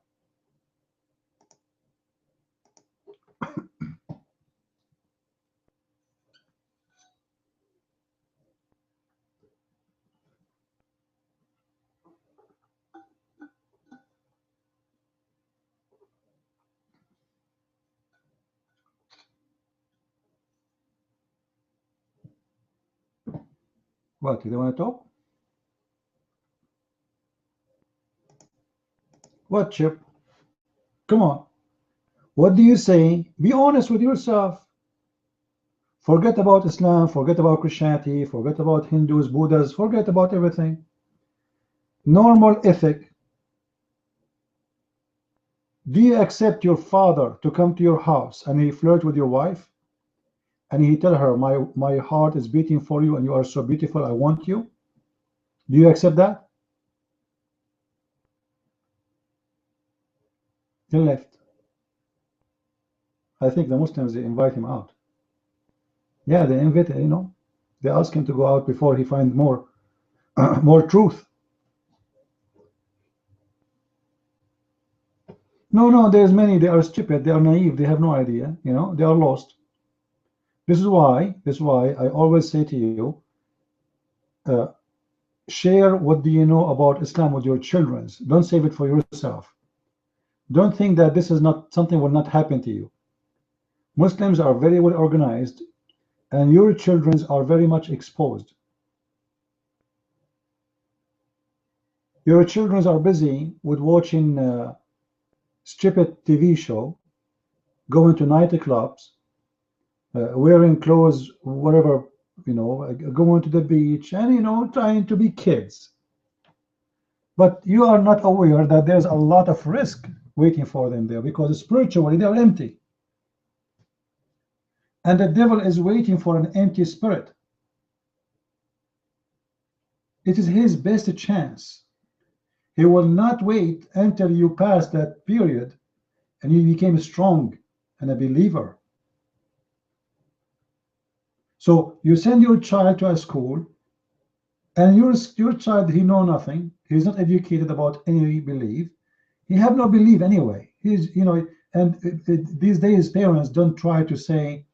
What, you don't want to talk? What, Chip? Come on. What do you say? Be honest with yourself. Forget about Islam, forget about Christianity, forget about Hindus, Buddhas, forget about everything. Normal ethic. Do you accept your father to come to your house and he flirt with your wife? And he tell her, my heart is beating for you and you are so beautiful, I want you? Do you accept that? He left. I think the Muslims, they invite him out. Yeah, they invite, you know, they ask him to go out before he finds more more truth. No, there's many, they are stupid, they are naive, they have no idea, you know, they are lost. This is why I always say to you, share what do you know about Islam with your children. Don't save it for yourself. Don't think that this is not something will not happen to you. Muslims are very well organized and your children are very much exposed. Your children are busy with watching stupid TV show, going to nightclubs, wearing clothes, whatever, you know, going to the beach, and, you know, trying to be kids. But you are not aware that there's a lot of risk waiting for them there, because spiritually they are empty. And the devil is waiting for an empty spirit. It is his best chance. He will not wait until you pass that period and you became strong and a believer. So you send your child to a school, and your child, he know nothing. He's not educated about any belief. He have no belief anyway. He's, you know, and these days parents don't try to say,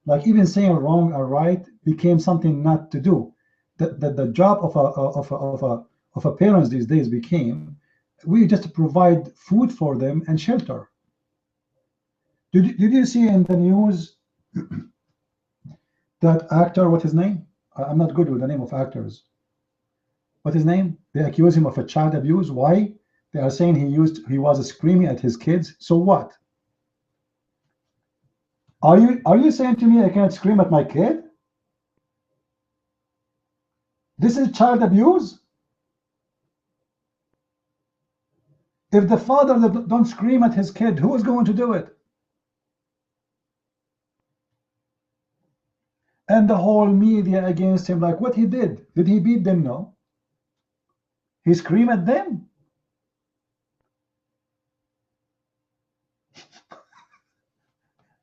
Like even saying wrong or right became something not to do. The job of a parents these days became, we just provide food for them and shelter. Did you see in the news that actor, what's his name? I'm not good with the name of actors. What's his name? They accuse him of a child abuse. Why? They are saying he was screaming at his kids. So what? Are you saying to me I can't scream at my kid? This is child abuse? If the father don't scream at his kid, who is going to do it? And the whole media against him, like what he did. Did he beat them? No. He screamed at them.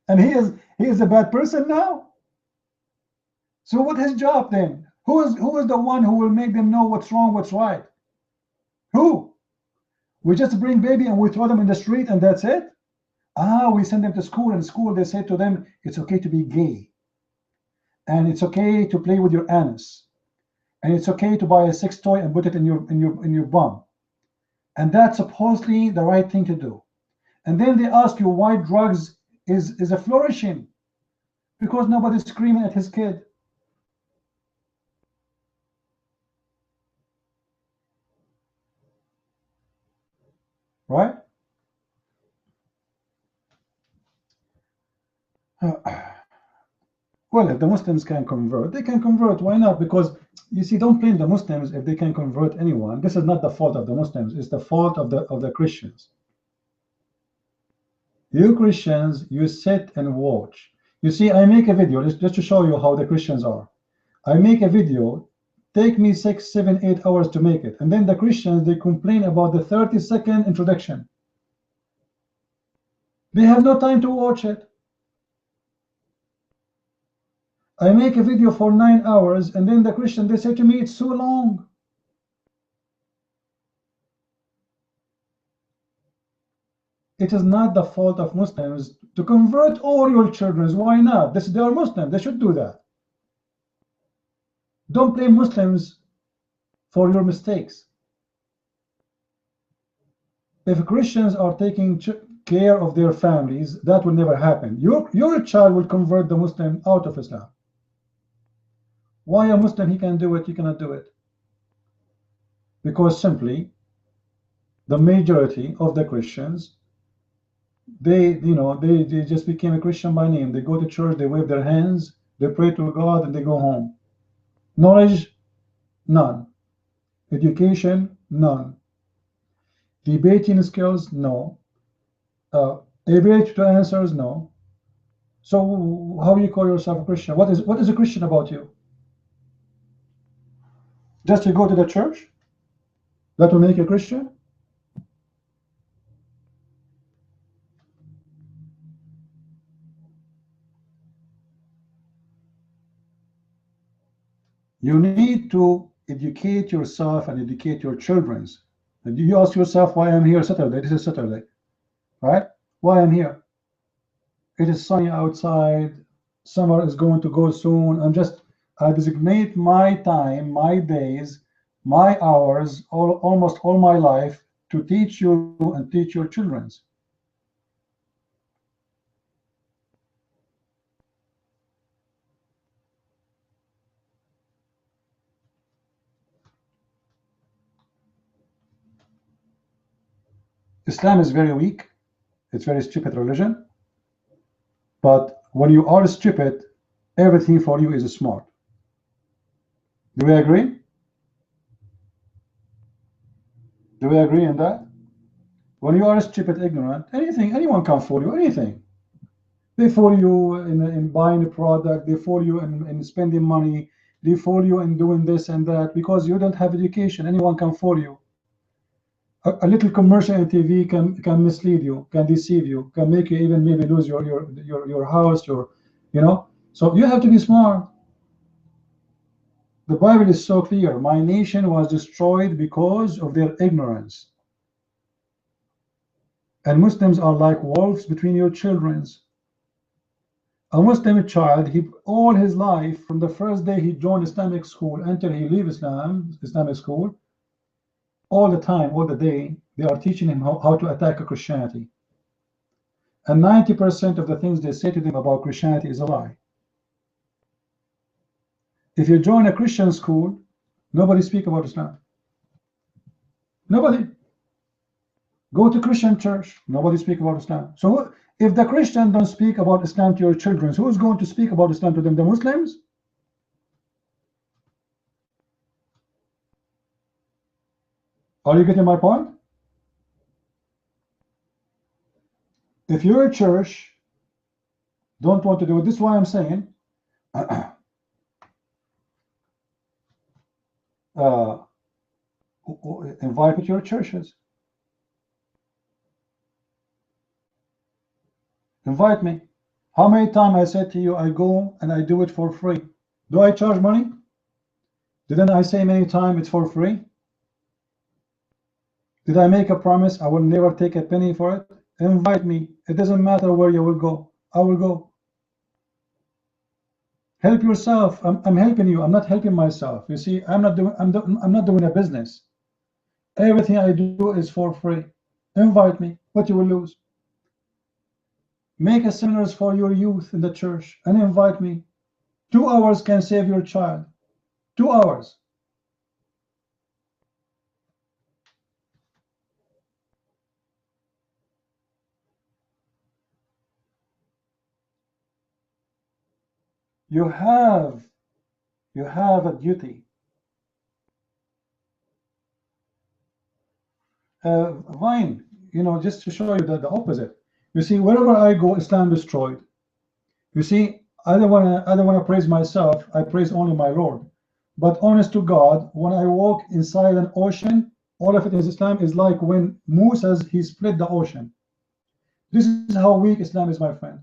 And he is a bad person now. So what's his job then? Who is the one who will make them know what's wrong, what's right? Who? We just bring baby and we throw them in the street and that's it? We send them to school, and school they say to them it's okay to be gay. And it's okay to play with your anus. And it's okay to buy a sex toy and put it in your bum. And that's supposedly the right thing to do. And then they ask you why drugs is a flourishing. Because nobody's screaming at his kid. Right? Well, if the Muslims can convert, they can convert. Why not? Because you see, don't blame the Muslims if they can convert anyone. This is not the fault of the Muslims. It's the fault of the Christians. You Christians, you sit and watch. You see, I make a video just to show you how the Christians are. I make a video, take me 6, 7, 8 hours to make it. And then the Christians, they complain about the 30-second introduction. They have no time to watch it. I make a video for 9 hours, and then the Christian, they say to me, it's too long. It is not the fault of Muslims to convert all your children. Why not? They are Muslims. They should do that. Don't blame Muslims for your mistakes. If Christians are taking care of their families, that will never happen. Your child will convert the Muslim out of Islam. Why a Muslim, he can do it, you cannot do it? Because simply the majority of the Christians, they just became a Christian by name. They go to church, they wave their hands, they pray to God, and they go home. Knowledge, none. Education, none. Debating skills, no. Ability to answers, no. So how do you call yourself a Christian? What is a Christian about you? Just to go to the church? That will make you a Christian? You need to educate yourself and educate your children. And you ask yourself why I'm here Saturday. This is Saturday, right? Why I'm here? It is sunny outside. Summer is going to go soon. I designate my time, my days, my hours, almost all my life to teach you and teach your children. Islam is very weak. It's very stupid religion. But when you are stupid, everything for you is smart. Do we agree? Do we agree in that? When you are stupid, ignorant, anyone can fool you, anything. They fool you in buying a product, they fool you in spending money, they fool you in doing this and that, because you don't have education. Anyone can fool you. A little commercial on TV can mislead you, can deceive you, can make you even maybe lose your house, so you have to be smart. The Bible is so clear. My nation was destroyed because of their ignorance. And Muslims are like wolves between your children. A Muslim child, he all his life, from the first day he joined Islamic school until he leaves Islamic school, all the time, all the day, they are teaching him how to attack Christianity. And 90% of the things they say to them about Christianity is a lie. If you join a Christian school, nobody speaks about Islam. Nobody. Go to Christian church, nobody speaks about Islam. So if the Christians don't speak about Islam to your children, who's going to speak about Islam to them? The Muslims? Are you getting my point? If you're a church, don't want to do it. This is why I'm saying invite to your churches. Invite me. How many times I said to you, I go and I do it for free? Do I charge money? Didn't I say many times it's for free? Did I make a promise I will never take a penny for it? Invite me. It doesn't matter where you will go. I will go. Help yourself. I'm helping you. I'm not helping myself. You see, I'm not doing a business. Everything I do is for free. Invite me. What you will lose? Make a seminars for your youth in the church and invite me. 2 hours can save your child. 2 hours. You have a duty. Vine, you know, just to show you that the opposite. You see, wherever I go, Islam destroyed. You see, I don't wanna praise myself. I praise only my Lord. But honest to God, when I walk inside an ocean, all of it is Islam is like when Moses he split the ocean. This is how weak Islam is, my friend.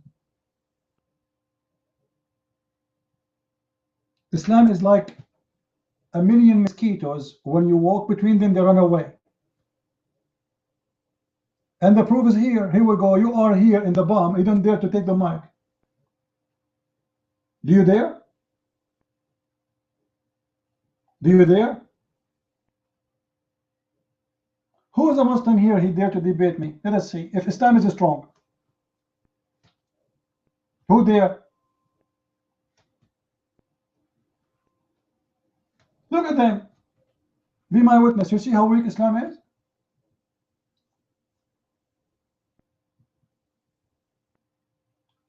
Islam is like a million mosquitoes. When you walk between them, they run away. And the proof is here. Here we go. You are here in the bomb. You don't dare to take the mic. Do you dare? Do you dare? Who is a Muslim here? He dare to debate me. Let us see. If Islam is strong, who dare? Look at them. Be my witness. You see how weak Islam is?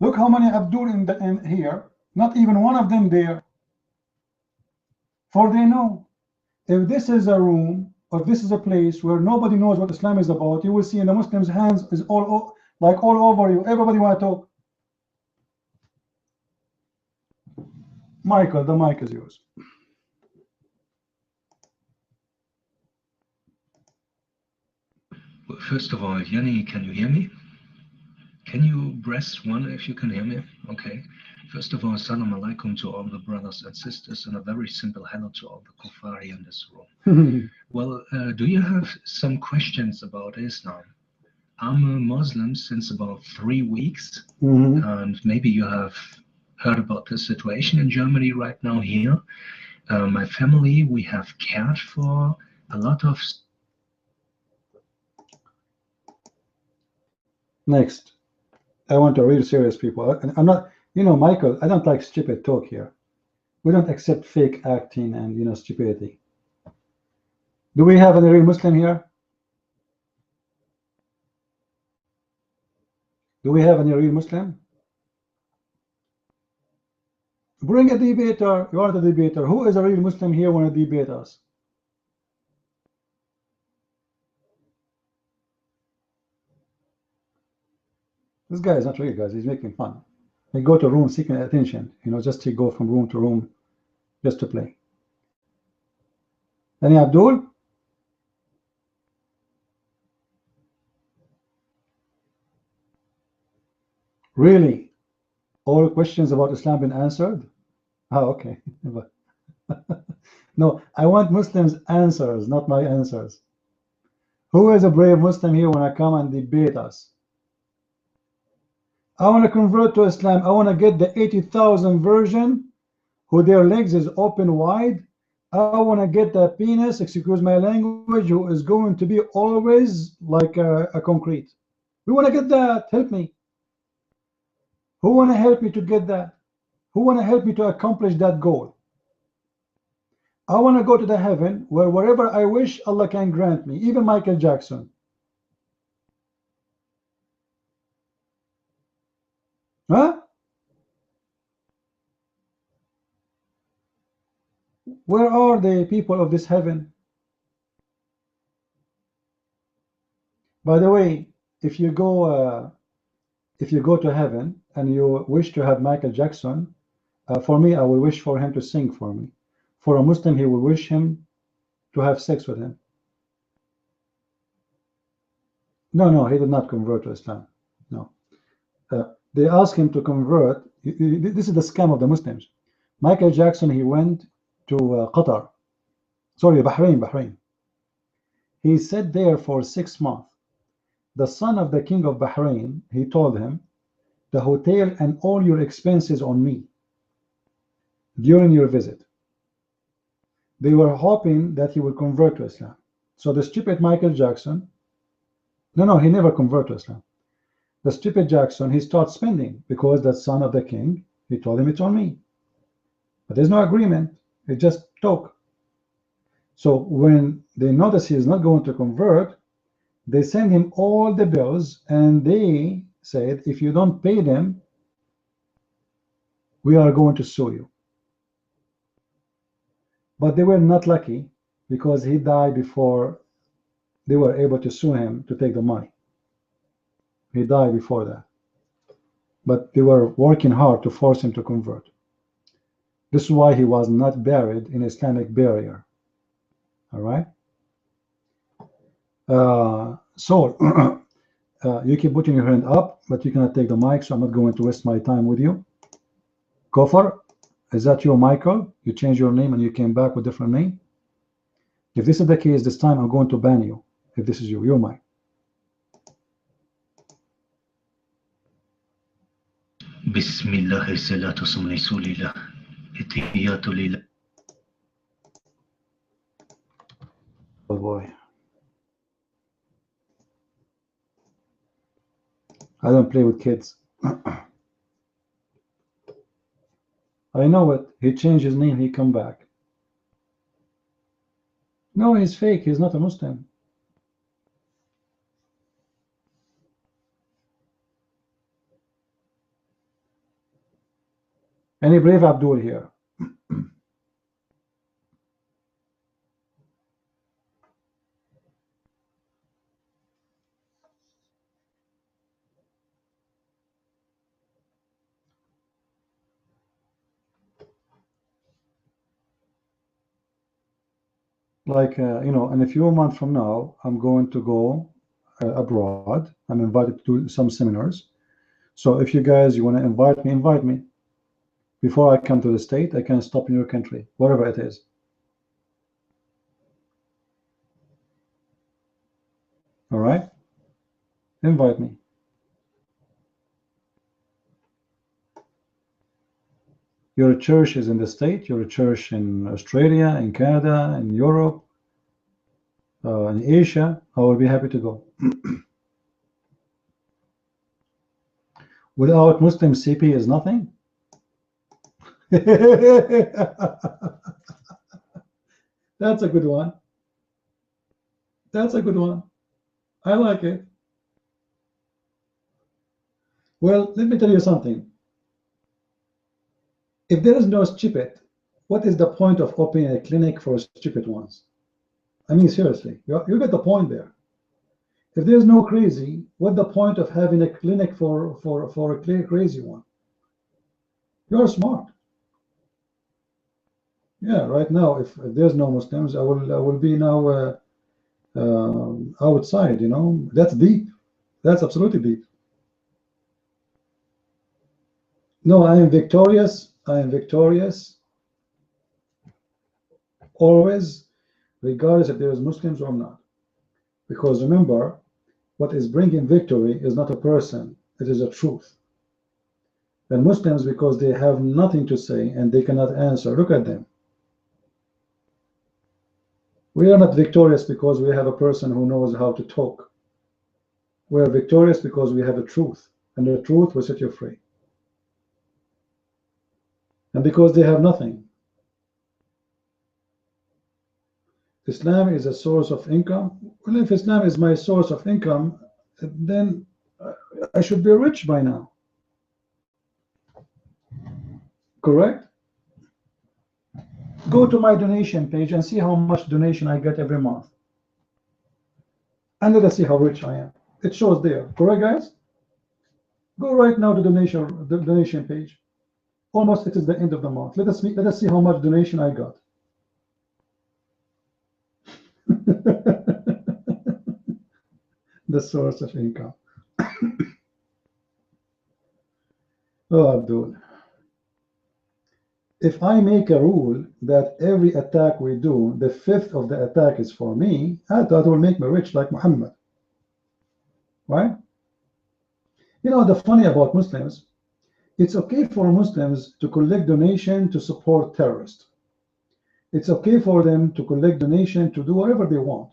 Look how many Abdul in here. Not even one of them there. For they know, if this is a room, or if this is a place where nobody knows what Islam is about, you will see in the Muslims' hands is all over you. Everybody want to talk. Michael, the mic is yours. Well, first of all, Yanni, can you hear me? Can you press 1 if you can hear me? Okay. First of all, Assalamu alaikum to all the brothers and sisters, and a very simple hello to all the kuffar in this room. Well, do you have some questions about Islam? I'm a Muslim since about 3 weeks, and maybe you have heard about the situation in Germany right now here. My family, we have cared for a lot of... Next. I want to real serious people. I'm not, you know, Michael, I don't like stupid talk here. We don't accept fake acting and, you know, stupidity. Do we have any real Muslim here? Do we have any real Muslim? Bring a debater. You are the debater. Who is a real Muslim here want to debate us? This guy is not real, guys. He's making fun. He go to room seeking attention. You know, just to go from room to room, just to play. Any Abdul? Really? All questions about Islam been answered? Oh, okay. No, I want Muslims' answers, not my answers. Who is a brave Muslim here when I come and debate us? I want to convert to Islam. I want to get the 80,000 version who their legs is open wide. I want to get the penis, excuse my language, who is going to be always like a concrete. We want to get that. Help me. Who want to help me to get that? Who want to help me to accomplish that goal? I want to go to the heaven where wherever I wish, Allah can grant me. Even Michael Jackson. Huh? Where are the people of this heaven? By the way, if you go to heaven and you wish to have Michael Jackson, for me, I will wish for him to sing for me. For a Muslim, he will wish him to have sex with him. No, he did not convert to Islam. No. They asked him to convert. This is the scam of the Muslims. Michael Jackson, he went to Qatar. Sorry, Bahrain. He sat there for 6 months. The son of the king of Bahrain, he told him, the hotel and all your expenses on me during your visit. They were hoping that he would convert to Islam. So the stupid Michael Jackson, no, he never converted to Islam. The stupid Jackson, he starts spending because the son of the king, he told him it's on me. But there's no agreement. It just talk. So when they notice he is not going to convert, they send him all the bills and they said, if you don't pay them, we are going to sue you. But they were not lucky because he died before they were able to sue him to take the money. He died before that. But they were working hard to force him to convert. This is why he was not buried in Islamic burial. All right? So you keep putting your hand up, but you cannot take the mic, so I'm not going to waste my time with you. Kofar, is that you, Michael? You changed your name and you came back with a different name? If this is the case, this time I'm going to ban you. If this is you, you're mine. Bismillah, salatu rasulillah, ittihiyatu lillah. Oh boy. I don't play with kids. I know it. He changed his name, he come back. No, he's fake. He's not a Muslim. Any brave Abdul here? Like, you know, in a few months from now, I'm going to go abroad. I'm invited to do some seminars. So if you guys, you want to invite me. Before I come to the state, I can stop in your country, wherever it is. All right? Invite me. Your church is in the state, your church in Australia, in Canada, in Europe, in Asia, I will be happy to go. Without Muslim, CP is nothing. That's a good one. That's a good one. I like it. Well, let me tell you something. If there is no stupid, what is the point of opening a clinic for stupid ones? I mean, seriously, you get the point there. If there's no crazy, what's the point of having a clinic for a crazy one? You're smart. Yeah, right now, if there's no Muslims, I will be now outside. You know, that's deep. That's absolutely deep. No, I am victorious. I am victorious always, regardless if there is Muslims or not. Because remember, what is bringing victory is not a person, it is a truth. And Muslims, because they have nothing to say and they cannot answer, look at them. We are not victorious because we have a person who knows how to talk. We are victorious because we have a truth, and the truth will set you free. And because they have nothing. Islam is a source of income. Well, if Islam is my source of income, then I should be rich by now. Correct? Go to my donation page and see how much donation I get every month. And let us see how rich I am. It shows there. Correct, guys? Go right now to the donation page. Almost it is the end of the month. Let us see how much donation I got. The source of income. Oh, Abdul. If I make a rule that every attack we do, the fifth of the attack is for me, I thought it will make me rich like Muhammad. Right? You know, the funny about Muslims, it's okay for Muslims to collect donation to support terrorists. It's okay for them to collect donation to do whatever they want.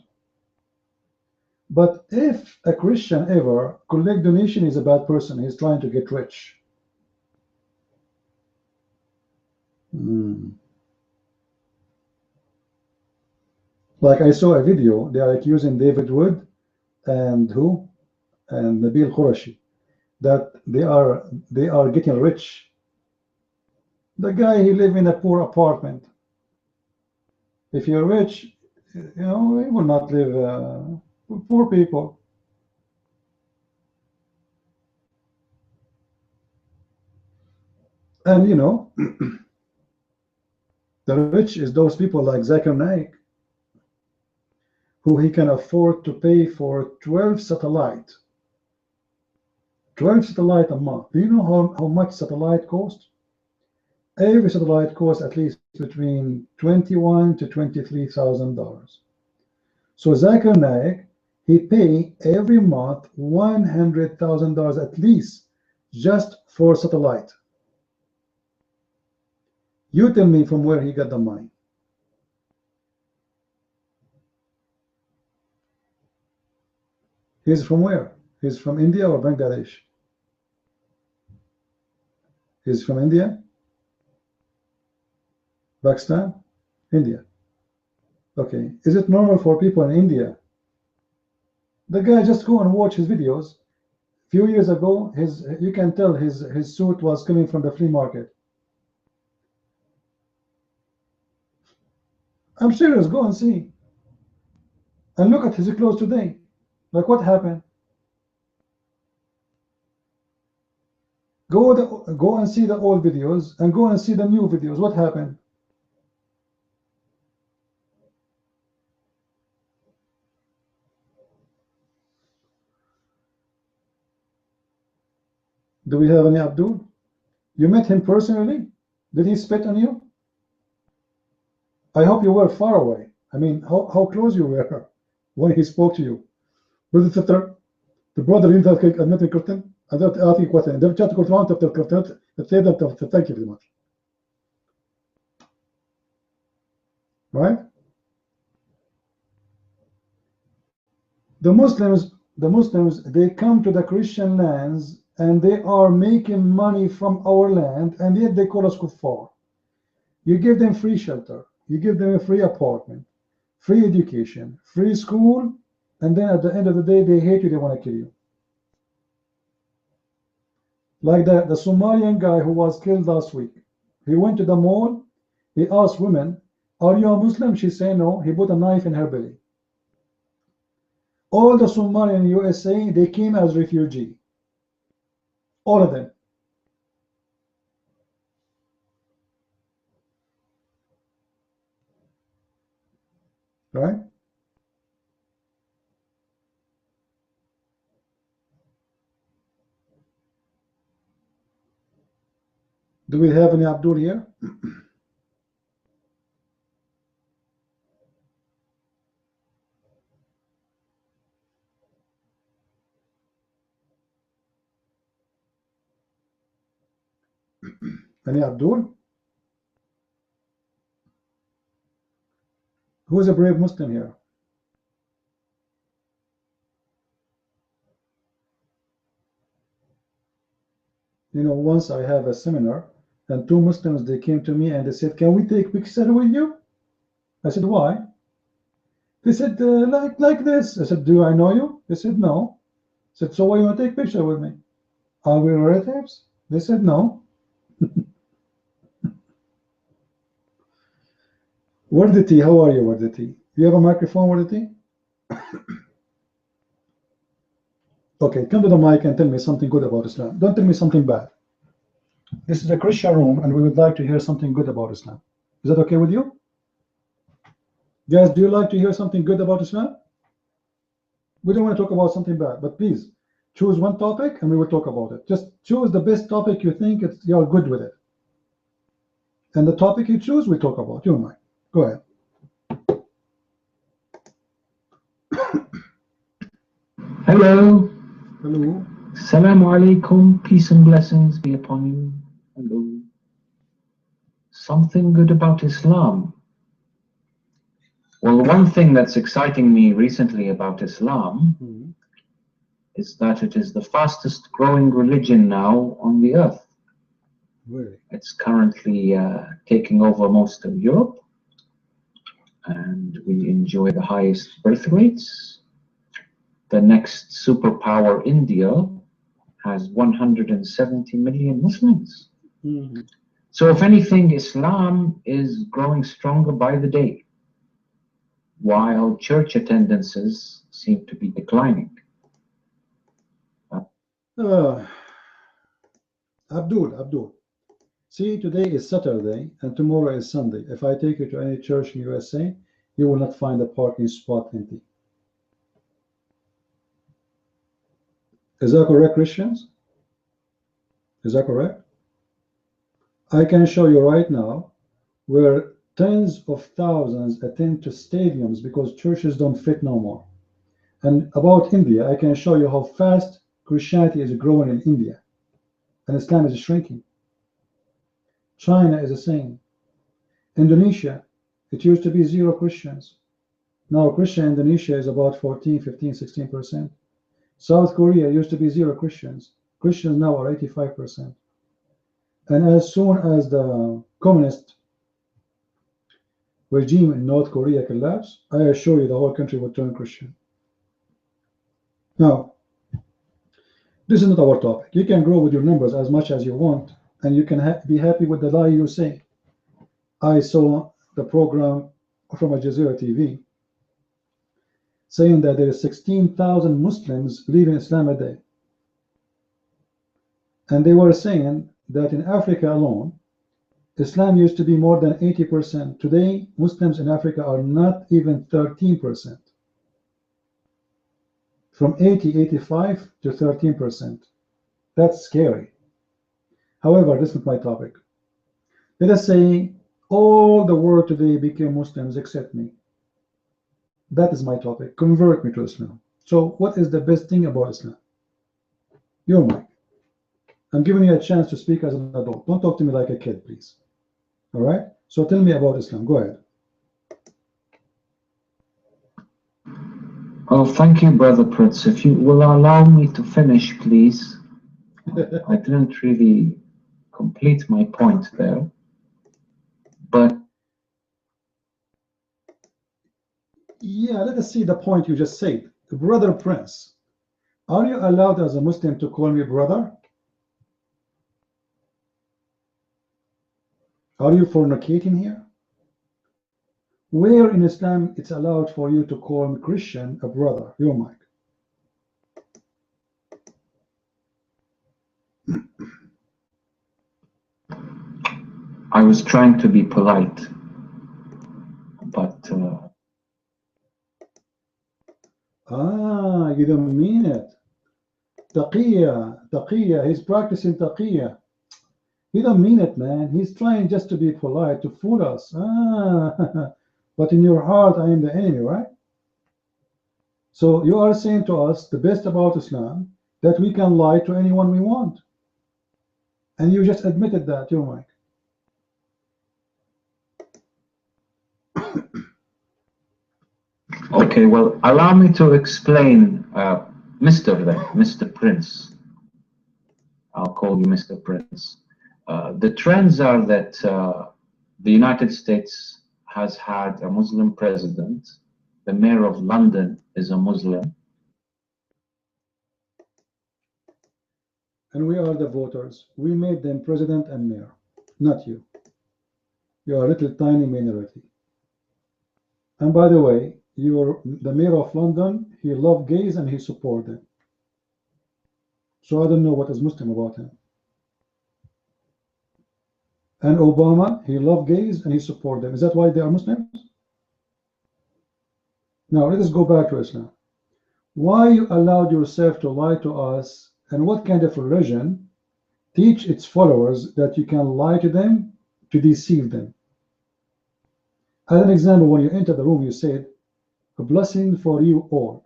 But if a Christian ever collect donation, is a bad person. He's trying to get rich. Like I saw a video, they are accusing David Wood and who? And Nabil Qureshi, that they are getting rich. The guy, he live in a poor apartment. If you're rich, you know, he will not live poor people. And you know, the rich is those people like Zakir Naik, who he can afford to pay for 12 satellite. 12 satellite a month. Do you know how much satellite costs? Every satellite costs at least between $21,000 to $23,000. So Zakir Naik, he pay every month $100,000 at least just for satellite. You tell me from where he got the money. He's from where? He's from India or Bangladesh? He's from India? Pakistan? India. Okay. Is it normal for people in India? The guy, just go and watch his videos. A few years ago, you can tell his suit was coming from the flea market. I'm serious. Go and see. And look at his clothes today. Like, what happened? Go and see the old videos and go and see the new videos. What happened? Do we have any Abdul? You met him personally? Did he spit on you? I hope you were far away. I mean, how close you were when he spoke to you. Brother, the brother inte admit kurten. Adat ati kwatan. Det chat kort vant efter kurten. Det leder till thank you very much. Right? The Muslims, they come to the Christian lands and they are making money from our land, and yet they call us kuffar. You give them free shelter, you give them a free apartment, free education, free school, and then at the end of the day, they hate you, they want to kill you. Like the Somalian guy who was killed last week. He went to the mall, he asked women, are you a Muslim? She said no. He put a knife in her belly. All the Somalian USA, they came as refugees. All of them. Right? Do we have any Abdul here? Any Abdul? Who is a brave Muslim here? You know, once I have a seminar, and two Muslims, they came to me and they said, can we take picture with you? I said, why? They said, like this. I said, do I know you? They said, no. I said, so why you want to take picture with me? Are we relatives? They said, no. Wardati, how are you, Wardati? You have a microphone, Wardati? Okay, come to the mic and tell me something good about Islam. Don't tell me something bad. This is a Christian room, and we would like to hear something good about Islam. Is that okay with you? Guys, do you like to hear something good about Islam? We don't want to talk about something bad, but please choose one topic and we will talk about it. Just choose the best topic you think you're good with it. And the topic you choose, we talk about. You mind. Go ahead. Hello. Hello. Assalamu alaikum. Peace and blessings be upon you. Hello. Something good about Islam. Well, one thing that's exciting me recently about Islam is that it is the fastest growing religion now on the earth. Really? It's currently taking over most of Europe, and we enjoy the highest birth rates. The next superpower, India, has 170 million Muslims. So if anything, Islam is growing stronger by the day, while church attendances seem to be declining. Abdul. See, today is Saturday and tomorrow is Sunday. If I take you to any church in USA, you will not find a parking spot empty. Is that correct, Christians? Is that correct? I can show you right now where tens of thousands attend to stadiums because churches don't fit no more. And about India, I can show you how fast Christianity is growing in India and Islam is shrinking. China is the same. Indonesia, it used to be 0 Christians. Now Christian Indonesia is about 14, 15, 16%. South Korea used to be 0 Christians. Christians now are 85%. And as soon as the communist regime in North Korea collapsed, I assure you the whole country will turn Christian. Now, this is not our topic. You can grow with your numbers as much as you want, and you can be happy with the lie you say. I saw the program from Al Jazeera TV saying that there is 16,000 Muslims leaving Islam a day. And they were saying that in Africa alone, Islam used to be more than 80%. Today, Muslims in Africa are not even 13%. From 85 to 13%. That's scary. However, this is my topic. Let us say all the world today became Muslims except me. That is my topic. Convert me to Islam. So what is the best thing about Islam? Your mic. I'm giving you a chance to speak as an adult. Don't talk to me like a kid, please. All right? So tell me about Islam. Go ahead. Oh, thank you, Brother Pritz. If you will allow me to finish, please. I didn't really complete my point there. But yeah, let us see the point you just said. Brother Prince, are you allowed as a Muslim to call me brother? Are you fornicating here? Where in Islam it's allowed for you to call a Christian a brother? Your mic. I was trying to be polite, but you don't mean it. Taqiyya, he's practicing taqiyya. He don't mean it, man. He's trying just to be polite, to fool us. But in your heart, I am the enemy, right? So you are saying to us the best about Islam, that we can lie to anyone we want. And you just admitted that, your mic. Okay, well, allow me to explain, Mr. Prince. I'll call you Mr. Prince. The trends are that the United States has had a Muslim president. The mayor of London is a Muslim. And we are the voters. We made them president and mayor, not you. You are a little tiny minority. And by the way, you're the mayor of London. He loved gays and he supported them. So I don't know what is Muslim about him. And Obama, he loved gays and he supported them. Is that why they are Muslims? Now let us go back to Islam. Why you allowed yourself to lie to us, and what kind of religion teach its followers that you can lie to them to deceive them? As an example, when you entered the room, you said, "A blessing for you all."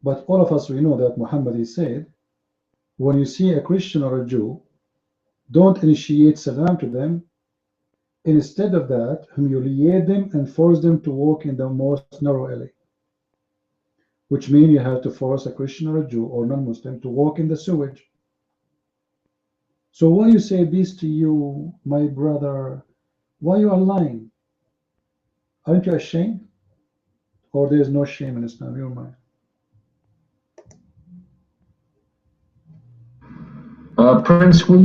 But all of us, we know that Muhammad, he said, when you see a Christian or a Jew, don't initiate salam to them. Instead of that, humiliate them and force them to walk in the most narrow alley. Which means you have to force a Christian or a Jew or non-Muslim to walk in the sewage. So why you say this to you, my brother? Why you are lying? Aren't you ashamed? Or there is no shame in Islam, your mind? Prince, will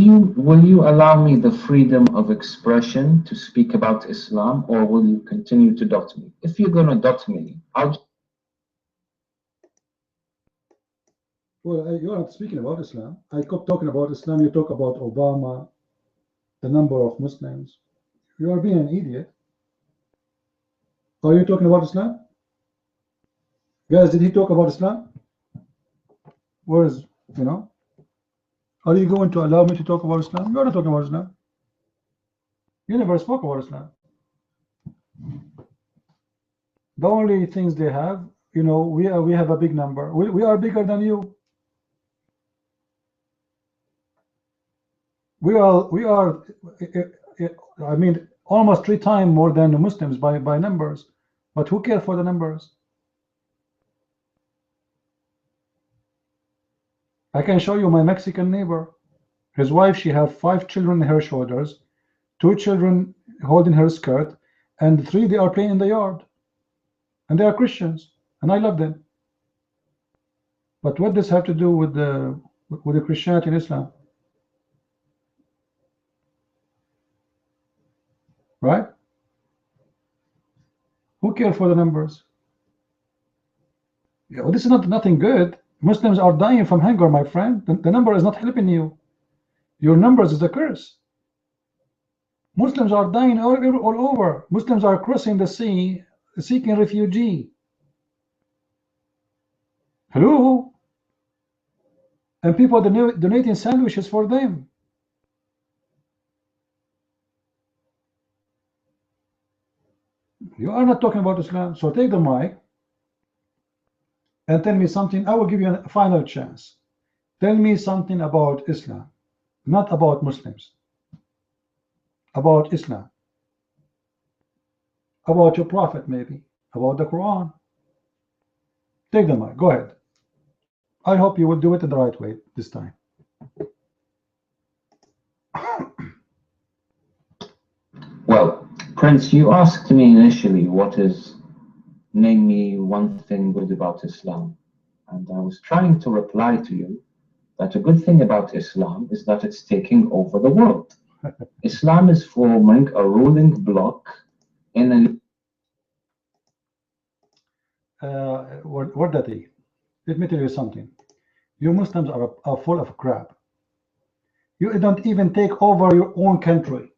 you allow me the freedom of expression to speak about Islam, or will you continue to dot me? If you're going to dot me, Well, you're not speaking about Islam. I kept talking about Islam. You talk about Obama, the number of Muslims. You are being an idiot. Are you talking about Islam? Guys, did he talk about Islam? Where is, you know? Are you going to allow me to talk about Islam? You're not talking about Islam. You never spoke about Islam. The only things they have, you know, we have a big number. We are bigger than you. We are, I mean, almost 3 times more than the Muslims by numbers. But who cares for the numbers? I can show you my Mexican neighbor. His wife, she have 5 children in her shoulders, 2 children holding her skirt, and 3 they are playing in the yard. And they are Christians, and I love them. But what does this have to do with the Christianity and Islam? Right? Who cares for the numbers? Yeah, well, this is nothing good. Muslims are dying from hunger, my friend. The number is not helping you. Your numbers is a curse. Muslims are dying all over. Muslims are crossing the sea, seeking refugee. Hello? And people are donating sandwiches for them. You are not talking about Islam, so take the mic and tell me something. I will give you a final chance. Tell me something about Islam, not about Muslims. About Islam. About your Prophet, maybe. About the Quran. Take the mic. Go ahead. I hope you will do it in the right way this time. Well, Prince, you asked me initially name me one thing good about Islam. And I was trying to reply to you that a good thing about Islam is that it's taking over the world. Islam is forming a ruling bloc in Wardati, let me tell you something. You Muslims are full of crap. You don't even take over your own country.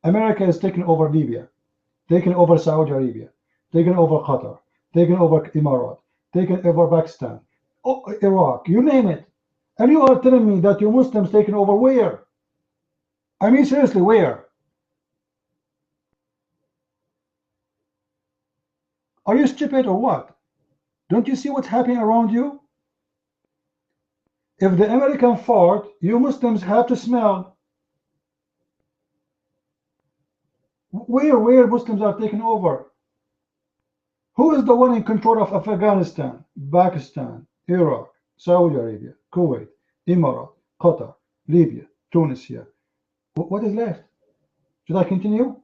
America is taking over Libya, taking over Saudi Arabia, taking over Qatar, taking over Emirat, taking over Pakistan, Iraq, you name it. And you are telling me that you Muslims taking over where? I mean, seriously, where? Are you stupid or what? Don't you see what's happening around you? If the American fart, you Muslims have to smell. Where Muslims are taking over? Who is the one in control of Afghanistan, Pakistan, Iraq, Saudi Arabia, Kuwait, Emirates, Qatar, Libya, Tunisia? What is left? Should I continue?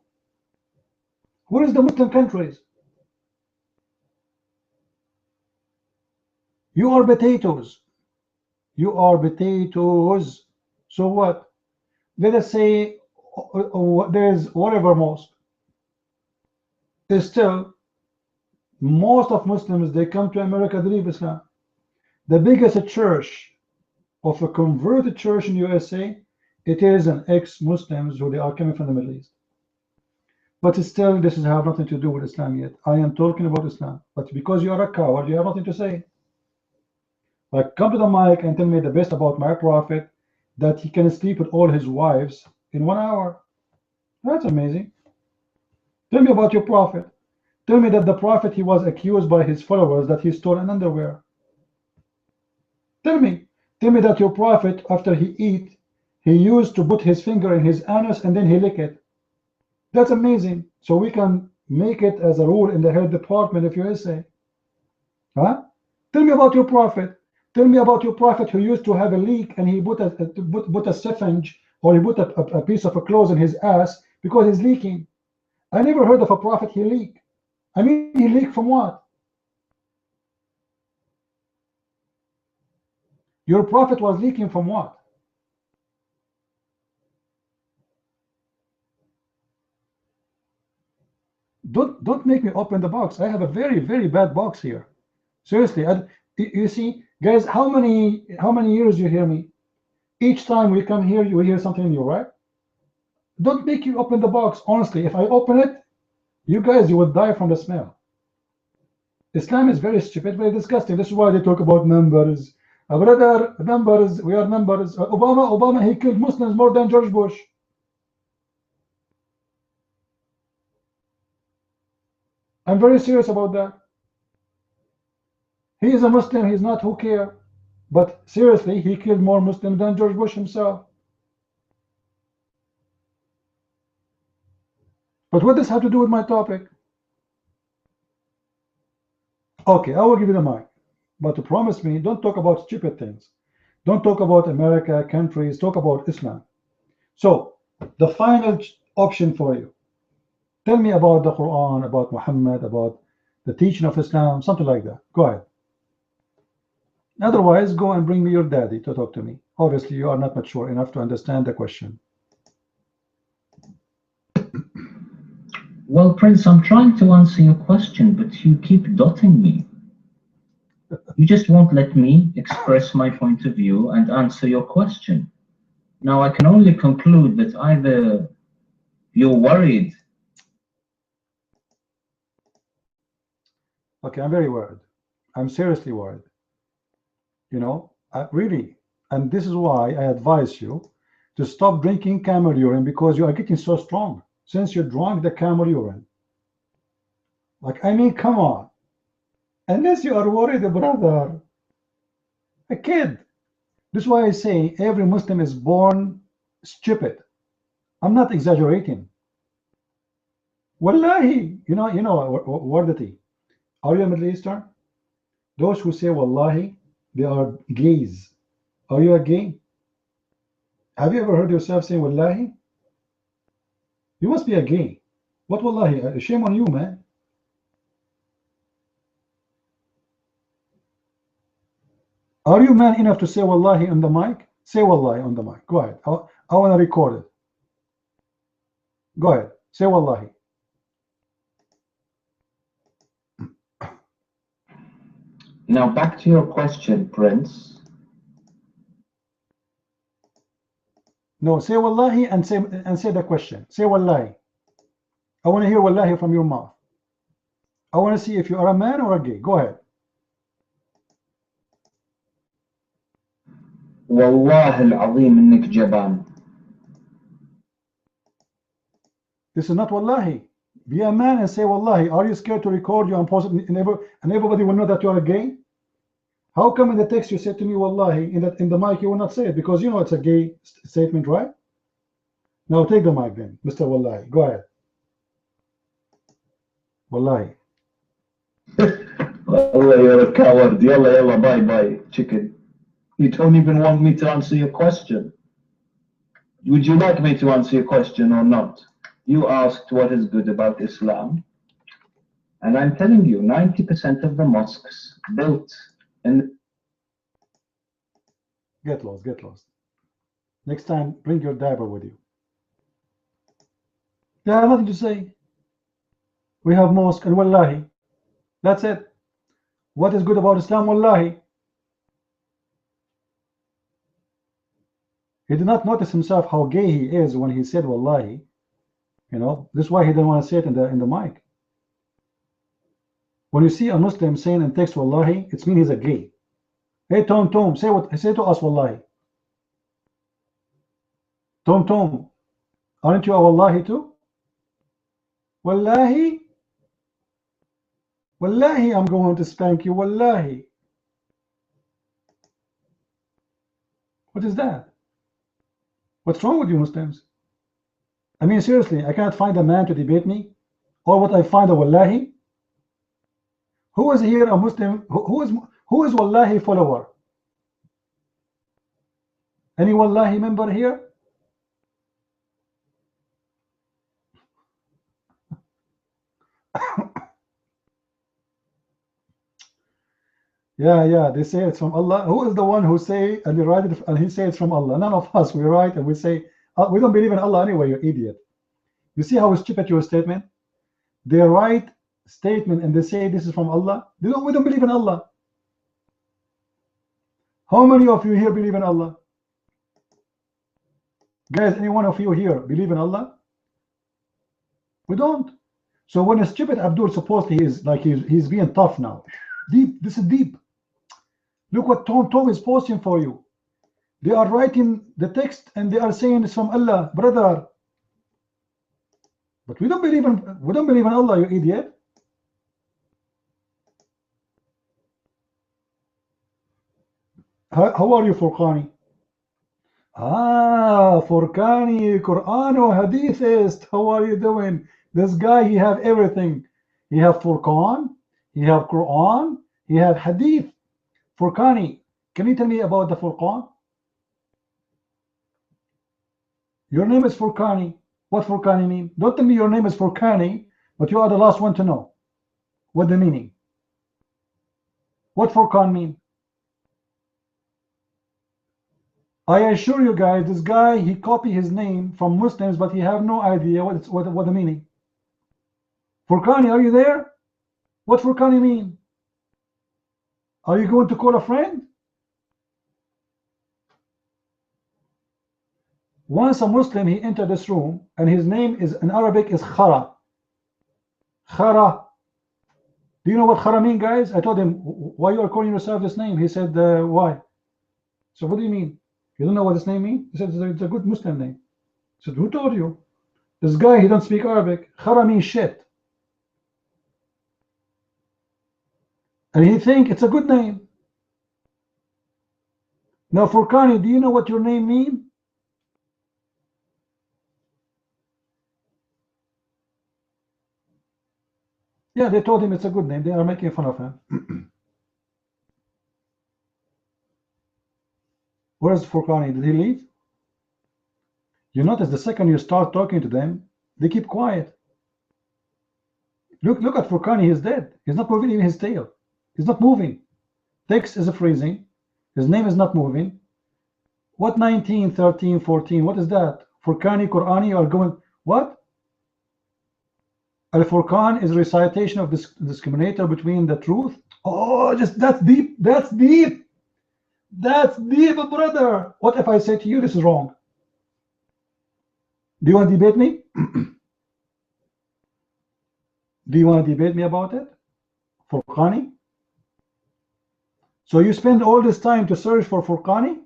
Where is the Muslim countries? You are potatoes. You are potatoes. So what? Let us say there is whatever mosque. There's still most of Muslims, they come to America to leave Islam. The biggest church of a converted church in USA, it is an ex-Muslims who they are coming from the Middle East. But still, this has have nothing to do with Islam yet. I am talking about Islam. But because you are a coward, you have nothing to say. Like, come to the mic and tell me the best about my prophet, that he can sleep with all his wives in 1 hour. That's amazing. Tell me about your prophet. Tell me that the prophet, he was accused by his followers that he stole an underwear. Tell me that your prophet, after he eat, he used to put his finger in his anus and then he lick it. That's amazing. So we can make it as a rule in the health department of USA. Huh? Tell me about your prophet. Tell me about your prophet who used to have a leak and he put a syringe, or he put a piece of a clothes in his ass because he's leaking. I never heard of a prophet he leaked. I mean, he leaked from what? Your prophet was leaking from what? Don't make me open the box. I have a very, very bad box here. Seriously, you see, guys, how many years you hear me? Each time we come here, you hear something new, right? Don't make you open the box. Honestly, if I open it, you guys, you will die from the smell. Islam is very stupid, very disgusting. This is why they talk about numbers. Brother, numbers, we are numbers. Obama, he killed Muslims more than George Bush. I'm very serious about that. He is a Muslim, he's not, who cares? But seriously, he killed more Muslims than George Bush himself. But what does this have to do with my topic? Okay, I will give you the mic. But to promise me, don't talk about stupid things. Don't talk about America, countries, talk about Islam. So, the final option for you. Tell me about the Quran, about Muhammad, about the teaching of Islam, something like that. Go ahead. Otherwise, go and bring me your daddy to talk to me. Obviously, you are not mature enough to understand the question. Well, Prince, I'm trying to answer your question, but you keep dotting me. You just won't let me express my point of view and answer your question. Now, I can only conclude that either you're worried. Okay, I'm very worried. I'm seriously worried. You know, really. And this is why I advise you to stop drinking camel urine, because you are getting so strong since you drank the camel urine. Like, I mean, come on. Unless you are worried, brother. A kid. This is why I say every Muslim is born stupid. I'm not exaggerating. Wallahi, you know, wordity. Are you a Middle Eastern? Those who say Wallahi, they are gays. Are you a gay? Have you ever heard yourself saying Wallahi? You must be a gay. What Wallahi? Shame on you, man. Are you man enough to say Wallahi on the mic? Say Wallahi on the mic. Go ahead. I want to record it. Go ahead. Say Wallahi. Now, back to your question, Prince. No, say Wallahi and say the question. Say Wallahi. I want to hear Wallahi from your mouth. I want to see if you are a man or a gay. Go ahead. Wallah al-azim innik jaban. This is not Wallahi. Be a man and say Wallahi. Are you scared to record you and post it and everybody will know that you are a gay? How come in the text you said to me Wallahi, in the mic you will not say it? Because you know it's a gay statement, right? Now take the mic then, Mr. Wallahi. Go ahead. Wallahi. Yalla, you're a coward. Yalla, yalla, bye, bye, chicken. You don't even want me to answer your question. Would you like me to answer your question or not? You asked what is good about Islam. And I'm telling you, 90% of the mosques built in... Get lost, get lost. Next time, bring your diaper with you. They have nothing to say. We have mosque and wallahi. That's it. What is good about Islam? Wallahi. He did not notice himself how gay he is when he said wallahi. You know, this is why he didn't want to say it in the mic. When you see a Muslim saying in text wallahi, it means he's a gay. Hey Tom, say to us wallahi. Tom, aren't you a wallahi too? Wallahi? Wallahi, I'm going to spank you, wallahi. What is that? What's wrong with you Muslims? I mean, seriously, I cannot find a man to debate me, or what I find a wallahi. Who is here a Muslim? Who is wallahi follower? Any wallahi member here? Yeah, they say it's from Allah. Who is the one who say and they write it and he say it's from Allah? None of us. We write and we say we don't believe in Allah anyway. You idiot. You see how stupid your statement? They write statement and they say this is from Allah. We don't believe in Allah. How many of you here believe in Allah? Guys, any one of you here believe in Allah? We don't. So when a stupid Abdul supposedly is like he's being tough now. Deep, this is deep. Look what Tom is posting for you. They are writing the text and they are saying it's from Allah, brother. But we don't believe in Allah, you idiot. How are you, Furqani? Furqani, Quran or Hadithist. How are you doing? This guy, he have everything. He have Furqan, he have Quran, he have Hadith. Furqani, can you tell me about the Furqan? Your name is Furqani. What Furqani mean? Don't tell me your name is Furqani, but you are the last one to know what the meaning. What Furqan mean? I assure you guys, this guy, he copied his name from Muslims, but he have no idea what the meaning. Furqani, are you there? What Furqani mean? Are you going to call a friend? Once a Muslim, he entered this room, and his name is in Arabic is Khara. Khara. Do you know what Khara mean, guys? I told him, why you are calling yourself this name? He said, why? So what do you mean? You don't know what this name means? He said, it's a good Muslim name. I said, who told you? This guy, he don't speak Arabic. Khara means shit. And he think it's a good name. Now, Furqani, do you know what your name means? Yeah, they told him it's a good name. They are making fun of him. Where's Furqani? Did he leave? You notice the second you start talking to them, they keep quiet. Look at Furqani, he's dead. He's not moving even his tail. He's not moving. Text is freezing. His name is not moving. What 19, 13, 14? What is that? Furqani, Qur'ani, you are going, what? Al-Furqan is recitation of this discriminator between the truth. Oh, just that's deep. That's deep. That's deep, brother. What if I say to you this is wrong? Do you want to debate me? Do you want to debate me about it? Furqani? So you spend all this time to search for Furqani?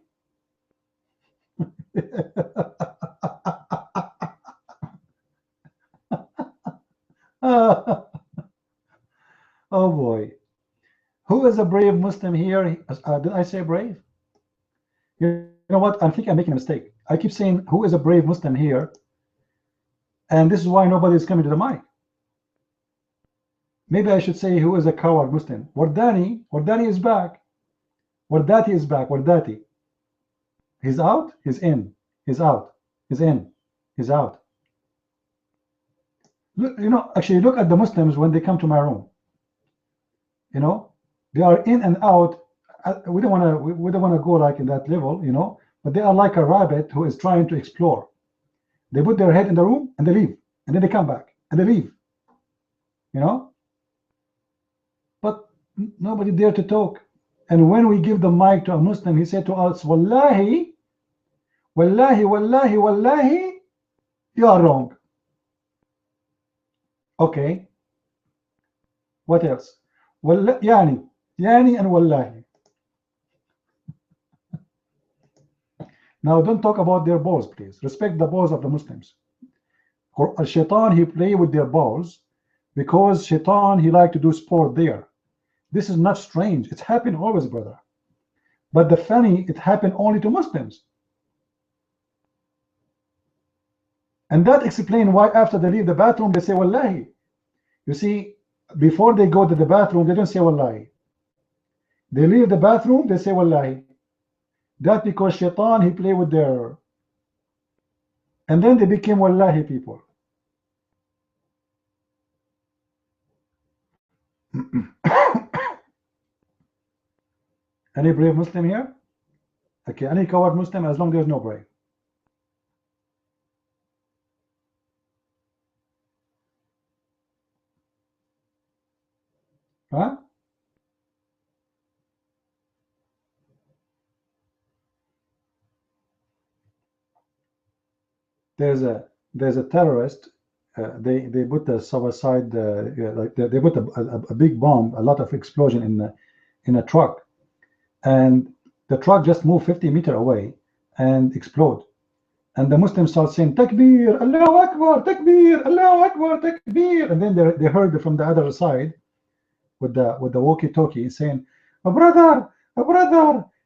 Oh boy. Who is a brave Muslim here? Did I say brave? You know what? I think I'm making a mistake. I keep saying who is a brave Muslim here, and this is why nobody is coming to the mic. maybe I should say who is a coward Muslim. Wardani is back. Wardati is back. Wardati. He's out, he's in. He's out, he's in. He's out. Look, actually look at the Muslims when they come to my room. They are in and out. We don't want to go like in that level, but they are like a rabbit who is trying to explore. They put their head in the room and they leave, and then they come back and they leave. But nobody dare to talk. And when we give the mic to a Muslim, he said to us, Wallahi, Wallahi, Wallahi, Wallahi, you are wrong. Okay. What else? Yani and Wallahi. Now don't talk about their balls, please. Respect the balls of the Muslims. Shaitan, he play with their balls because Shaitan, he like to do sport there. This is not strange. It's happened always, brother. But the funny, it happened only to Muslims. And that explains why after they leave the bathroom, they say Wallahi. You see, before they go to the bathroom, they don't say Wallahi. They leave the bathroom, they say Wallahi. That's because Shaitan, he play with their... And then they became Wallahi people. Any brave Muslim here? Okay, any coward Muslim, as long as there's no brave. Huh? There's a terrorist. They put a suicide. Like they put a big bomb, a lot of explosion in a truck, and the truck just moved 50 meters away and explode. And the Muslims start saying Takbir, Allahu Akbar, Takbir, Allahu Akbar, Takbir, and then they heard from the other side with the walkie-talkie saying, "A brother,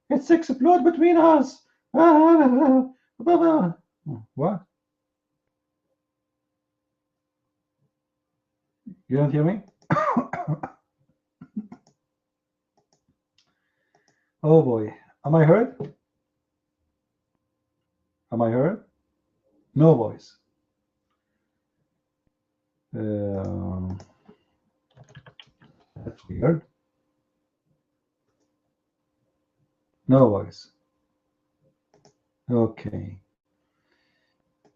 it's explode between us." What? You don't hear me? Oh boy, am I heard? Am I heard? No voice. That's weird. No voice. Okay.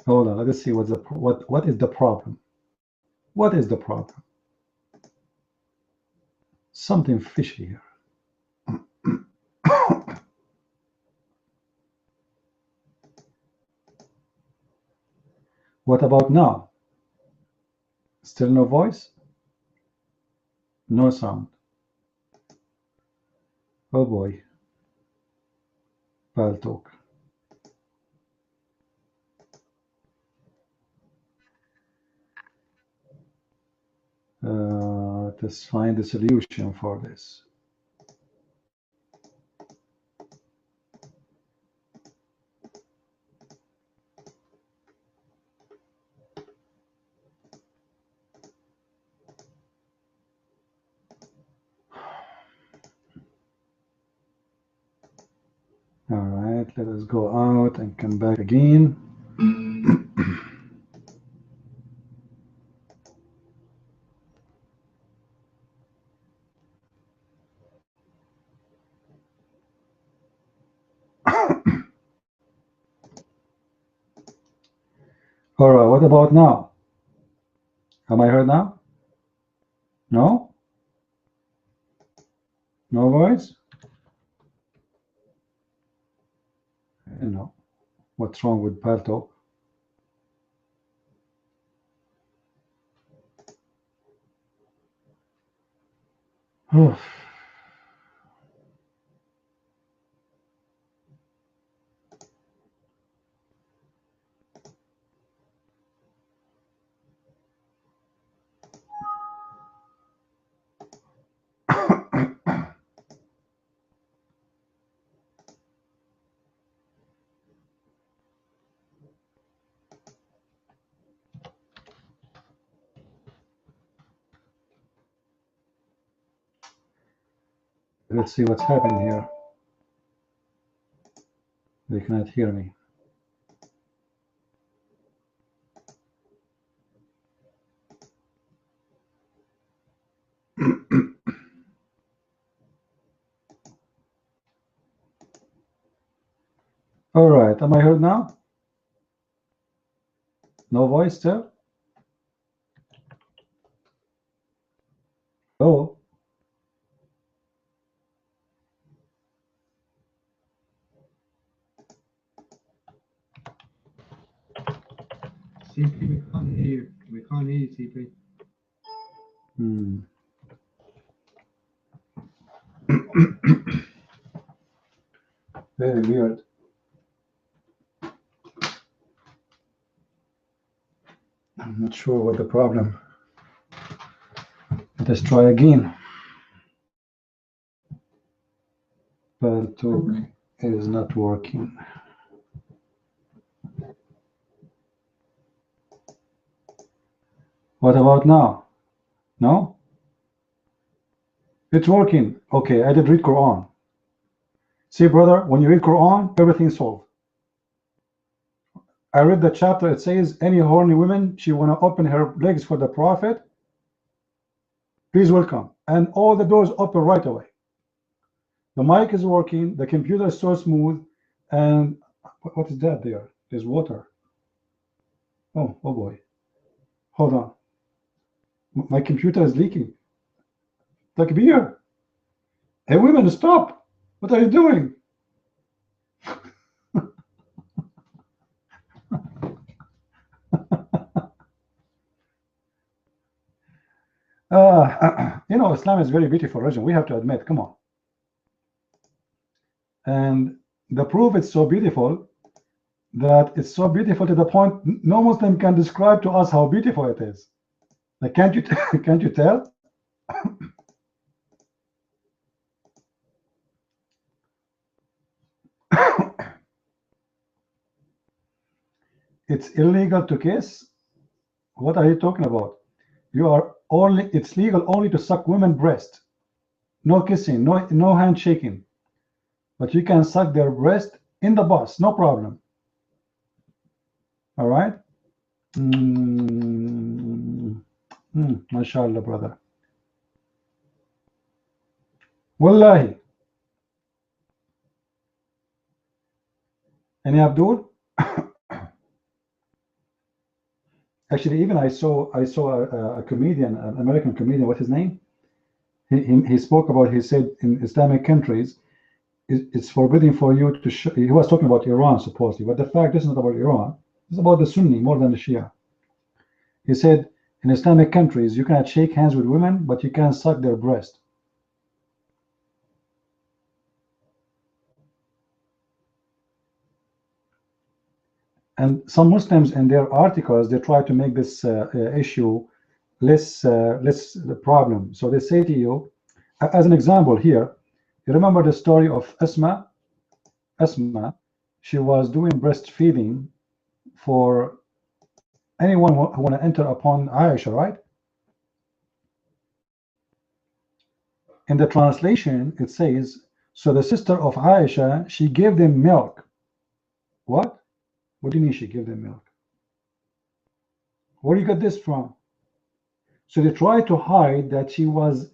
Hold on. Let's see what is the problem. What is the problem? Something fishy here. What about now? Still no voice? No sound. Oh boy. Paltalk. Let's find a solution for this. All right, let us go out and come back again. All right, what about now? Am I heard now? No? No voice? I don't know. What's wrong with Paltalk? Let's see what's happening here. They cannot hear me. All right, am I heard now? No voice still? Oh. CP, we can't hear you. We can't hear you, CP. Very weird. I'm not sure what the problem. Let us try again. Paltalk is not working. What about now? No? It's working. Okay, I did read Quran. See, brother, when you read Quran, everything's solved. I read the chapter, it says, any horny woman, she want to open her legs for the Prophet, please welcome. And all the doors open right away. The mic is working, the computer is so smooth, and what is that there? There's water. Oh boy. Hold on. My computer is leaking. Takbir. Hey, women, stop. What are you doing? You know, Islam is a very beautiful religion. We have to admit, come on. And the proof it's so beautiful, that it's so beautiful to the point no Muslim can describe to us how beautiful it is. Like, can't you tell? It's illegal to kiss. What are you talking about? You are only, it's legal only to suck women's breast. No kissing, no handshaking. But you can suck their breast in the bus, no problem. All right? MashaAllah, brother. Wallahi. Any Abdul? Actually, even I saw a comedian, an American comedian. What's his name? He spoke about. He said in Islamic countries, it's forbidden for you to. He was talking about Iran supposedly, but the fact is not about Iran. It's about the Sunni more than the Shia. He said in Islamic countries you cannot shake hands with women, but you can suck their breast. And some Muslims in their articles, they try to make this issue less the problem. So they say to you, as an example here, you remember the story of Asma? Asma, she was doing breastfeeding for anyone who want to enter upon Aisha, right? In the translation, it says, so the sister of Aisha, she gave them milk. What? What do you mean she gave them milk? Where do you get this from? So they try to hide that she was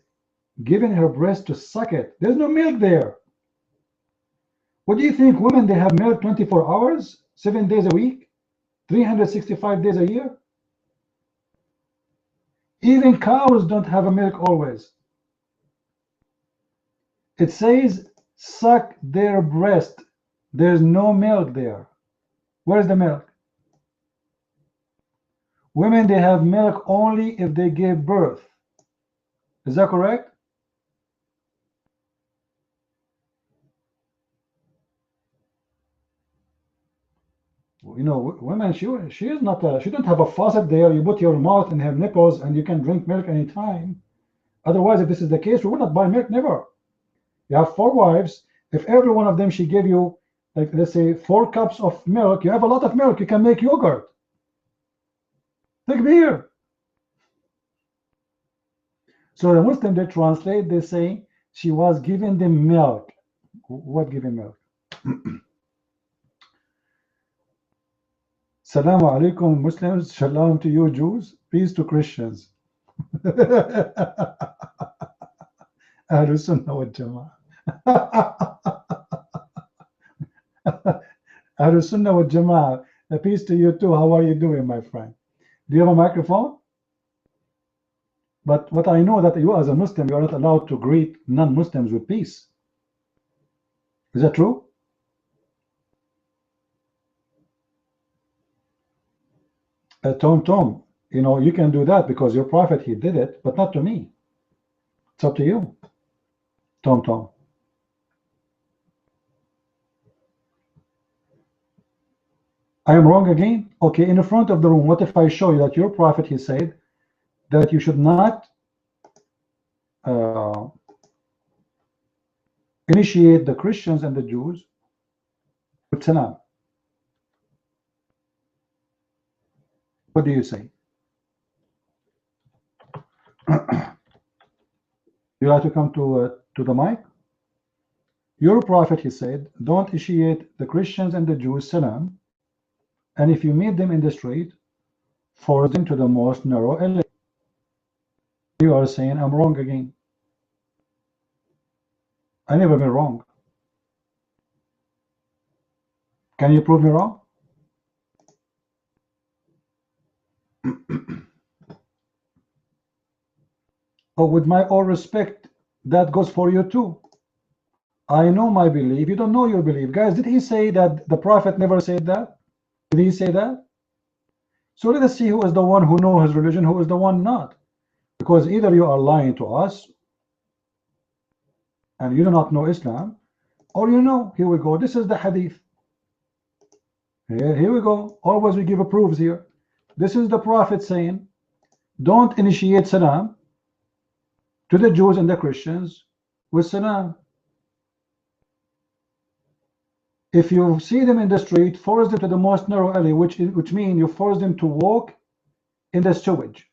giving her breast to suck it. There's no milk there. What do you think? Women, they have milk 24 hours, 7 days a week, 365 days a year? Even cows don't have a milk always. It says, suck their breast. There's no milk there. Where's the milk? Women, they have milk only if they give birth. Is that correct? You know, women, she is not she don't have a faucet there. You put your mouth in her nipples and you can drink milk anytime. Otherwise, if this is the case, we would not buy milk, never. You have 4 wives. If every one of them, she gave you, like, let's say 4 cups of milk, you have a lot of milk. You can make yogurt. Take beer. So the Muslim, they translate, they say She was giving them milk. What giving milk? Salaam alaikum Muslims, shalom to you Jews, peace to Christians. Ahlul Sunnah wal Jama'ah. Ahlul Sunnah wal Jama'ah, peace to you too. How are you doing, my friend? Do you have a microphone? But what I know that you as a Muslim, you are not allowed to greet non-Muslims with peace. Is that true? Tom, you know, you can do that because your prophet, he did it, but not to me. It's up to you. Tom. I am wrong again? Okay, in the front of the room, what if I show you that your prophet, he said that you should not initiate the Christians and the Jews with salam? What do you say? You like to come to the mic? Your prophet, he said, don't initiate the Christians and the Jews salam, and if you meet them in the street, force them to the most narrow alley. You are saying I'm wrong again. I never been wrong. Can you prove me wrong? Oh, with my all respect, that goes for you too. I know my belief. You don't know your belief. Guys, did he say that the prophet never said that? Did he say that? So let us see who is the one who knows his religion, who is the one not. Because either you are lying to us and you do not know Islam, or you know. Here we go. This is the hadith. Here we go. Always we give proofs here. This is the prophet saying, don't initiate salam to the Jews and the Christians with salam. If you see them in the street, force them to the most narrow alley, which means you force them to walk in the sewage.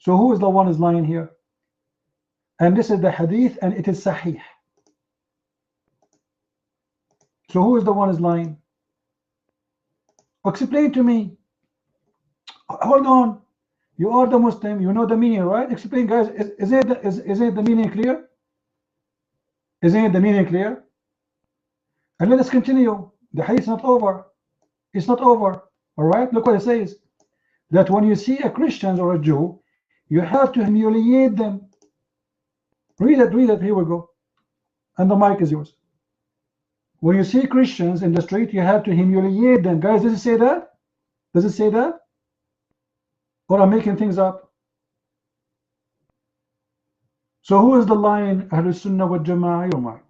So who is the one is lying here? And this is the hadith, and it is sahih. So who is the one is lying? Explain to me. Hold on. You are the Muslim. You know the meaning, right? Explain, guys. Is it the meaning clear? Isn't it the meaning clear? And let us continue. The hadith is not over. It's not over. All right. Look what it says. That when you see a Christian or a Jew, you have to humiliate them. Read it. Here we go. And the mic is yours. When you see Christians in the street, you have to humiliate them. Guys, does it say that? Does it say that? Or I'm making things up? So who is the lion? Ahlul Sunnah wal Jama'ah or mine?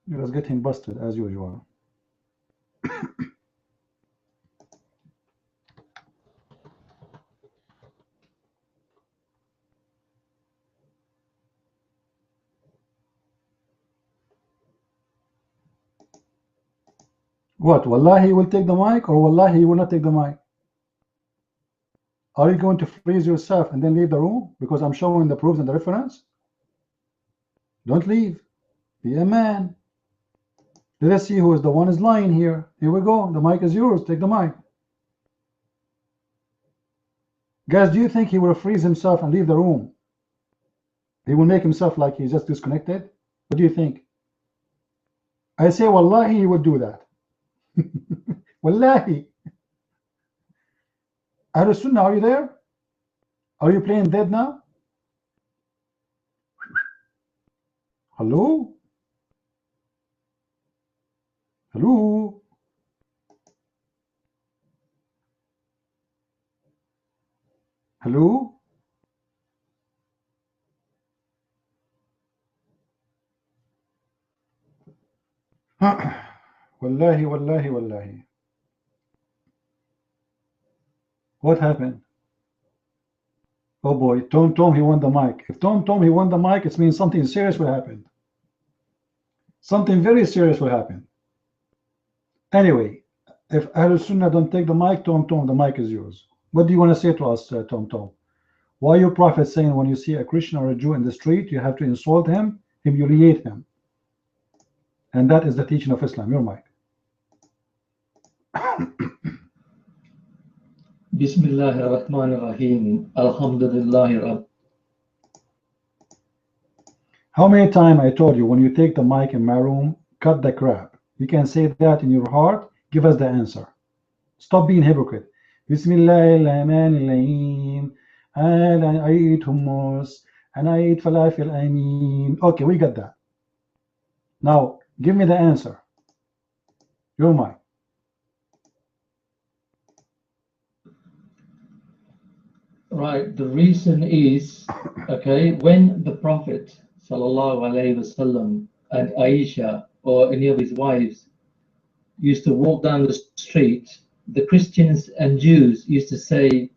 You was getting busted as usual. What? Wallahi, he will take the mic, or wallahi, he will not take the mic? Are you going to freeze yourself and then leave the room because I'm showing the proofs and the reference? Don't leave. Be a man. Let us see who is the one is lying here. Here we go. The mic is yours. Take the mic. Guys, do you think he will freeze himself and leave the room? He will make himself like he's just disconnected? What do you think? I say, wallahi, he would do that. Wallahi. Ahlul Sunnah, are you there? Are you playing dead now? Hello? Hello? Hello? Wallahi, wallahi, wallahi. What happened? Oh boy, Tom, he won the mic. If Tom, he won the mic, it means something serious will happen. Something very serious will happen. Anyway, if Ahlul Sunnah don't take the mic, Tom, the mic is yours. What do you want to say to us, Tom? Why your prophet saying when you see a Christian or a Jew in the street, you have to insult him, humiliate him? And that is the teaching of Islam. Your mic. Bismillahir Rahmanir Rahim. Alhamdulillah. How many times I told you when you take the mic in my room, cut the crap. You can say that in your heart. Give us the answer. Stop being hypocrite. Bismillahirrahmanirrahim. And I eat hummus and I eat falafel. I mean, okay, we got that. Now give me the answer. Your mic. Right. The reason is, okay, when the Prophet sallallahu alaihi wasallam and Aisha or any of his wives used to walk down the street, the Christians and Jews used to say,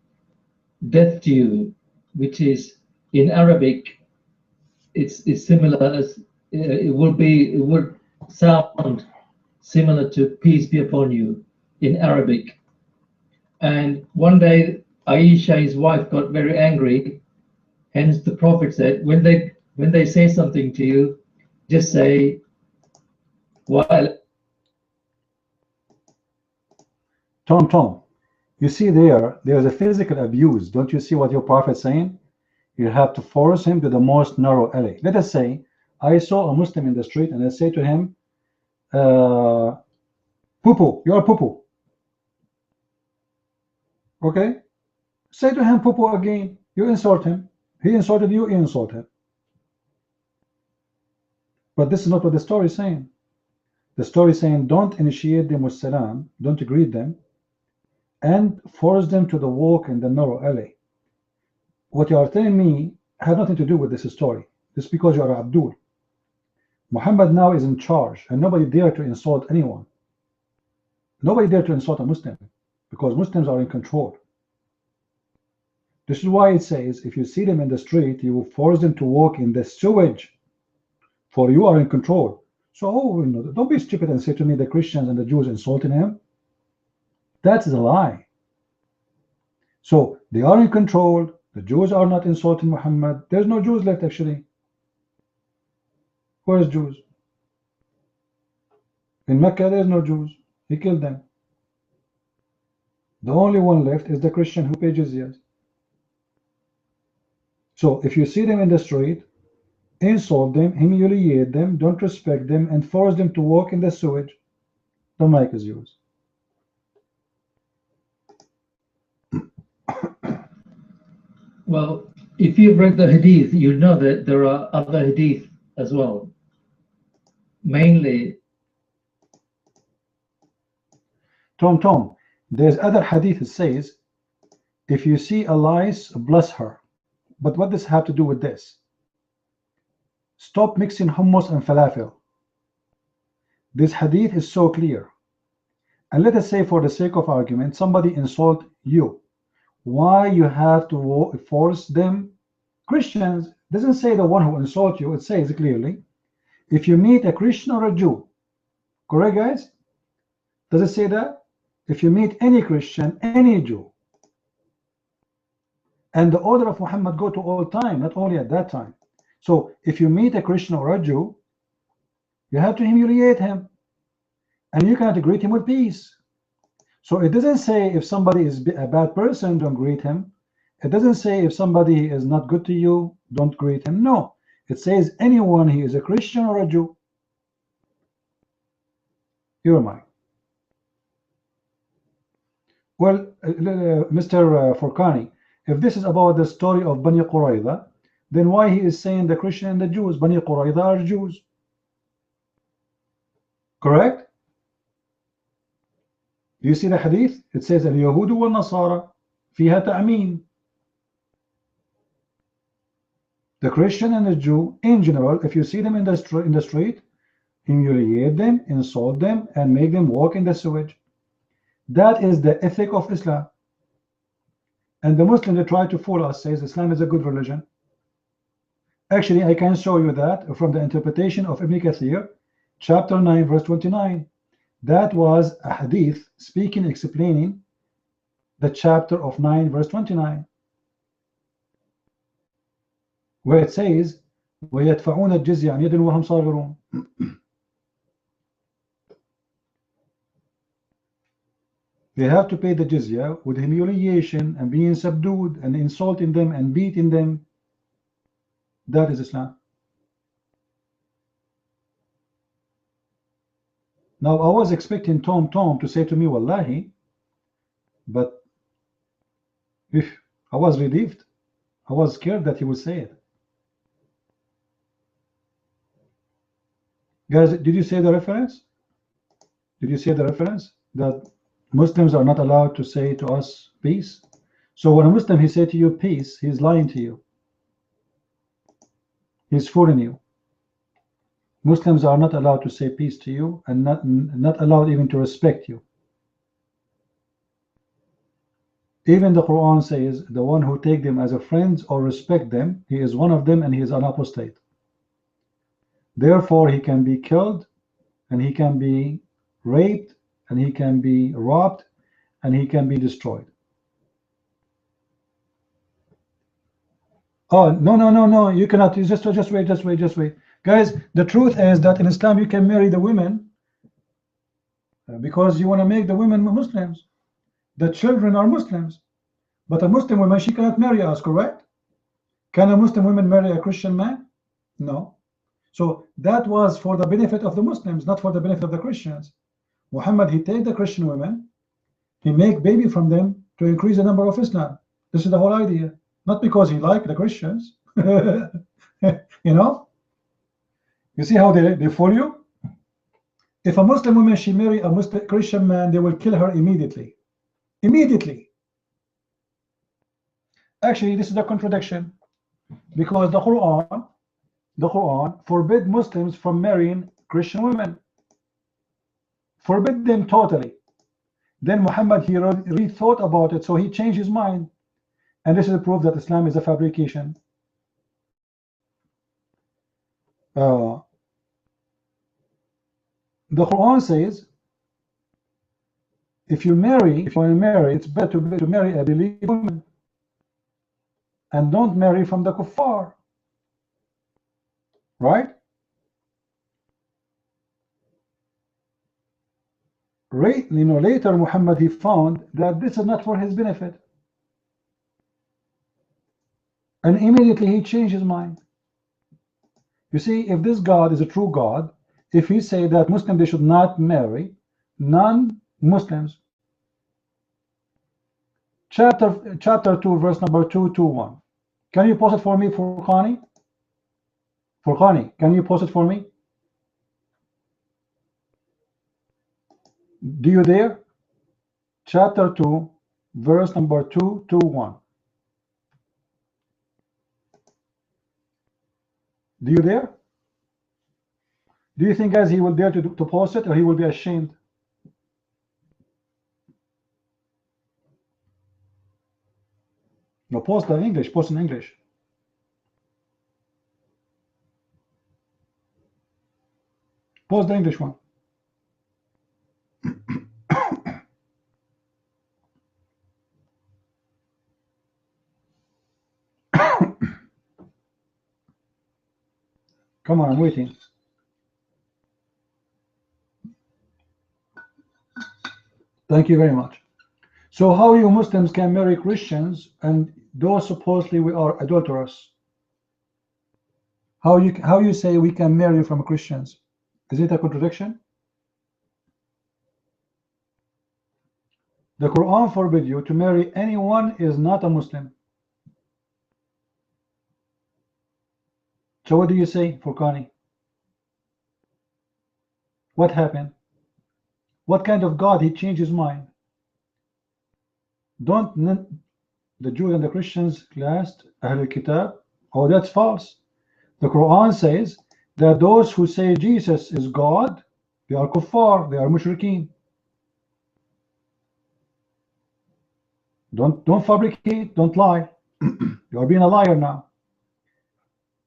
"Death to you," which is in Arabic. It's similar as it would sound similar to "peace be upon you" in Arabic. And one day Aisha, his wife, got very angry. Hence, the Prophet said, when they say something to you, just say, "Well." Tom, you see there's a physical abuse. Don't you see what your prophet's saying? You have to force him to the most narrow alley. Let us say I saw a Muslim in the street and I say to him, "Poo-poo, you're a poo-poo." Okay? Say to him poo-poo again. You insult him. He insulted you, you insult him. But this is not what the story is saying. The story is saying don't initiate them with salam, don't greet them, and force them to the walk in the narrow alley. What you are telling me has nothing to do with this story. It's because you are Abdul. Muhammad now is in charge, and nobody dare to insult anyone. Nobody dare to insult a Muslim, because Muslims are in control. This is why it says, if you see them in the street, you will force them to walk in the sewage, for you are in control. So don't be stupid and say to me the Christians and the Jews insulting him. That is a lie. So they are in control. The Jews are not insulting Muhammad. There's no Jews left actually. Where's Jews? In Mecca there's no Jews. He killed them. The only one left is the Christian who pays jizyas. So if you see them in the street, insult them, humiliate them, don't respect them, and force them to walk in the sewage. The mic is yours. Well, if you've read the hadith, you know that there are other hadith as well. Mainly, Tom, there's other hadith that says, if you see a lice, bless her. But what does have to do with this? Stop mixing hummus and falafel. This hadith is so clear. And let us say, for the sake of argument, somebody insult you. Why you have to force them? Christians doesn't say the one who insult you. It says clearly, if you meet a Christian or a Jew, correct guys? Does it say that? If you meet any Christian, any Jew, and the order of Muhammad go to all time, not only at that time. So if you meet a Christian or a Jew, you have to humiliate him, and you cannot greet him with peace. So it doesn't say if somebody is a bad person, don't greet him. It doesn't say if somebody is not good to you, don't greet him. No, it says anyone, he is a Christian or a Jew. You're mine. Well, Mr. Furqani, if this is about the story of Bani Qurayza, then why he is saying the Christian and the Jews? Bani Qurayza are Jews. Correct? Do you see the hadith? It says al-Yahudu wal-Nasara fiha ta'min. The Christian and the Jew in general, if you see them in the street, humiliate them, insult them, and make them walk in the sewage. That is the ethic of Islam. And the Muslims, they try to fool us, says Islam is a good religion. Actually, I can show you that from the interpretation of Ibn Kathir, chapter 9, verse 29. That was a hadith speaking, explaining the chapter of 9 verse 29, where it says وَيَدْفَعُونَ الْجِزْيَ عَنْ يَدٍ وَهُمْ صَاغِرُونَ. They have to pay the jizya with humiliation and being subdued and insulting them and beating them. That is Islam. Now I was expecting Tom to say to me Wallahi, but if I was relieved, I was scared that he would say it. Guys, did you say the reference? Did you say the reference that Muslims are not allowed to say to us peace? So when a Muslim he say to you peace, he's lying to you. He's fooling you. Muslims are not allowed to say peace to you, and not allowed even to respect you. Even the Quran says the one who take them as a friends or respect them, he is one of them and he is an apostate. Therefore he can be killed, and he can be raped, and he can be robbed, and he can be destroyed. Oh, no, you cannot. Just wait. Guys, the truth is that in Islam you can marry the women because you want to make the women Muslims. The children are Muslims. But a Muslim woman, she cannot marry us, correct? Can a Muslim woman marry a Christian man? No. So that was for the benefit of the Muslims, not for the benefit of the Christians. Muhammad, he take the Christian women, he make baby from them to increase the number of Islam. This is the whole idea. Not because he liked the Christians. You know? You see how they fool you? If a Muslim woman, she marry a Muslim Christian man, they will kill her immediately. Immediately. Actually, this is a contradiction, because the Quran forbid Muslims from marrying Christian women. Forbid them totally. Then Muhammad, he rethought about it, so he changed his mind. And this is a proof that Islam is a fabrication. The Quran says, if you want to marry, it's better to marry a believing woman, and don't marry from the kuffar, right? Later Muhammad, he found that this is not for his benefit, and immediately he changed his mind. You see, if this God is a true God, if he say that Muslims, they should not marry non-Muslims, chapter 2 verse number 221, can you post it for me, Furqani? Furqani, can you post it for me? Do you dare? Chapter 2 verse number 221. Do you dare? Do you think, guys, he will dare to post it, or he will be ashamed? No, post the English, post in English. Post the English one. Come on, I'm waiting. Thank you very much. So how you Muslims can marry Christians, and those supposedly we are adulterous? How you say we can marry from Christians? Is it a contradiction? The Quran forbids you to marry anyone who is not a Muslim. So what do you say, Furqani? What happened? What kind of God he changed his mind? Don't the Jews and the Christians classed Ahlul Kitab? Oh, that's false. The Quran says that those who say Jesus is God, they are kuffar, they are mushrikeen. Don't fabricate, don't lie. You are being a liar now.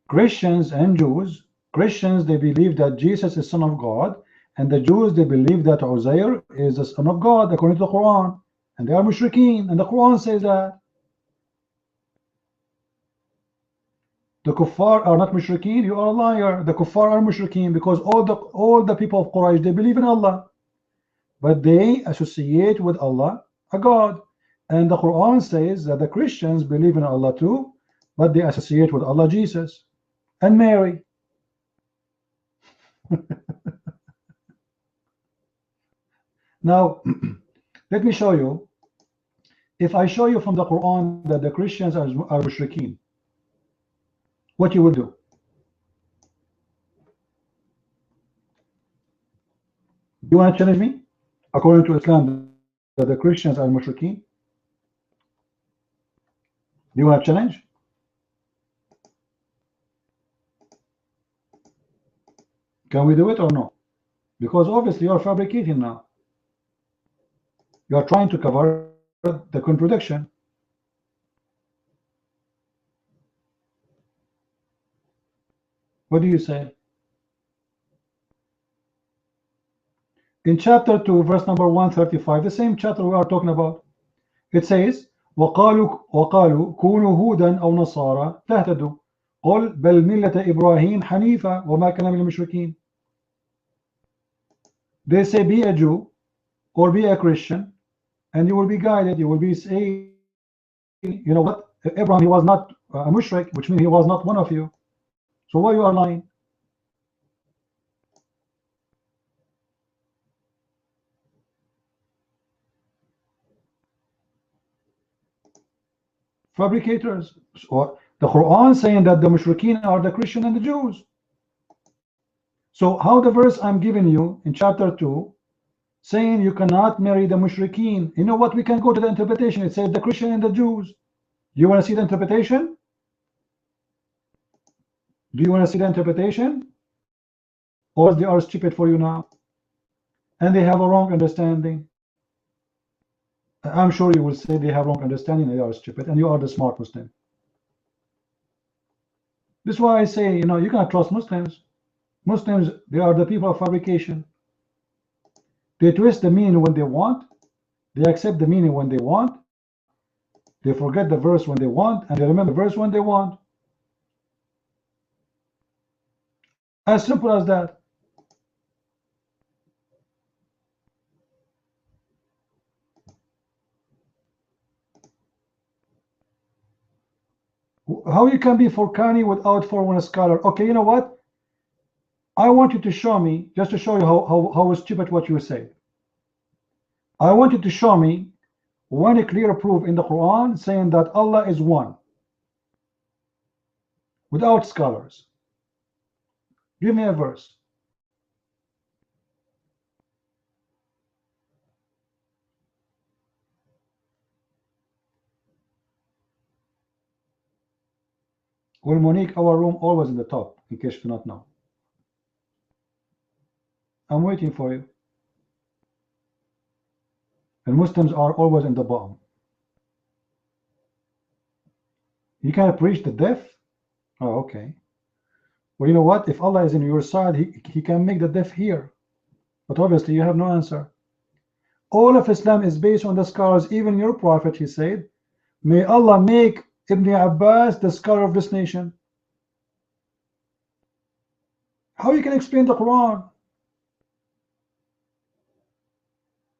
Christians and Jews, Christians, they believe that Jesus is Son of God, And the Jews, they believe that Uzair is the son of God according to the Quran, and they are mushrikeen, and the Quran says that. The kuffar are not mushrikeen. You are a liar. The kuffar are mushrikeen because all the people of Quraysh, they believe in Allah, but they associate with Allah a God. And the Quran says that the Christians believe in Allah too, but they associate with Allah Jesus and Mary. Now, let me show you. If I show you from the Quran that the Christians are mushrikeen, what you will do? You want to challenge me? According to Islam, that the Christians are mushrikeen? Do you want to challenge? Can we do it or no? Because obviously you are fabricating now. You are trying to cover the contradiction. What do you say? In chapter 2, verse number 135, the same chapter we are talking about, it says, وقالوا كونوا هودا أو نصارى تهتدوا قل بل ملة إبراهيم حنيفة وما كان من المشركين. They say be a Jew or be a Christian and you will be guided, you will be saved. You know what? Abraham, he was not a mushrik, which means he was not one of you. So why you are lying? Fabricators. So the Quran saying that the mushrikeen are the Christian and the Jews. So how the verse I'm giving you in chapter 2 saying you cannot marry the mushrikeen, you know what, we can go to the interpretation. It says the Christian and the Jews. You want to see the interpretation? Do you want to see the interpretation? Or they are stupid for you now and they have a wrong understanding? I'm sure you will say they have wrong understanding and they are stupid and you are the smart Muslim. This is why I say, you know, you cannot trust Muslims. Muslims, they are the people of fabrication. They twist the meaning when they want, they accept the meaning when they want, they forget the verse when they want, and they remember the verse when they want. As simple as that. How you can be Furqani without foreign scholar? Okay, you know what? I want you to show me, just to show you how stupid what you say. I want you to show me one clear proof in the Quran saying that Allah is one, without scholars. Give me a verse. Well, Monique, our room always in the top, in case you do not know. I'm waiting for you. And Muslims are always in the bottom. You can't preach the deaf? Oh, okay. Well, you know what? If Allah is in your side, he can make the deaf hear. But obviously you have no answer. All of Islam is based on the scholars. Even your prophet, he said, may Allah make Ibn Abbas the scholar of this nation. How you can explain the Quran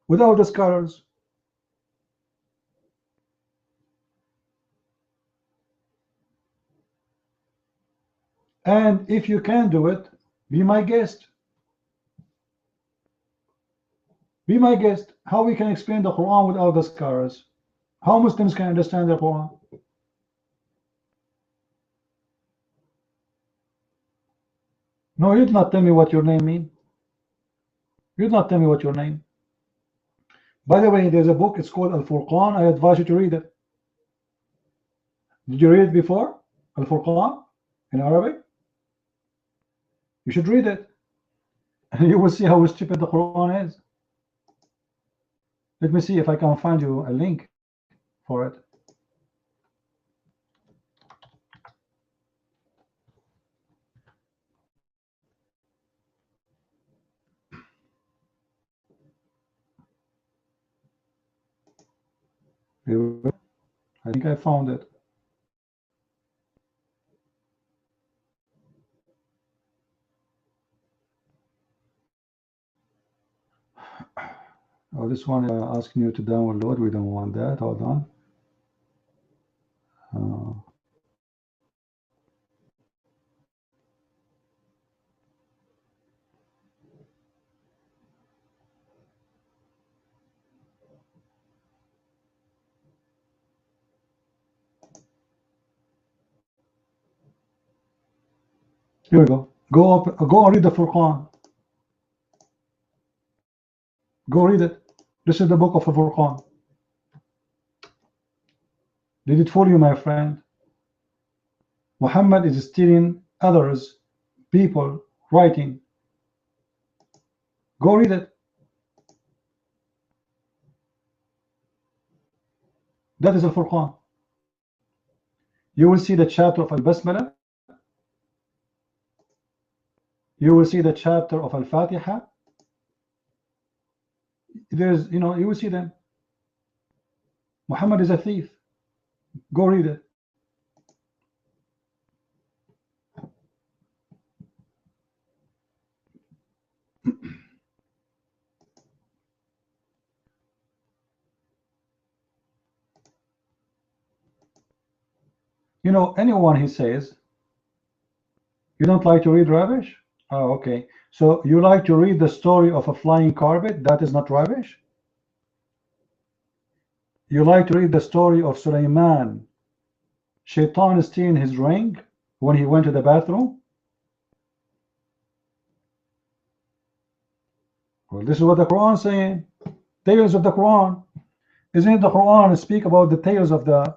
without the scholars? And if you can do it, be my guest. Be my guest. How we can explain the Quran without the scholars? How Muslims can understand the Quran? No, you did not tell me what your name means. You did not tell me what your name. By the way, there's a book, it's called Al-Furqan. I advise you to read it. Did you read it before? Al-Furqan in Arabic? You should read it. And you will see how stupid the Quran is. Let me see if I can find you a link for it. I think I found it. Oh, this one is asking you to download. We don't want that. Hold on. Here we go. Go and read the Furqan. Go read it. This is the book of the Furqan. Did it fool you, my friend? Muhammad is stealing others, people, writing. Go read it. That is the Furqan. You will see the chapter of Al-Basmala. You will see the chapter of Al-Fatiha. There's, you will see them. Muhammad is a thief. Go read it. Anyone he says, you don't like to read rubbish? Oh, okay. So you like to read the story of a flying carpet? That is not rubbish? You like to read the story of Sulaiman, Shaitan stealing his ring when he went to the bathroom? Well, this is what the Quran is saying. Tales of the Quran. Isn't it the Quran speak about the tales of the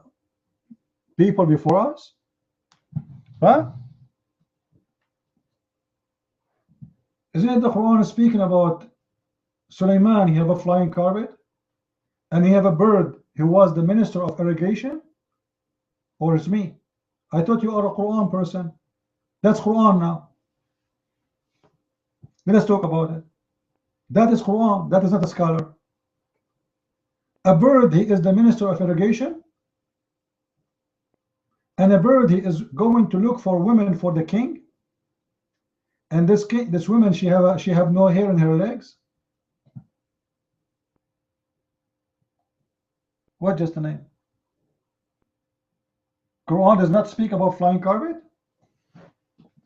people before us? Huh? Isn't it the Quran speaking about Sulaiman? He have a flying carpet, and he have a bird who was the minister of irrigation? Or it's me? I thought you are a Quran person. That's Quran now. Let us talk about it. That is Quran. That is not a scholar. A bird, he is the minister of irrigation, and a bird, he is going to look for women for the king. And this woman, she have no hair in her legs. What just the name? Quran does not speak about flying carpet?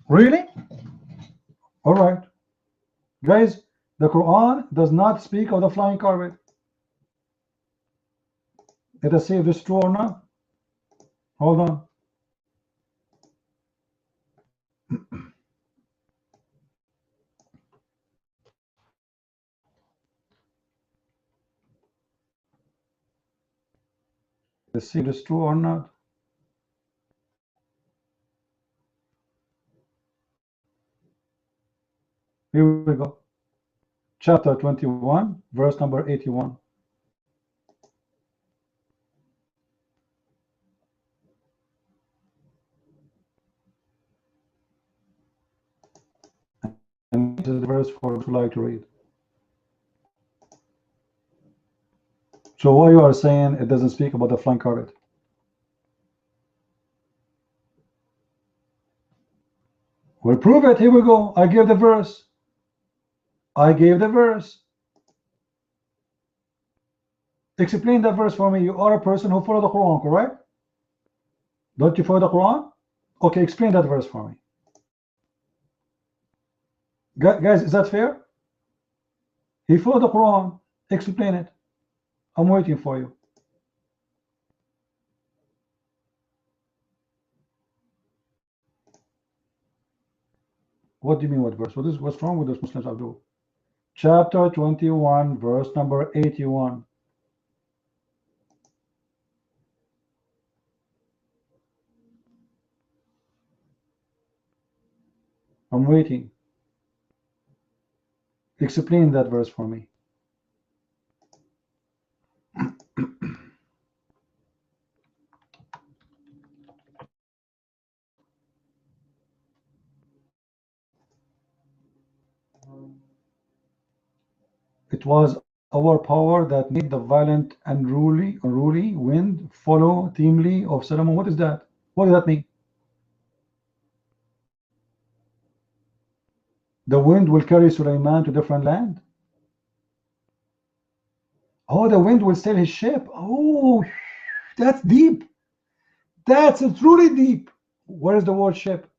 Really? All right. Guys, the Quran does not speak of the flying carpet. Let us see if it's true or not. Hold on. Let's see if it's true or not. Here we go. Chapter 21, verse number 81. And this is the verse for us to like to read. So why you are saying it doesn't speak about the flying carpet? We'll prove it. Here we go. I gave the verse. I gave the verse. Explain that verse for me. You are a person who follow the Quran, correct? Don't you follow the Quran? Okay, explain that verse for me. Guys, is that fair? He followed the Quran. Explain it. I'm waiting for you. What do you mean what verse? What's wrong with those Muslims, Abdul? Chapter 21, verse number 81. I'm waiting. Explain that verse for me. It was our power that made the violent and unruly wind follow teamly of Solomon. What is that? What does that mean? The wind will carry Sulaiman to different land. Oh, the wind will sail his ship. Oh, that's deep. That's truly deep. Where is the word ship?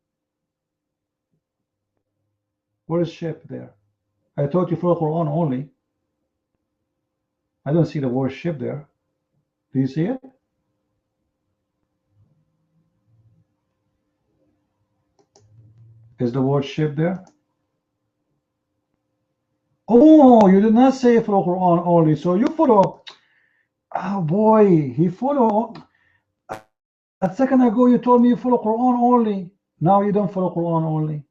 Where is ship there? I thought you follow Quran only. I don't see the word ship there. Do you see it? Is the word ship there? Oh, you did not say follow Quran only. So you follow. Oh boy, he follow. A second ago you told me you follow Quran only. Now you don't follow Quran only.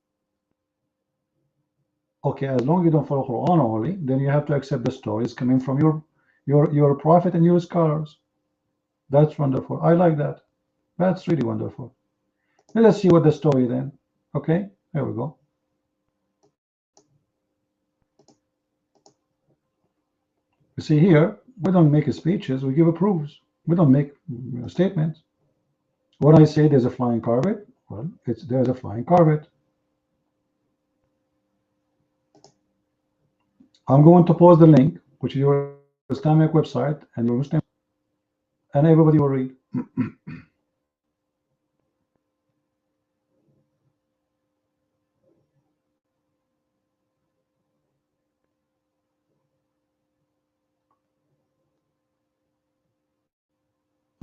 Okay, as long as you don't follow Quran only, then you have to accept the stories coming from your prophet and your scholars. That's wonderful. I like that. That's really wonderful. Let us see what the story then. Okay, there we go. You see here, we don't make speeches, we give proofs. We don't make statements. When I say there's a flying carpet, well, there's a flying carpet. I'm going to post the link, which is your Islamic website and your Muslim, and everybody will read.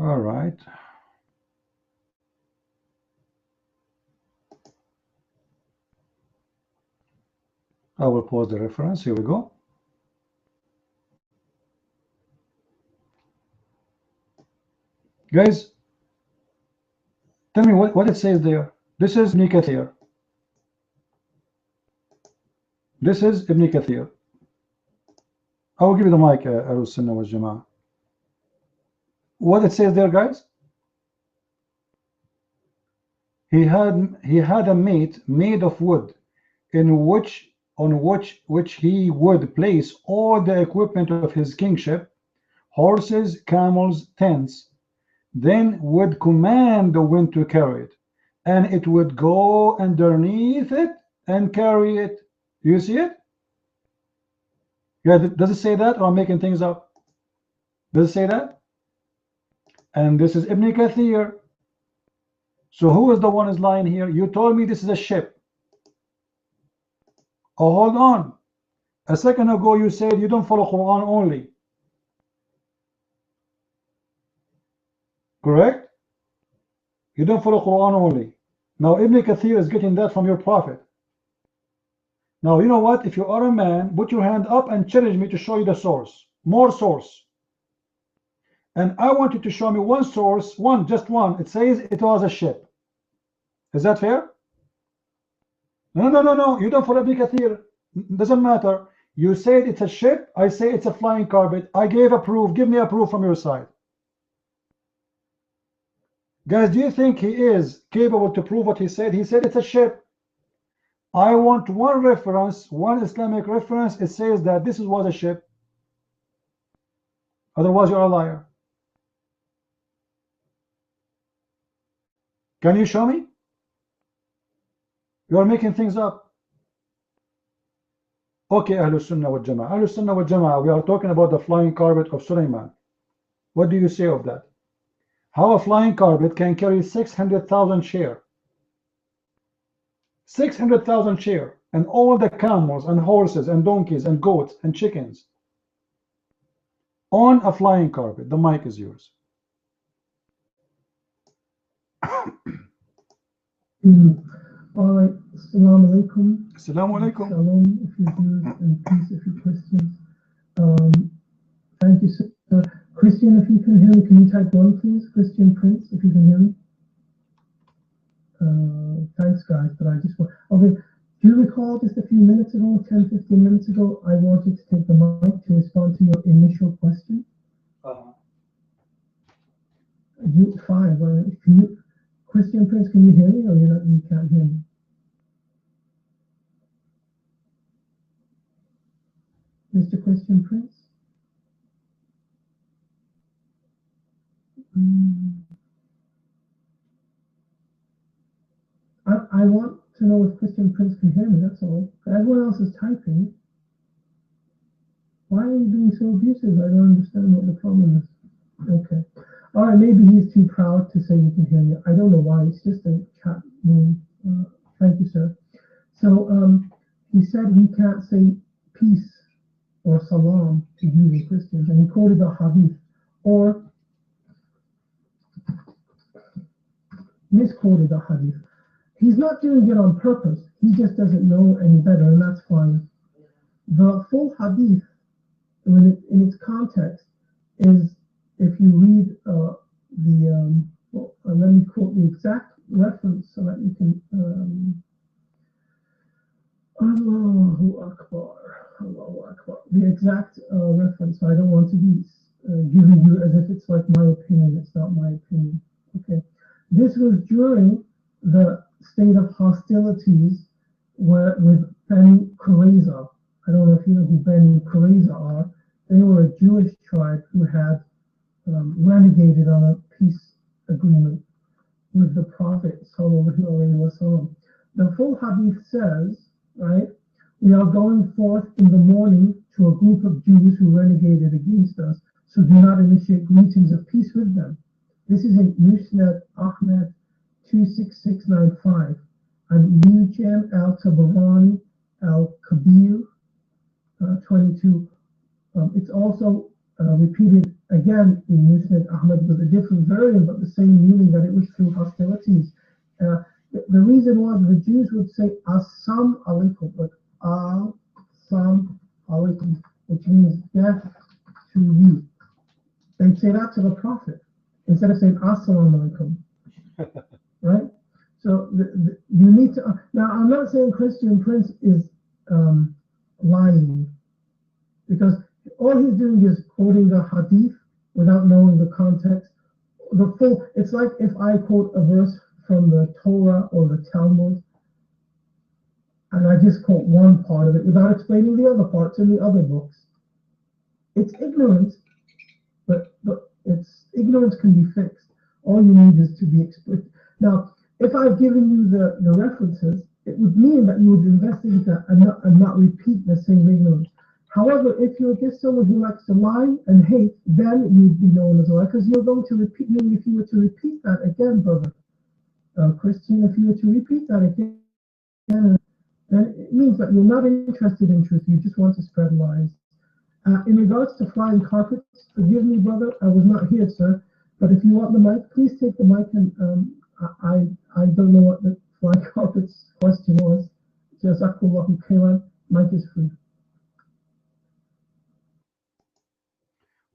All right. I will post the reference. Here we go. Guys, tell me what it says there. This is Ibn Kathir. This is Ibn Kathir. I will give you the mic, Ahlus Sunnah wal Jama'ah. What it says there, guys? He had a mate made of wood, on which he would place all the equipment of his kingship, horses, camels, tents, then would command the wind to carry it, and it would go underneath it and carry it. Do you see it? Yeah, does it say that, or I'm making things up? Does it say that? And this is Ibn Kathir. So who is the one is lying here? You told me this is a ship. Oh, hold on. A second ago you said you don't follow Quran only. Correct? You don't follow Quran only. Now Ibn Kathir is getting that from your prophet. Now you know what? If you are a man, put your hand up and challenge me to show you the source. More source. And I want you to show me one source, just one. It says it was a ship. Is that fair? No. You don't follow Ibn Kathir. Doesn't matter. You said it's a ship. I say it's a flying carpet. I gave a proof. Give me a proof from your side. Guys, do you think he is capable to prove what he said? He said it's a ship. I want one reference, one Islamic reference. It says that this was a ship. Otherwise, you're a liar. Can you show me? You are making things up. Okay, Ahlus Sunnah wal Jama'ah. Ahlus Sunnah wal Jama'ah, we are talking about the flying carpet of Sulaiman. What do you say of that? How a flying carpet can carry 600,000 share? 600,000 share, and all the camels and horses and donkeys and goats and chickens on a flying carpet. The mic is yours. All right. Assalamu alaikum. Assalamu alaikum. Shalom, if you're good, and peace if you're Christians. Thank you, sir. Christian, if you can hear me, can you type 1, please? Christian Prince, if you can hear me. Thanks, guys, but I just want... Okay, do you recall just a few minutes ago, 10, 15 minutes ago, I wanted to take the mic to respond to your initial question? Fine. Well, can you... Christian Prince, can you hear me, or you can't hear me? Mr. Christian Prince? I want to know if Christian Prince can hear me, that's all. Everyone else is typing. Why are you being so abusive? I don't understand what the problem is. Okay. All right, maybe he's too proud to say you can hear me. I don't know why. It's just a chat room. Thank you, sir. So he said he can't say peace or salam to Jews and Christians, and he quoted the hadith, or misquoted the hadith. He's not doing it on purpose. He just doesn't know any better, and that's fine. The full hadith, in its context, is if you read let me quote the exact reference so that you can. Allahu Akbar, Allahu Akbar. The exact reference. So I don't want to be giving you as if it's like my opinion. It's not my opinion. Okay. This was during the state of hostilities with Bani Qurayza. I don't know if you know who Bani Qurayza are. They were a Jewish tribe who had renegated on a peace agreement with the Prophet Sallallahu Alaihi Wasallam. The full hadith says, right, we are going forth in the morning to a group of Jews who renegated against us, so do not initiate greetings of peace with them. This is in Musnad Ahmed 26695 and Mujam al-Tabarani al-Kabir 22. It's also repeated again in Musnad Ahmed with a different variant, but the same meaning, that it was through hostilities. The reason was the Jews would say Assam alaikum, but Assam alaikum, which means death to you. They'd say that to the Prophet instead of saying Assalamu alaikum. Right? So you need to. Now, I'm not saying Christian Prince is lying, because all he's doing is quoting the hadith without knowing the context. It's like if I quote a verse from the Torah or the Talmud, and I just quote one part of it without explaining the other parts in the other books. It's ignorance, but ignorance can be fixed. All you need is to be explicit. Now, if I've given you the references, it would mean that you would investigate that and not repeat the same ignorance. However, if you're just someone who likes to lie and hate, then you'd be known as a liar, because you're going to repeat. If you were to repeat that again, brother Christian, if you were to repeat that again, then it means that you're not interested in truth. You just want to spread lies. In regards to flying carpets, forgive me, brother, I was not here, sir. But if you want the mic, please take the mic. And I don't know what the flying carpets question was. Jazakallahu khairan. Mic is free.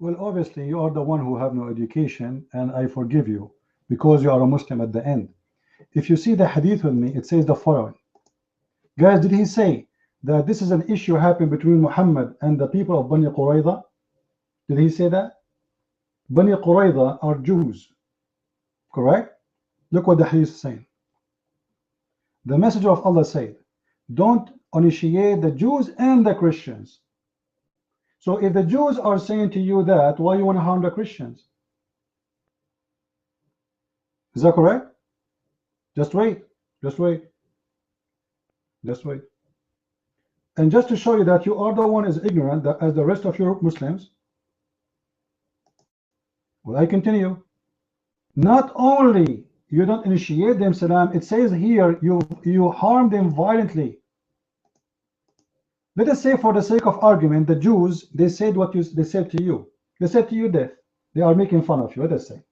Well, obviously, you are the one who have no education, and I forgive you because you are a Muslim at the end. If you see the hadith with me, it says the following. Guys, did he say that this is an issue happened between Muhammad and the people of Bani Qurayza? Did he say that? Bani Qurayza are Jews, correct? Look what the hadith is saying. The Messenger of Allah said, don't initiate the Jews and the Christians. So if the Jews are saying to you that, why you want to harm the Christians? Is that correct? Just wait. Just wait. Just wait. And just to show you that you are the one is ignorant as the rest of your Muslims, will I continue? Not only you don't initiate them salam, it says here you harm them violently. Let us say, for the sake of argument, the Jews, they said what they said to you. They said to you death. They are making fun of you. Let us say.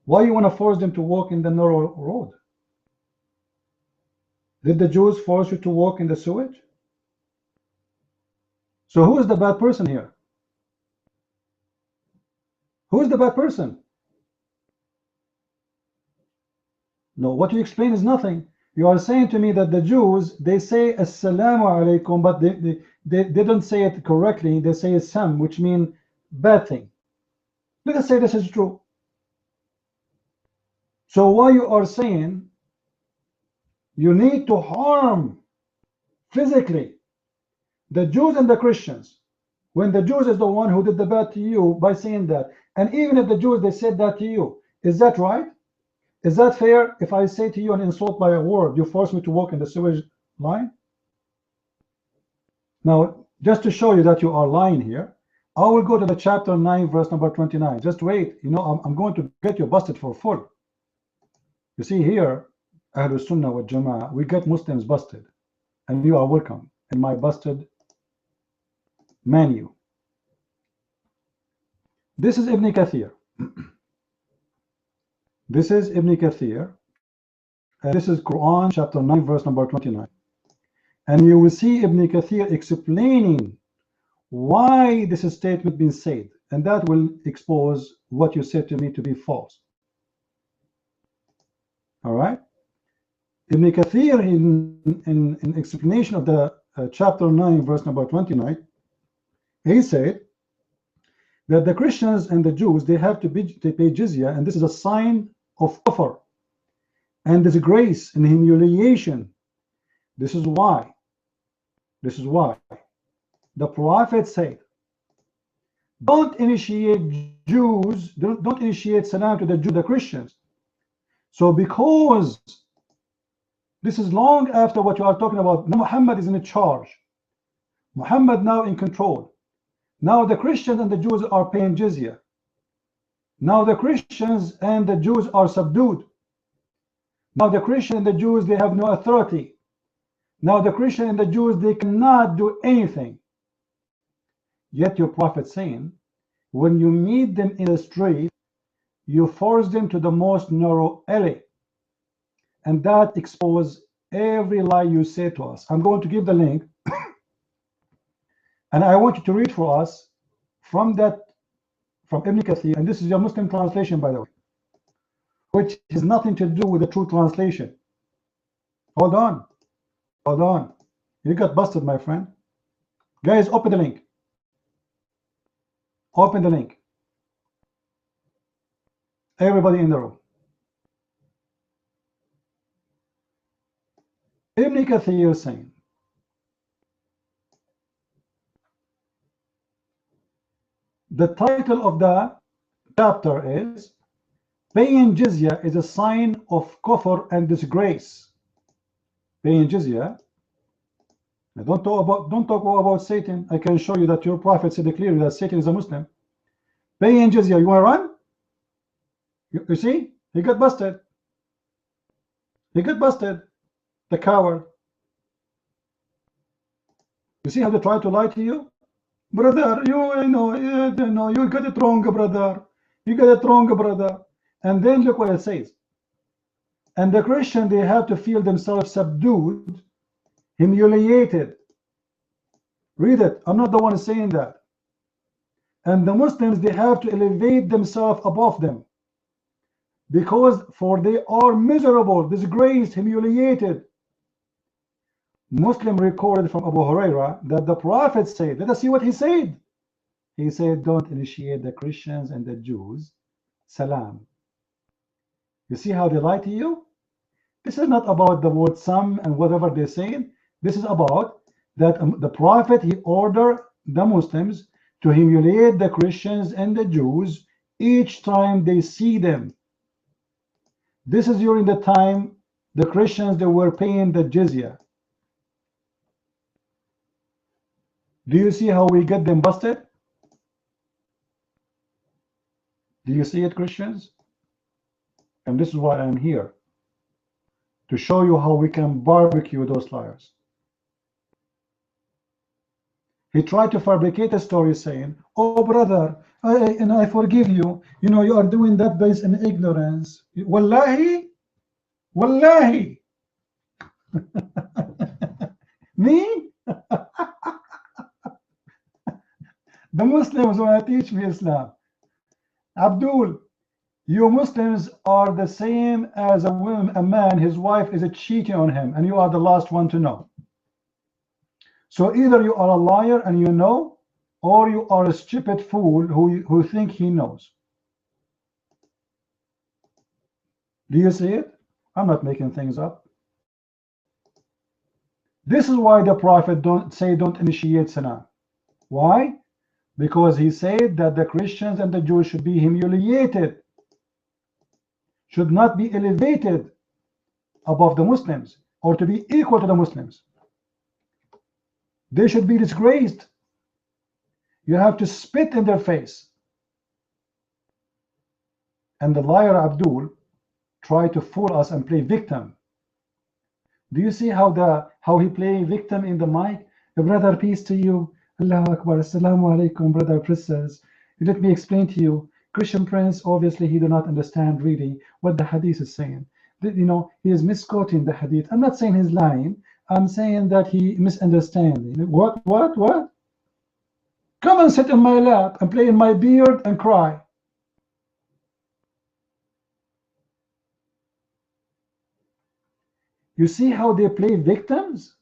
Why you want to force them to walk in the narrow road? Did the Jews force you to walk in the sewage? So who is the bad person here? Who is the bad person? No, what you explain is nothing. You are saying to me that the Jews, they say Assalamu alaikum, but they don't say it correctly. They say Assam, which means bad thing. Let us say this is true. So why you are saying you need to harm physically the Jews and the Christians, when the Jews is the one who did the bad to you by saying that, And even if the Jews, they said that to you, is that right? Is that fair? If I say to you an insult by a word, you force me to walk in the sewage line? Now, just to show you that you are lying here, I will go to the chapter 9, verse number 29. Just wait. You know, I'm going to get you busted for full. You see here, Ahlus Sunnah wa Jama'ah, we get Muslims busted. And you are welcome in my busted menu. This is Ibn Kathir. This is Ibn Kathir. This is Quran chapter 9, verse number 29. And you will see Ibn Kathir explaining why this statement been said, and that will expose what you said to me to be false. All right. Ibn Kathir in explanation of the chapter 9, verse number 29, he said that the Christians and the Jews, they have to pay jizya, and this is a sign of kufr and disgrace and humiliation. This is why the Prophet said, don't initiate Jews, don't initiate salam to the Jews, the Christians. So because this is long after what you are talking about, Muhammad is in charge, Muhammad now in control. Now the Christians and the Jews are paying jizya. Now the Christians and the Jews are subdued. Now the Christians and the Jews, they have no authority. Now the Christians and the Jews, they cannot do anything. Yet your Prophet saying, when you meet them in the street, you force them to the most narrow alley. And that exposes every lie you say to us. I'm going to give the link. And I want you to read for us from Ibn Kathir, and this is your Muslim translation, by the way, which has nothing to do with the true translation. Hold on. You got busted, my friend. Guys, open the link. Open the link. Everybody in the room. Ibn Kathir is saying, the title of the chapter is paying jizya is a sign of kufr and disgrace. Paying jizya. Now don't talk about Satan. I can show you that your Prophet said clearly that Satan is a Muslim. Paying jizya. You want to run? You see? He got busted. He got busted. The coward. You see how they try to lie to you? Brother, you know, you got it wrong, brother. You got it wrong, brother. And then look what it says. And the Christian, they have to feel themselves subdued, humiliated. Read it. I'm not the one saying that. And the Muslims, they have to elevate themselves above them, because for they are miserable, disgraced, humiliated. Muslim recorded from Abu Huraira that the Prophet said, let us see what he said. He said, don't initiate the Christians and the Jews salam. You see how they lie to you? This is not about the word some and whatever they're saying. This is about that the Prophet, he ordered the Muslims to humiliate the Christians and the Jews each time they see them. This is during the time the Christians, they were paying the jizya. Do you see how we get them busted? Do you see it, Christians? And this is why I'm here, to show you how we can barbecue those liars. He tried to fabricate a story saying, oh brother, I forgive you, you know, you are doing that based on ignorance. Wallahi, wallahi. Me? The Muslims want to teach me Islam. Abdul, you Muslims are the same as a man, his wife is cheating on him, and you are the last one to know. So either you are a liar and you know, or you are a stupid fool who think he knows. Do you see it? I'm not making things up. This is why the Prophet don't initiate salam. Why? because he said that the Christians and the Jews should be humiliated, should not be elevated above the Muslims or to be equal to the Muslims. They should be disgraced. You have to spit in their face. And the liar Abdul tried to fool us and play victim. Do you see how he play victim in the mic? Brother, peace to you. Allahu Akbar. Assalamu alaikum, brother princess. Let me explain to you. Christian Prince, obviously, he do not understand really what the hadith is saying. You know, he is misquoting the hadith. I'm not saying he's lying. I'm saying that he misunderstands. What? Come and sit in my lap and play in my beard and cry. You see how they play victims?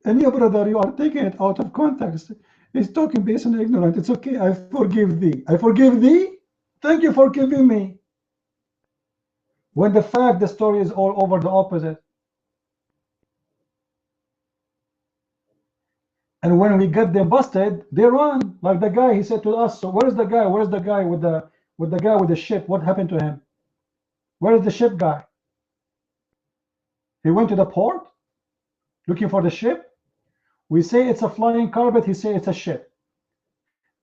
And your brother, you are taking it out of context. He's talking based on ignorance. It's okay. I forgive thee. I forgive thee? Thank you for forgiving me. When the fact, the story is all over the opposite. And when we get them busted, they run. Like the guy, he said to us, so where's the guy? Where's the guy with the guy with the ship? What happened to him? Where is the ship guy? He went to the port looking for the ship. We say it's a flying carpet. He says it's a ship.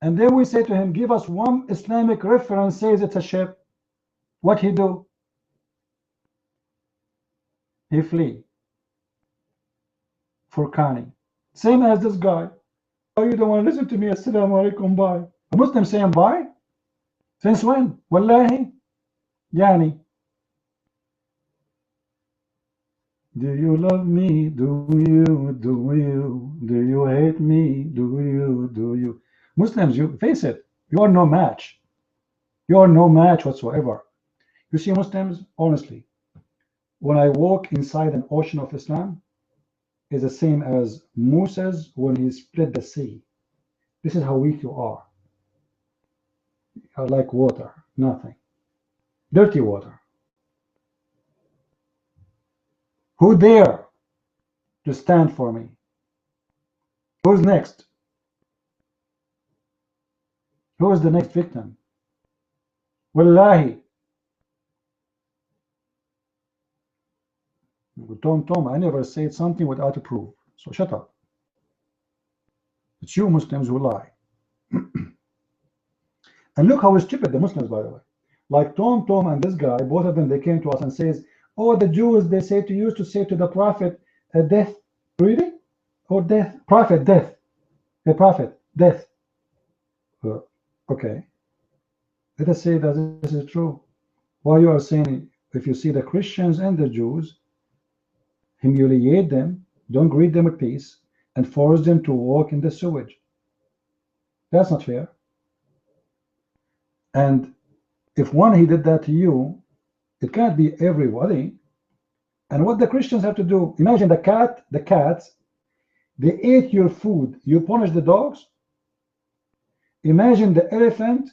And then we say to him, give us one Islamic reference says it's a ship. What he do? He flee. Furqani. Same as this guy. Oh, you don't want to listen to me. Assalamu alaikum, bye. A Muslim saying bye? Since when? Wallahi? Yani. Do you love me? Do you? Do you? Do you hate me? Do you? Do you? Muslims, you face it. You are no match. You are no match whatsoever. You see, Muslims, honestly, when I walk inside an ocean of Islam, is the same as Moses when he split the sea. This is how weak you are. You are like water, nothing. Dirty water. Who dare to stand for me? Who's next? Who is the next victim? Wallahi. Tom, I never said something without a proof. So shut up. It's you Muslims who lie. And look how stupid the Muslims, by the way. Like Tom and this guy, both of them, they came to us and says, oh, the Jews, they say to you to say to the prophet, death. Really? Or death? Prophet, death. The prophet, death. Okay. Let us say that this is true. Why you are saying, if you see the Christians and the Jews, humiliate them, don't greet them with peace, and force them to walk in the sewage. That's not fair. And if one, he did that to you, it can't be everybody. And what the Christians have to do, imagine the cats, they ate your food, you punish the dogs. Imagine the elephant,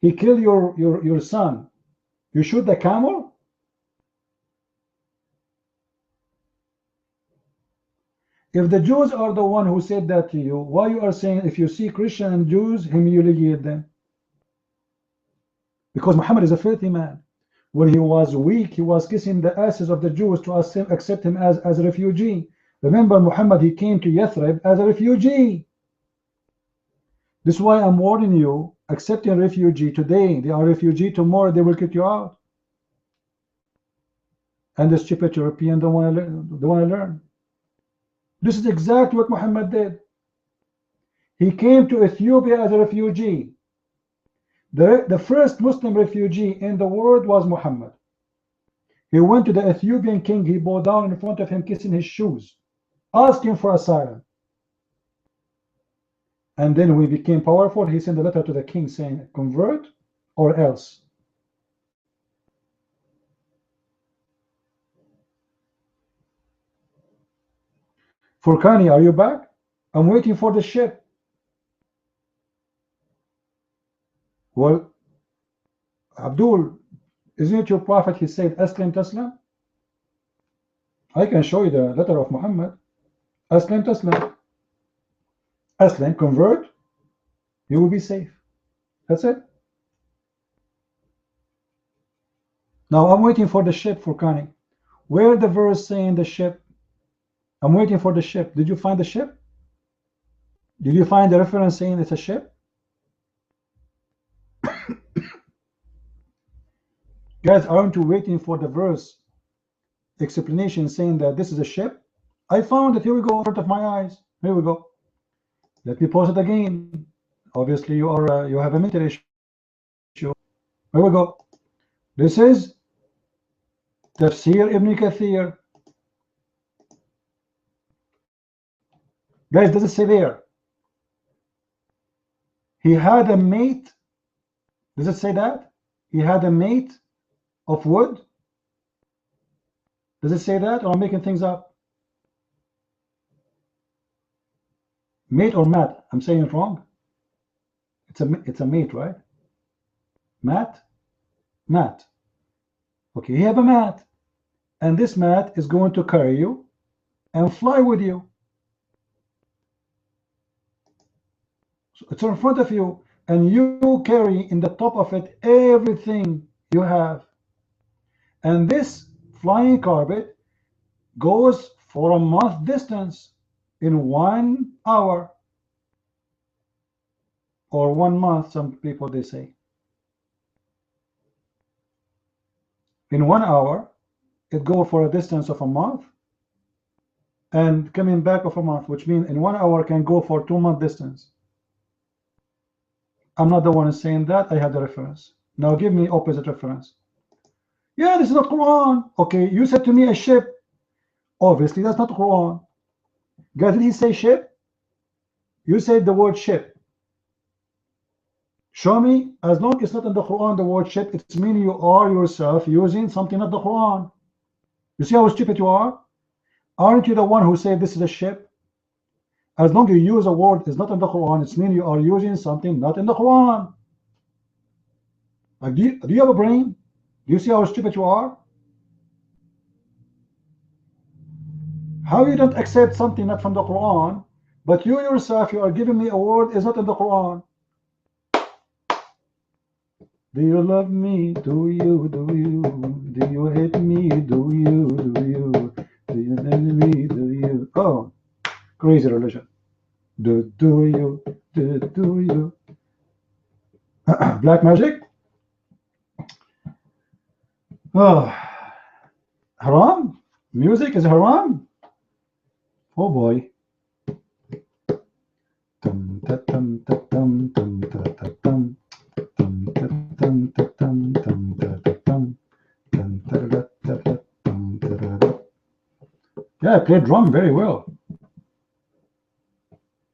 he killed your son, you shoot the camel. If the Jews are the one who said that to you, why you are saying if you see Christian and Jews, humiliate them? Because Muhammad is a filthy man. When he was weak, he was kissing the asses of the Jews to accept him as a refugee. Remember, Muhammad, he came to Yathrib as a refugee. This is why I'm warning you, accepting a refugee today, they are refugee, tomorrow they will kick you out. And the stupid European don't want to learn. This is exactly what Muhammad did. He came to Ethiopia as a refugee. The first Muslim refugee in the world was Muhammad. He went to the Ethiopian king, he bowed down in front of him, kissing his shoes, asking for asylum. And then when he became powerful, he sent a letter to the king saying, convert or else. Furqani, are you back? I'm waiting for the ship. Well, Abdul, isn't it your prophet? He said, Aslim Taslam. I can show you the letter of Muhammad. Aslim Taslam. Aslam, convert, you will be safe. That's it. Now I'm waiting for the ship, for Connie. Where the verse saying the ship? I'm waiting for the ship. Did you find the ship? Did you find the reference saying it's a ship? Guys, aren't you waiting for the verse explanation saying that this is a ship? I found it. Here we go, in front of my eyes. Here we go. Let me post it again. Obviously, you are you have a mental issue. Here we go. This is Tafsir Ibn Kathir. Guys, does it say there? He had a mate. Does it say that? He had a mate of wood? Does it say that, or I'm making things up? Mate or mat? I'm saying it wrong. It's a mate, right? Mat? Mat. Okay, you have a mat, and this mat is going to carry you and fly with you. So it's in front of you, and you carry in the top of it everything you have. And this flying carpet goes for a month distance in 1 hour, or 1 month, some people they say. In 1 hour, it goes for a distance of a month, and coming back of a month, which means in 1 hour can go for 2 month distance. I'm not the one saying that. I have the reference. Now give me opposite reference. Yeah, this is not Quran. Okay, you said to me a ship. Obviously, that's not Quran. Guys, did he say ship? You said the word ship. Show me, as long as it's not in the Quran, the word ship, it's meaning you are yourself using something not the Quran. You see how stupid you are? Aren't you the one who said this is a ship? As long as you use a word is not in the Quran, it's meaning you are using something not in the Quran. Like, do you have a brain? Do you see how stupid you are? How you don't accept something not from the Quran, but you yourself, you are giving me a word is not in the Quran. Do you love me? Do you? Do you? Do you hate me? Do you? Do you? Do you love me? Do you? Oh, crazy religion. Do you? Do you? Black magic? Oh, haram? Music is haram? Oh boy. Tum, ta, tum, ta, tum, tum, ta, ta, tum. Yeah, I play drum very well.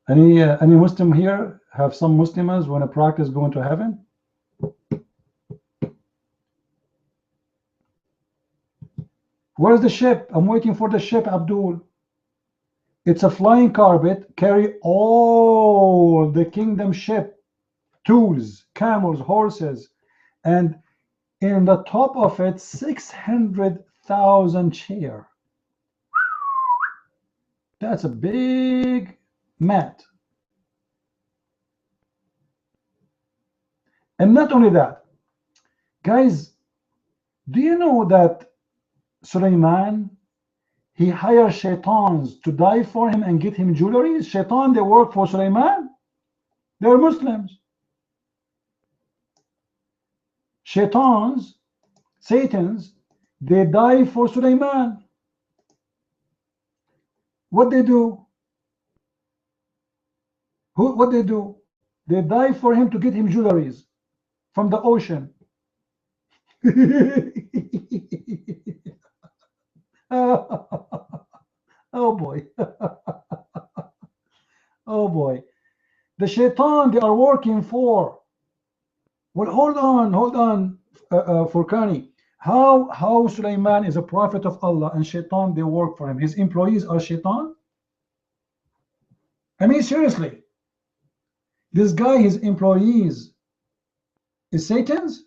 Any Muslim here have some Muslims when a practice going to heaven? Where's the ship? I'm waiting for the ship, Abdul. It's a flying carpet, carry all the kingdom ship, tools, camels, horses, and in the top of it, 600,000 chair. That's a big mat. And not only that, guys, do you know that Sulaiman, he hired shaitans to die for him and get him jewelry? Shaitan, they work for Sulaiman. They're Muslims. Shaitans, Satans, they die for Sulaiman. What they do? What they do? They die for him to get him jewelries from the ocean. Oh boy. Oh boy. The shaitan they are working for. Well, hold on, Furqani. How Sulaiman is a prophet of Allah and shaitan they work for him? His employees are shaitan? I mean, seriously. This guy, his employees is Satan's?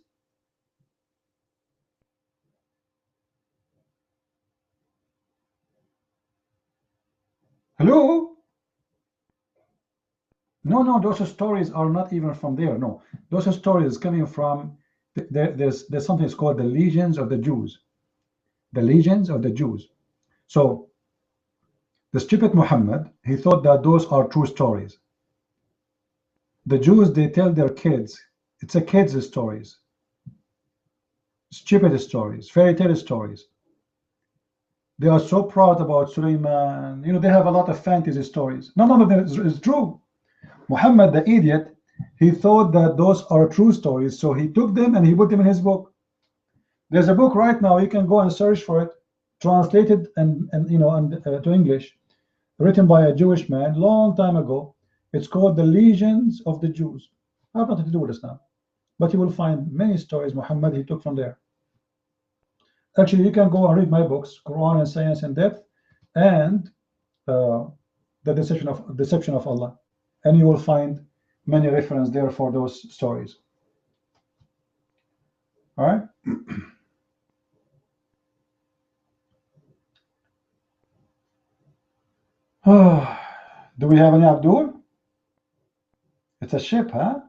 Hello? No, those stories are not even from there. No, those stories coming from there's something that's called the Legions of the Jews. The Legions of the Jews. So the stupid Muhammad, he thought that those are true stories. The Jews, they tell their kids, it's a kids' stories, stupid stories, fairy tale stories. They are so proud about Suleiman. You know, they have a lot of fantasy stories. None of them is true. Muhammad, the idiot, he thought that those are true stories, so he took them and he put them in his book. There's a book right now, you can go and search for it, translated and to English, written by a Jewish man long time ago. It's called The Legions of the Jews. I have nothing to do with this now, but you will find many stories Muhammad he took from there. Actually, you can go and read my books, Quran and Science in Depth, and the Deception of Allah, and you will find many references there for those stories. All right. Do we have any Abdul? It's a ship, huh?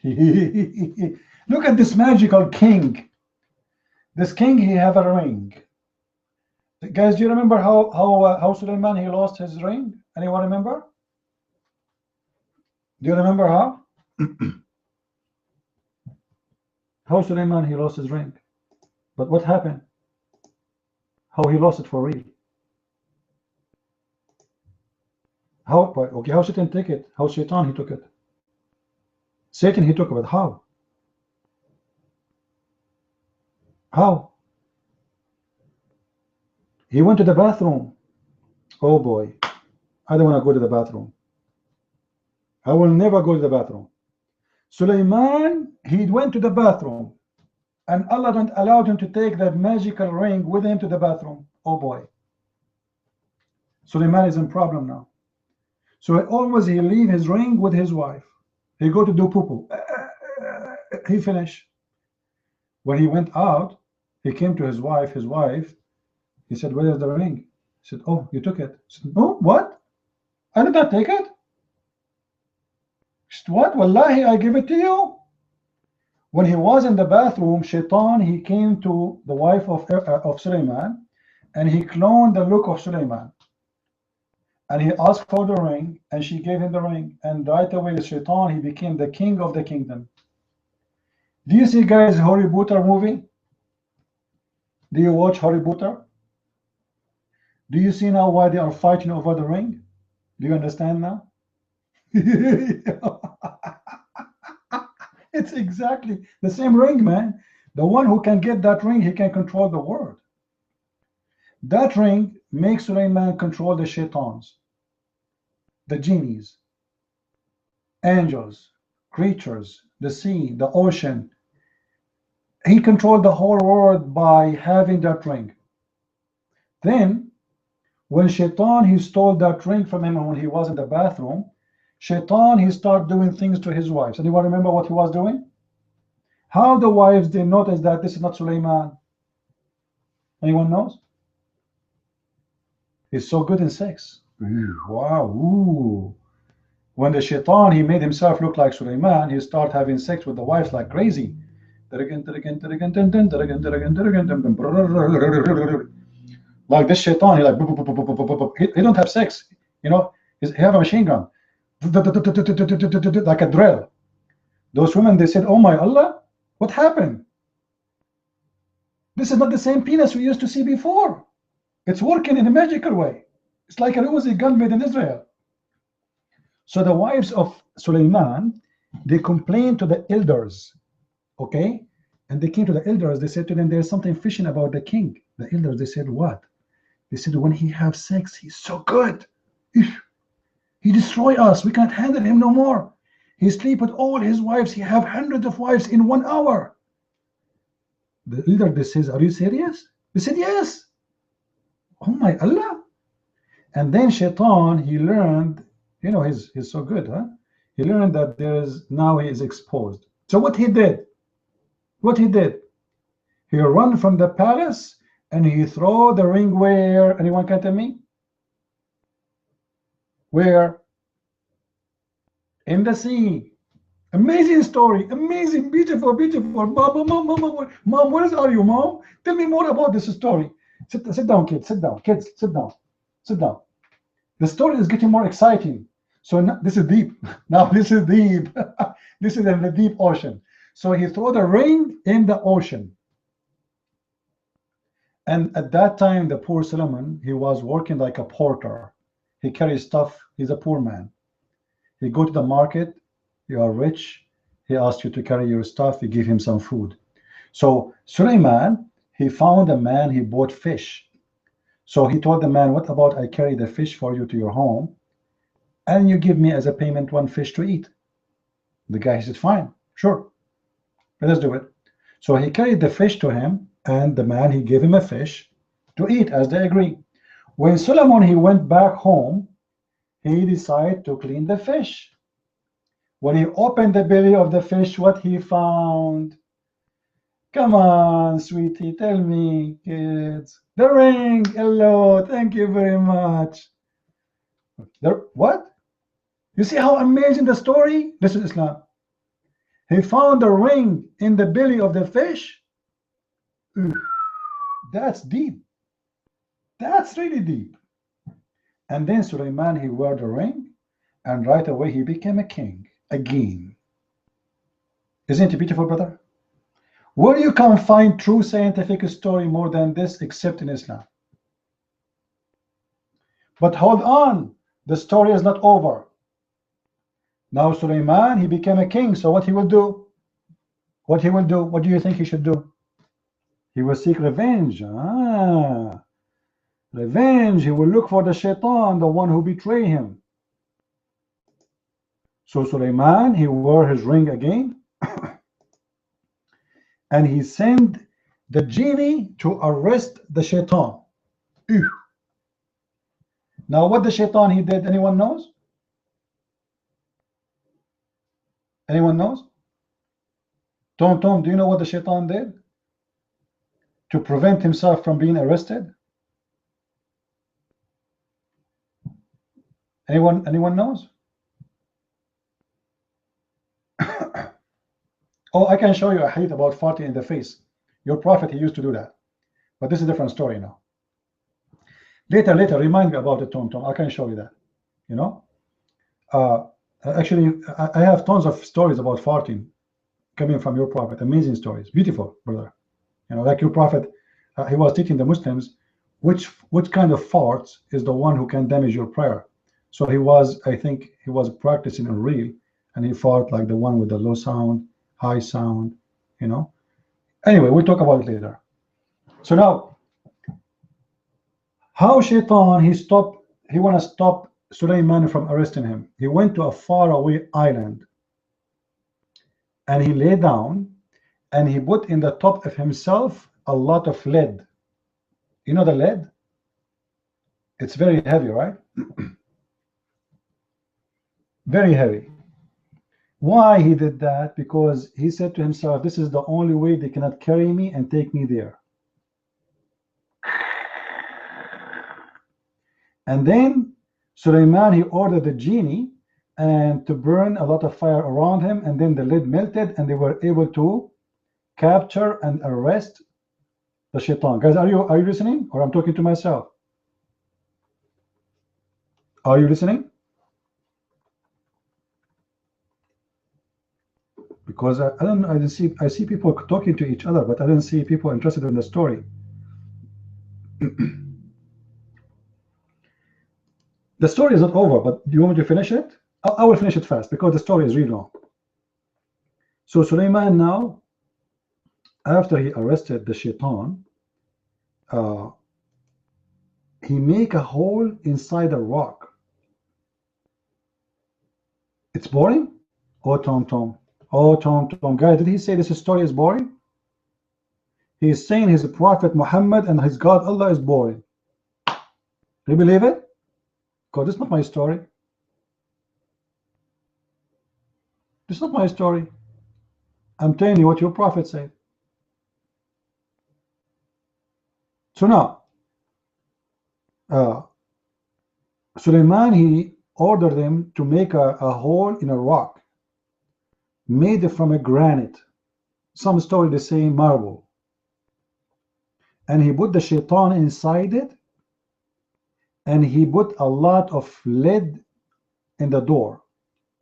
Look at this magical king. This king, he have a ring. Guys, do you remember how Suleiman he lost his ring? Anyone remember? Do you remember how? How Suleiman he lost his ring? But what happened? How he lost it for real? How? Okay, how Satan take it? How Shaitan he took it? Satan he took it, but how? How? He went to the bathroom. Oh boy, I don't want to go to the bathroom. I will never go to the bathroom. Suleiman, he went to the bathroom, and Allah don't allow him to take that magical ring with him to the bathroom. Oh boy. Suleiman is in problem now. So always he leave his ring with his wife. He go to do poo-poo. He finished. When he went out, he came to his wife. He said, "Where is the ring?" He said, "Oh, you took it." He said, "Oh, what? I did not take it." He said, "What? Wallahi, I give it to you." When he was in the bathroom, Shaitan, he came to the wife of Suleiman, and he cloned the look of Suleiman. And he asked for the ring, and she gave him the ring. And right away, Shaitan, he became the king of the kingdom. Do you see, guys, Harry Potter movie? Do you watch Harry Potter? Do you see now why they are fighting over the ring? Do you understand now? It's exactly the same ring, man. The one who can get that ring, he can control the world. That ring makes Suleiman control the shaitans, the genies, angels, creatures, the sea, the ocean. He controlled the whole world by having that ring. Then, when Shaitan, he stole that ring from him when he was in the bathroom, Shaitan, he started doing things to his wives. Anyone remember what he was doing? How the wives did notice that this is not Suleiman? Anyone knows? He's so good in sex. Wow. Ooh. When the Shaitan, he made himself look like Suleiman, he started having sex with the wives like crazy. Like this Shaitan, he like he don't have sex, you know. He have a machine gun, like a drill. Those women, they said, "Oh my Allah, what happened? This is not the same penis we used to see before. It's working in a magical way. It's like a Uzi gun made in Israel." So the wives of Suleiman, they complained to the elders, okay? And they came to the elders, they said to them, "There's something fishy about the king." The elders, they said, "What?" They said, "When he have sex, he's so good. He destroy us. We can't handle him no more. He sleep with all his wives. He have hundreds of wives in 1 hour." The elder, they says, "Are you serious?" They said, "Yes." Oh my Allah. And then Shaitan, he learned, you know, he's so good, huh? He learned that now he is exposed. So what he did? He run from the palace and he throw the ring where? Anyone can tell me? Where? in the sea. Amazing story, amazing, beautiful, beautiful. Mom, where are you, Mom? Tell me more about this story. Sit down, kids, sit down, kids, sit down, sit down. The story is getting more exciting. So now, this is deep. Now this is deep. This is in the deep ocean. So he threw the ring in the ocean. And at that time, the poor Solomon, he was working like a porter. He carries stuff. He's a poor man. He go to the market. You are rich. He asks you to carry your stuff. You give him some food. So Suleiman, he found a man. He bought fish. So he told the man, what about I carry the fish for you to your home, and you give me as a payment one fish to eat? The guy said, fine, sure, let us do it. So he carried the fish to him, and the man, he gave him a fish to eat as they agreed. When Solomon, he went back home, he decided to clean the fish. When he opened the belly of the fish, what he found? Come on, sweetie, tell me, kids. The ring. Hello, thank you very much. What? You see how amazing the story? This is Islam. He found a ring in the belly of the fish. That's deep. That's really deep. And then Suleiman, he wore the ring, and right away he became a king again. Isn't it beautiful, brother? Where you can find true scientific story more than this except in Islam. But hold on, the story is not over. Now Suleiman, he became a king, so what he will do? What he will do? What do you think he should do? He will seek revenge. Revenge. He will look for the shaitan, the one who betrayed him. So Suleiman, he wore his ring again. And he sent the genie to arrest the shaitan. Now what the shaitan he did, anyone knows? Anyone knows? Tom, do you know what the shaitan did to prevent himself from being arrested? Anyone knows? Oh, I can show you a hadith about farting in the face. Your prophet, he used to do that. But this is a different story now. Later, remind me about it, Tom. I can show you that. You know? Actually, I have tons of stories about farting coming from your prophet. Amazing stories. Beautiful, brother. You know, like your prophet, he was teaching the Muslims which kind of farts is the one who can damage your prayer. So he was, I think, he was practicing a reel, and he fart like the one with the low sound, high sound, you know. Anyway, we'll talk about it later. So now, how Shaitan, he want to stop Suleiman from arresting him. He went to a faraway island, and he lay down, and he put in the top of himself a lot of lead. You know the lead? It's very heavy, right? Very heavy. Why he did that? Because he said to himself, this is the only way they cannot carry me and take me there. And then Suleiman, he ordered the genie and to burn a lot of fire around him, and then the lid melted, and they were able to capture and arrest the shaitan. Guys, are you listening, or I'm talking to myself? Are you listening? Because I don't know, I see people talking to each other, but I don't see people interested in the story. The story is not over, but do you want me to finish it? I will finish it fast because the story is really long. So Suleiman now, after he arrested the shaitan, he make a hole inside a rock. It's boring? Oh, Tom. Oh, Tom, guys, did he say this story is boring? He is saying his prophet Muhammad and his God Allah is boring. Do you believe it? God, this is not my story. This is not my story. I'm telling you what your prophet said. So now, Suleiman, ordered him to make a hole in a rock made from a granite. Some story they say marble. And he put the shaitan inside it, and he put a lot of lead in the door,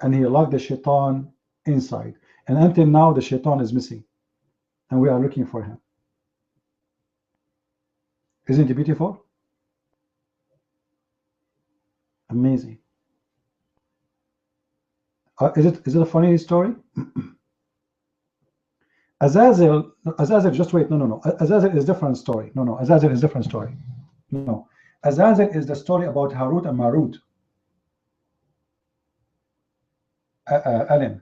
and he locked the shaitan inside. And until now, the shaitan is missing, and we are looking for him. Isn't it beautiful? Amazing. Is it a funny story? Azazel, just wait, no. Azazel is different story. No, Azazel is different story. No, Azazel is the story about Harut and Marut. Alan,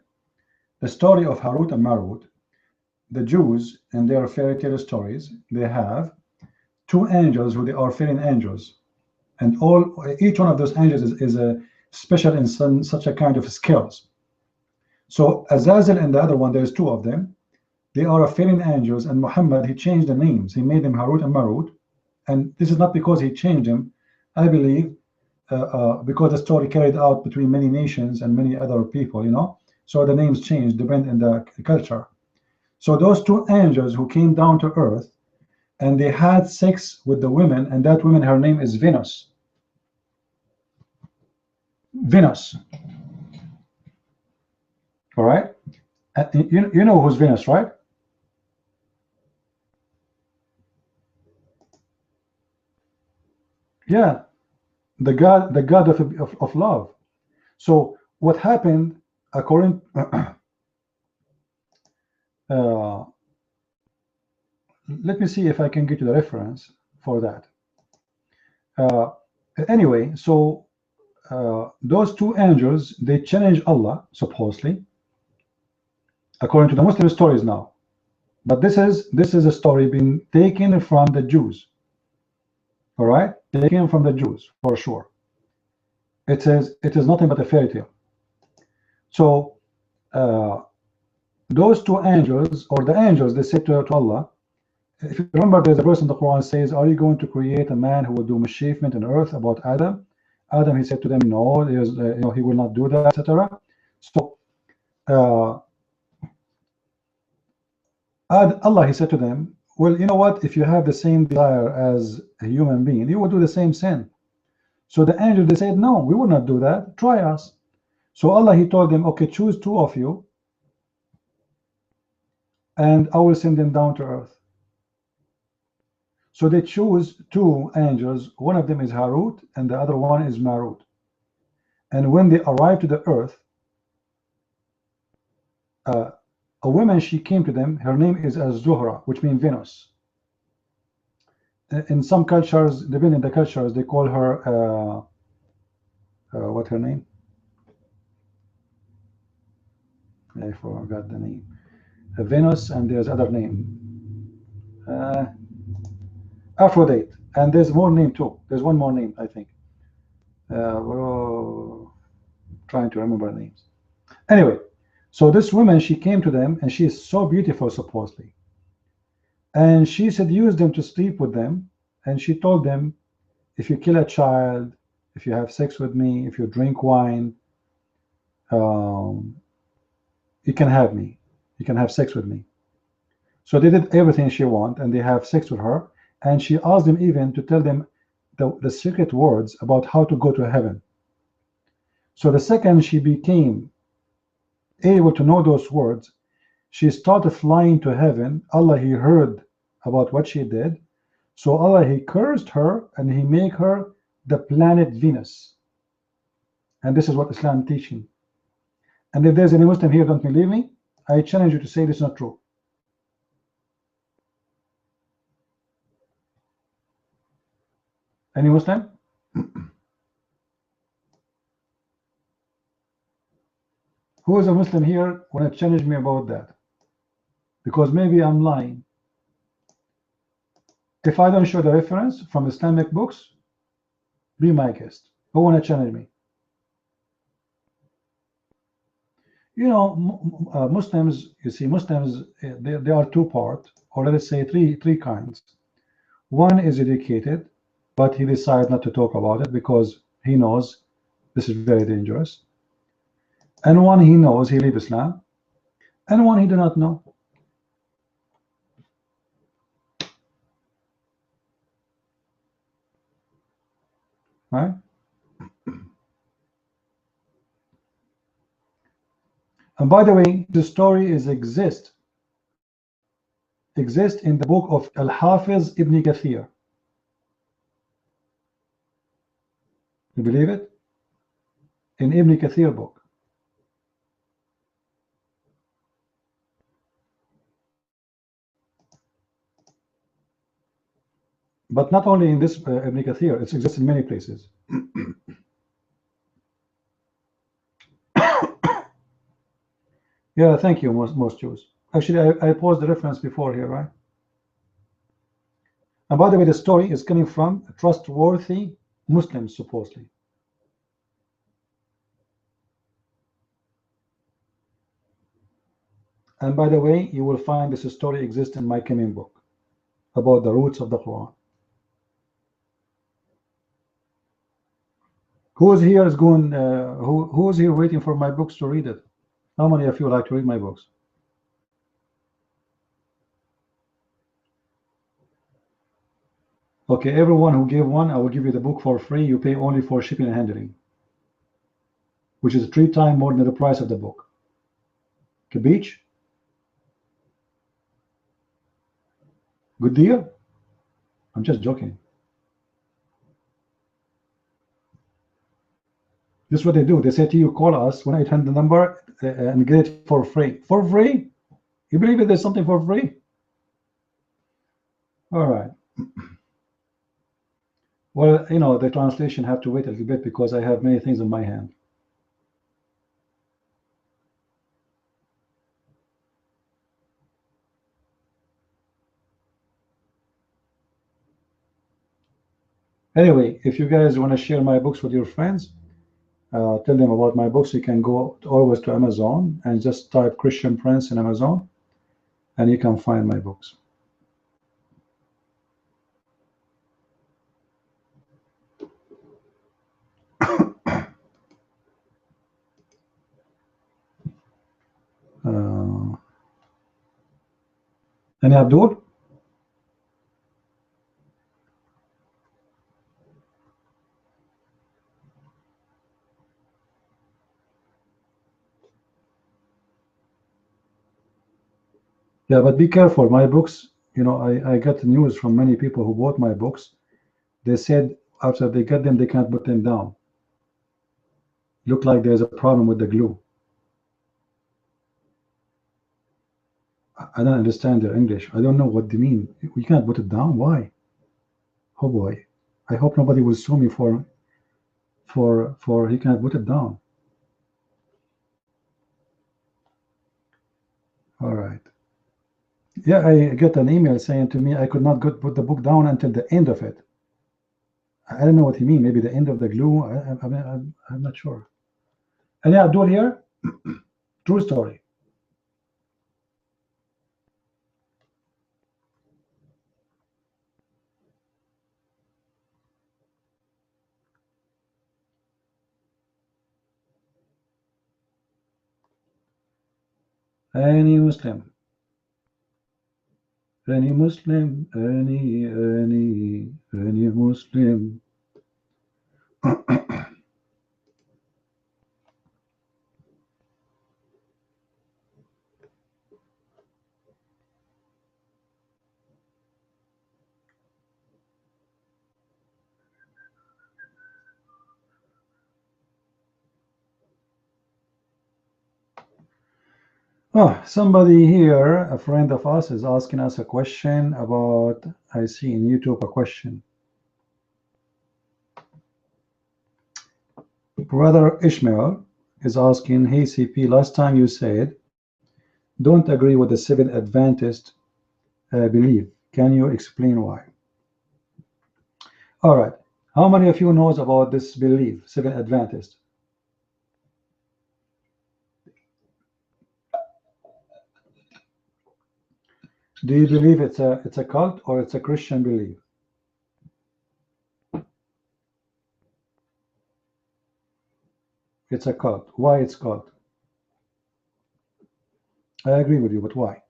the story of Harut and Marut, the Jews in their fairy tale stories, they have two angels who they are fallen angels, and each one of those angels is a special in such a kind of skills. So Azazel and the other one, there's two of them. They are fallen angels, and Muhammad, he changed the names. He made them Harut and Marut, and this is not because he changed them. I believe because the story carried out between many nations and many other people, you know. So the names changed depending on the culture. So those two angels who came down to earth, and they had sex with the women, and that woman, her name is Venus. Venus. All right. You know who's Venus, right? Yeah, the god of love. So what happened according let me see if I can get you the reference for that. Anyway, so those two angels, they challenged Allah supposedly, according to the Muslim stories now. But this is a story being taken from the Jews. All right, taken from the Jews for sure. It says it is nothing but a fairy tale. So those two angels, or the angels, they said to Allah, if you remember, there's a verse in the Quran says, are you going to create a man who will do mischievement on earth about Adam? Adam, he said to them, no, he will not do that, etc. So Allah, he said to them, well, you know what, if you have the same desire as a human being, you will do the same sin. So the angel, they said, no, we will not do that, try us. So Allah, he told them, okay, choose two of you, and I will send them down to earth. So they choose two angels, one of them is Harut and the other one is Marut. And when they arrived to the earth, a woman, she came to them, her name is Az-Zuhra, which means Venus. In some cultures, depending on the cultures, they call her what her name? I forgot the name. Venus, and there's other name. Aphrodite, and there's more name too. There's one more name, I think. We're trying to remember names. Anyway, so this woman, she came to them, and she is so beautiful, supposedly. And she seduced them to sleep with them, and she told them, if you kill a child, if you have sex with me, if you drink wine, you can have me. You can have sex with me. So they did everything she wanted, and they have sex with her. And she asked them even to tell them the secret words about how to go to heaven. So the second she became able to know those words, she started flying to heaven. Allah, he heard about what she did. So Allah, he cursed her, and he made her the planet Venus. And this is what Islam teaching. And if there's any Muslim here don't believe me, I challenge you to say this is not true. Any Muslim? Who is a Muslim here want to challenge me about that? Because maybe I'm lying. If I don't show the reference from Islamic books, be my guest. Who want to challenge me? You know, Muslims, you see, Muslims, they are two parts, or let's say three kinds. One is educated, but he decides not to talk about it because he knows This is very dangerous. And one he knows he leave Islam, and one he do not know. Right? And by the way, the story exists in the book of Al-Hafiz Ibn Kathir. You believe it? In Ibn Kathir book. But not only in this Ibn Kathir, it exists in many places. Yeah, thank you, most Jews. Actually, I posed the reference before here, right? And by the way, the story is coming from trustworthy Muslims, supposedly. And by the way, you will find this story exists in my coming book about the roots of the Quran. Who is here is going? Who is here waiting for my books to read it? How many of you like to read my books? Okay, everyone who gave one, I will give you the book for free. You pay only for shipping and handling, which is 3 times more than the price of the book. Beach? Good deal? I'm just joking. This is what they do. They say to you, call us when 800 number and get it for free. For free? You believe it? There's something for free? All right. Well, you know, the translation have to wait a little bit because I have many things in my hand. Anyway, if you guys want to share my books with your friends, tell them about my books. You can go always to Amazon and just type Christian Prince in Amazon, and you can find my books. Any Abdul? Yeah, but be careful. My books, you know, I got news from many people who bought my books. They said after they get them, they can't put them down. Look like there's a problem with the glue. I don't understand their English. I don't know what they mean. We can't put it down. Why? Oh boy. I hope nobody will sue me for he can't put it down. All right. Yeah, I get an email saying to me I could not put the book down until the end of it. I don't know what he means. Maybe the end of the glue. I'm not sure. Any Abdul here? True story. Any Muslim? Any Muslim? Any Muslim? Oh, somebody here, a friend of us, is asking us a question about, I see in YouTube a question. Brother Ishmael is asking, hey CP, last time you said, don't agree with the Seventh Adventist belief. Can you explain why? All right. How many of you knows about this belief, Seventh Adventist? Do you believe it's a cult or it's a Christian belief? It's a cult. Why it's cult? I agree with you, but why?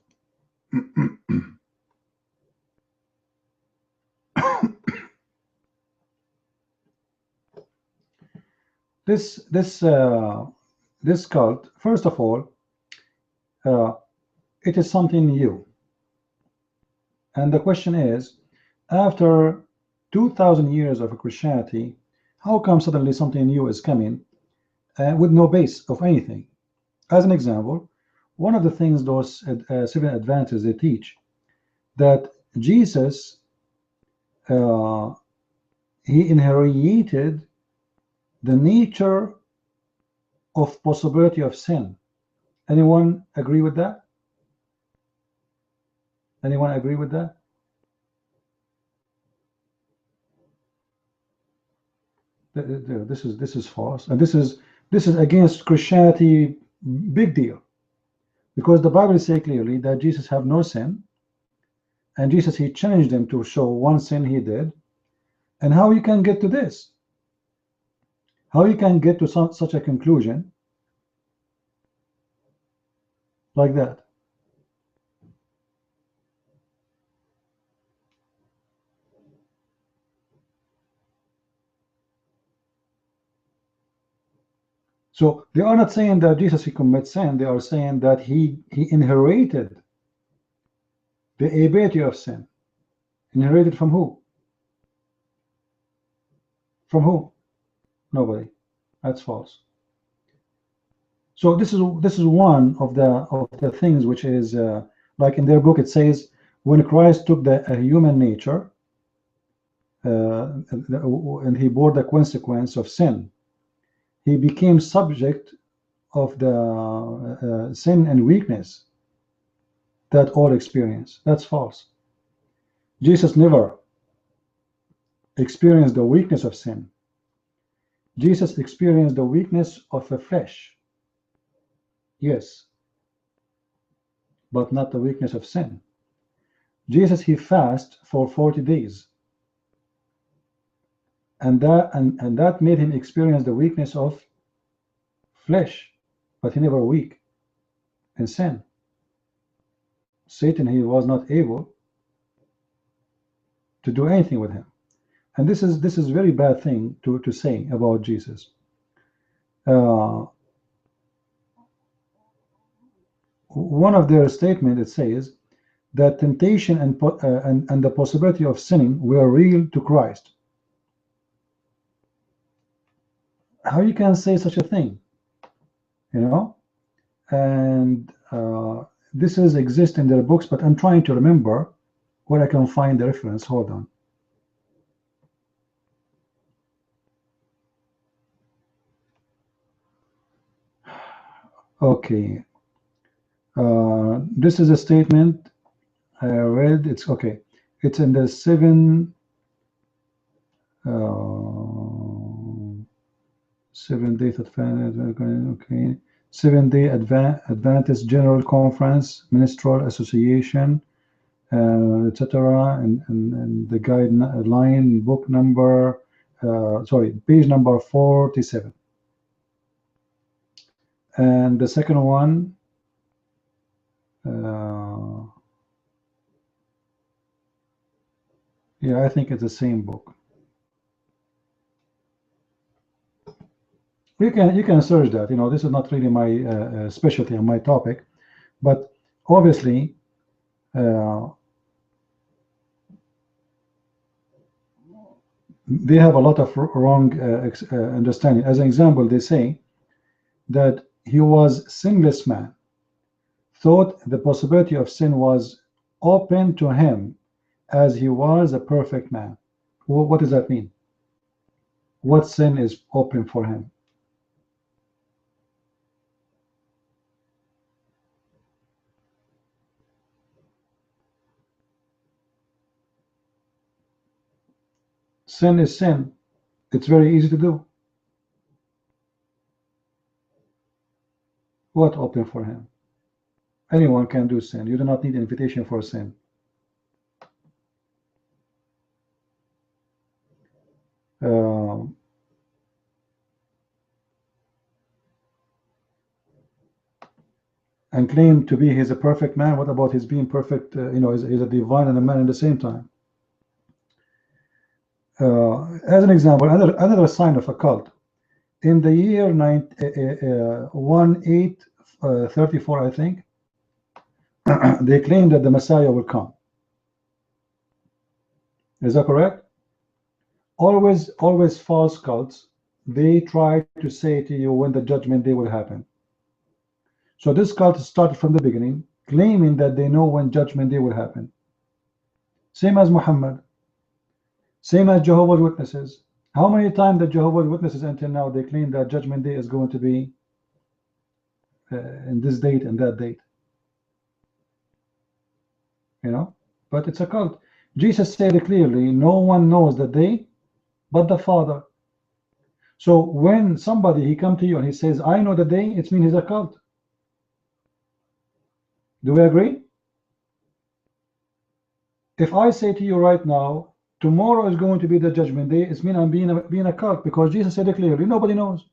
This cult, first of all, it is something new. And the question is, after 2,000 years of Christianity, how come suddenly something new is coming with no base of anything? As an example, one of the things those Seventh Adventists they teach, that Jesus he inherited the nature of possibility of sin. Anyone agree with that? Anyone agree with that? This is false, and this is against Christianity. Big deal, because the Bible says clearly that Jesus have no sin, and Jesus he challenged them to show one sin he did. And how you can get to this? How you can get to such a conclusion like that? So they are not saying that Jesus he commits sin. They are saying that he inherited the ability of sin. Inherited from who? From who? Nobody. That's false. So this is one of the things which is like in their book it says, when Christ took the human nature and he bore the consequence of sin, he became subject of the sin and weakness that all experience. That's false. Jesus never experienced the weakness of sin. Jesus experienced the weakness of the flesh. Yes, but not the weakness of sin. Jesus he fasted for 40 days. And that made him experience the weakness of flesh, but he never weak in sin. Satan he was not able to do anything with him. And this is very bad thing to say about Jesus. One of their statement it says that temptation and the possibility of sinning were real to Christ. How you can say such a thing? You know, and this is exist in their books, but I'm trying to remember where I can find the reference. Hold on. Okay. This is a statement I read. It's okay. It's in the Seventh-day Adventist, okay. Seventh-day Adventist General Conference, Ministerial Association, etc. And the guideline, book number, page number 47. And the second one, yeah, I think it's the same book. You can search that. You know, this is not really my specialty on my topic, but obviously they have a lot of wrong understanding. As an example, they say that he was sinless man, thought the possibility of sin was open to him as he was a perfect man. What does that mean? What sin is open for him? Sin is sin. It's very easy to do. What open for him? Anyone can do sin. You do not need an invitation for sin. and claim to be he's a perfect man. What about his being perfect? He's a divine and a man at the same time. As an example, another sign of a cult. In the year 1834, I think, they claimed that the Messiah will come. Is that correct? Always false cults. They try to say to you when the judgment day will happen. So this cult started from the beginning, claiming that they know when judgment day will happen. Same as Muhammad. Same as Jehovah's Witnesses. How many times the Jehovah's Witnesses until now they claim that judgment day is going to be in this date and that date? But it's a cult. Jesus said it clearly, no one knows the day but the Father. So when somebody he come to you and he says, I know the day, it means he's a cult. Do we agree? If I say to you right now, tomorrow is going to be the judgment day, it means I'm being a cult, because Jesus said it clearly, nobody knows.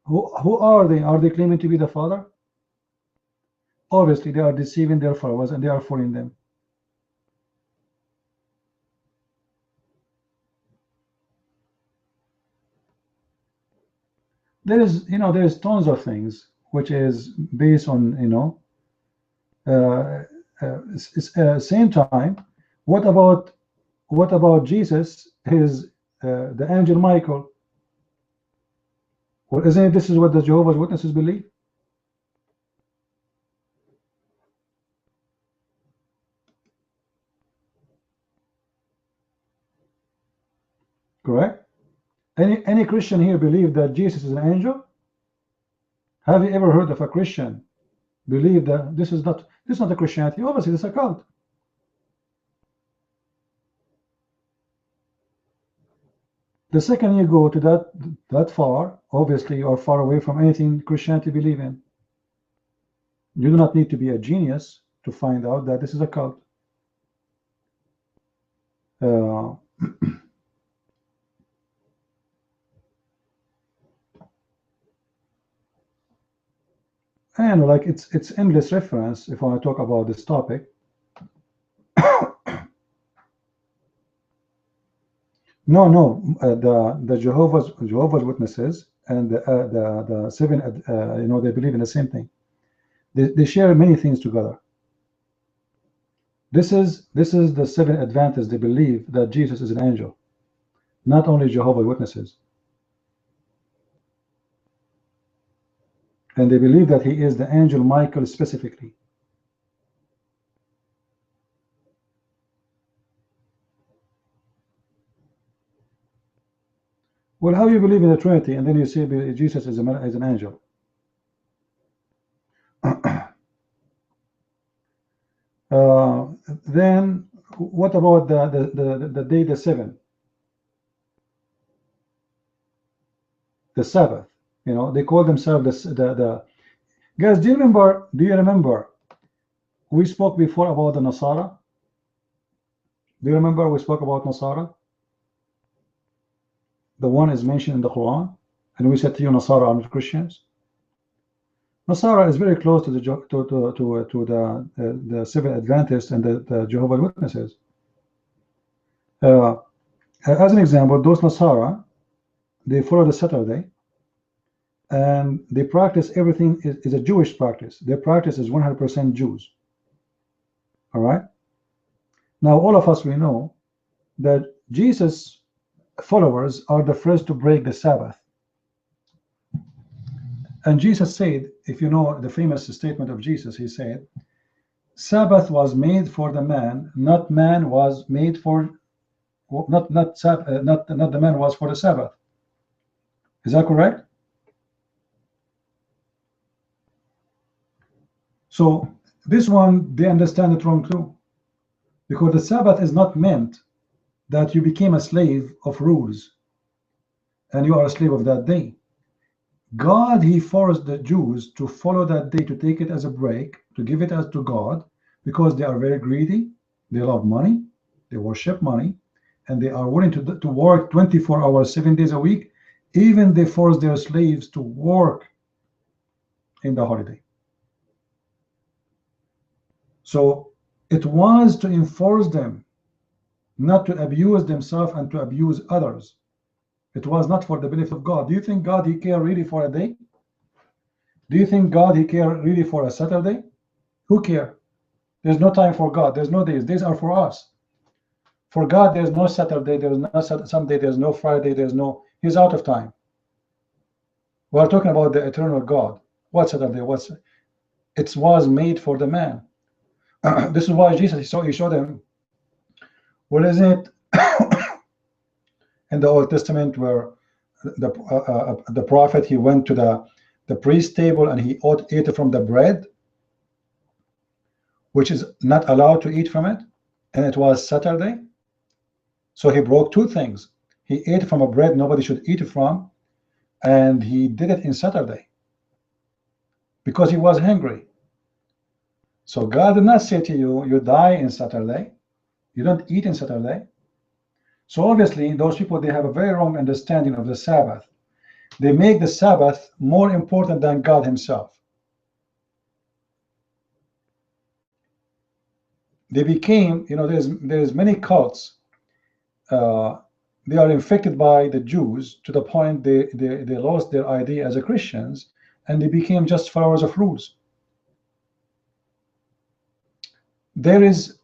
Who are they? Are they claiming to be the Father? Obviously they are deceiving their followers and they are fooling them. There's tons of things which is based on same time. What about Jesus? The angel Michael. Well, isn't it this is what the Jehovah's Witnesses believe? Correct? Any Christian here believe that Jesus is an angel? Have you ever heard of a Christian believe that this is not a Christianity? Obviously, it's a cult. The second you go to that far, obviously you are far away from anything Christianity believe in. You do not need to be a genius to find out that this is a cult. And like it's endless reference if I want to talk about this topic. No, the Jehovah's Witnesses and the seven, they believe in the same thing. They share many things together. This is the seven Adventists. They believe that Jesus is an angel, not only Jehovah's Witnesses. And they believe that he is the angel Michael specifically. Well, how you believe in the Trinity and then you say Jesus is an angel? Then what about the day the 7th? The Sabbath. They call themselves the guys. Do you remember we spoke before about the Nasara? Do you remember we spoke about Nasara? The one is mentioned in the Quran, and we said to you Nasara are not Christians. Nasara is very close to the Seventh Adventists and the Jehovah's Witnesses. As an example, those Nasara, they follow the Saturday, and they practice everything is a Jewish practice. Their practice is 100% Jews. All right. Now, all of us, we know that Jesus' followers are the first to break the Sabbath. And Jesus said, if you know the famous statement of Jesus, he said, Sabbath was made for the man, not man was made for, not the man was for the Sabbath. Is that correct? So this one, they understand it wrong too. Because the Sabbath is not meant that you became a slave of rules and you are a slave of that day. God, he forced the Jews to follow that day, to take it as a break, to give it as to God, because they are very greedy, they love money, they worship money, and they are willing to work 24 hours, 7 days a week. Even they force their slaves to work in the holiday. So it was to enforce them not to abuse themselves and to abuse others. It was not for the benefit of God. Do you think God, he care really for a day? Do you think God, he care really for a Saturday? Who care? There's no time for God. There's no days. Days are for us. For God, there's no Saturday, there's no Sunday, there's no Friday, there's no, he's out of time. We're talking about the eternal God. What Saturday? What's it was made for the man. This is why Jesus, he showed him, what is it in the Old Testament where the prophet, he went to the priest table and he ate from the bread, which is not allowed to eat from it, and it was Saturday. So he broke two things. He ate from a bread nobody should eat from, and he did it in Saturday because he was hungry. So God did not say to you, you die in Saturday, you don't eat in Saturday. So obviously those people, they have a very wrong understanding of the Sabbath. They make the Sabbath more important than God himself. They became, you know, there's many cults. They are infected by the Jews to the point they lost their ID as a Christians, and they became just followers of rules. There is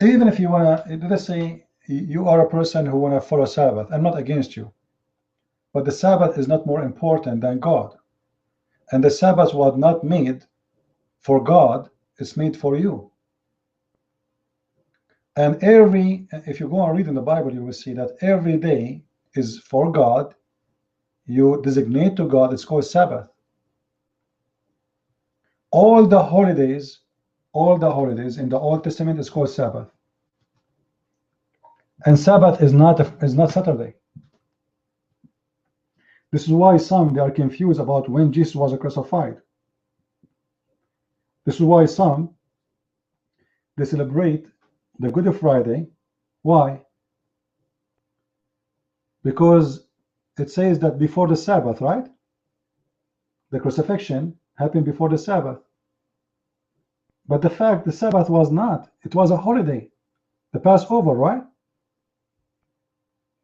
even if you want to, let's say you are a person who want to follow Sabbath, I'm not against you, but the Sabbath is not more important than God, and the Sabbath was not made for God, it's made for you. And if you go and read in the Bible, you will see that every day is for God. You designate to God, it's called Sabbath. All the holidays in the Old Testament is called Sabbath. And Sabbath is not Saturday. This is why some, they are confused about when Jesus was crucified. This is why some, they celebrate the Good Friday. Why? Because it says that before the Sabbath, right? The crucifixion happened before the Sabbath. But the fact, the Sabbath was not. It was a holiday. The Passover, right?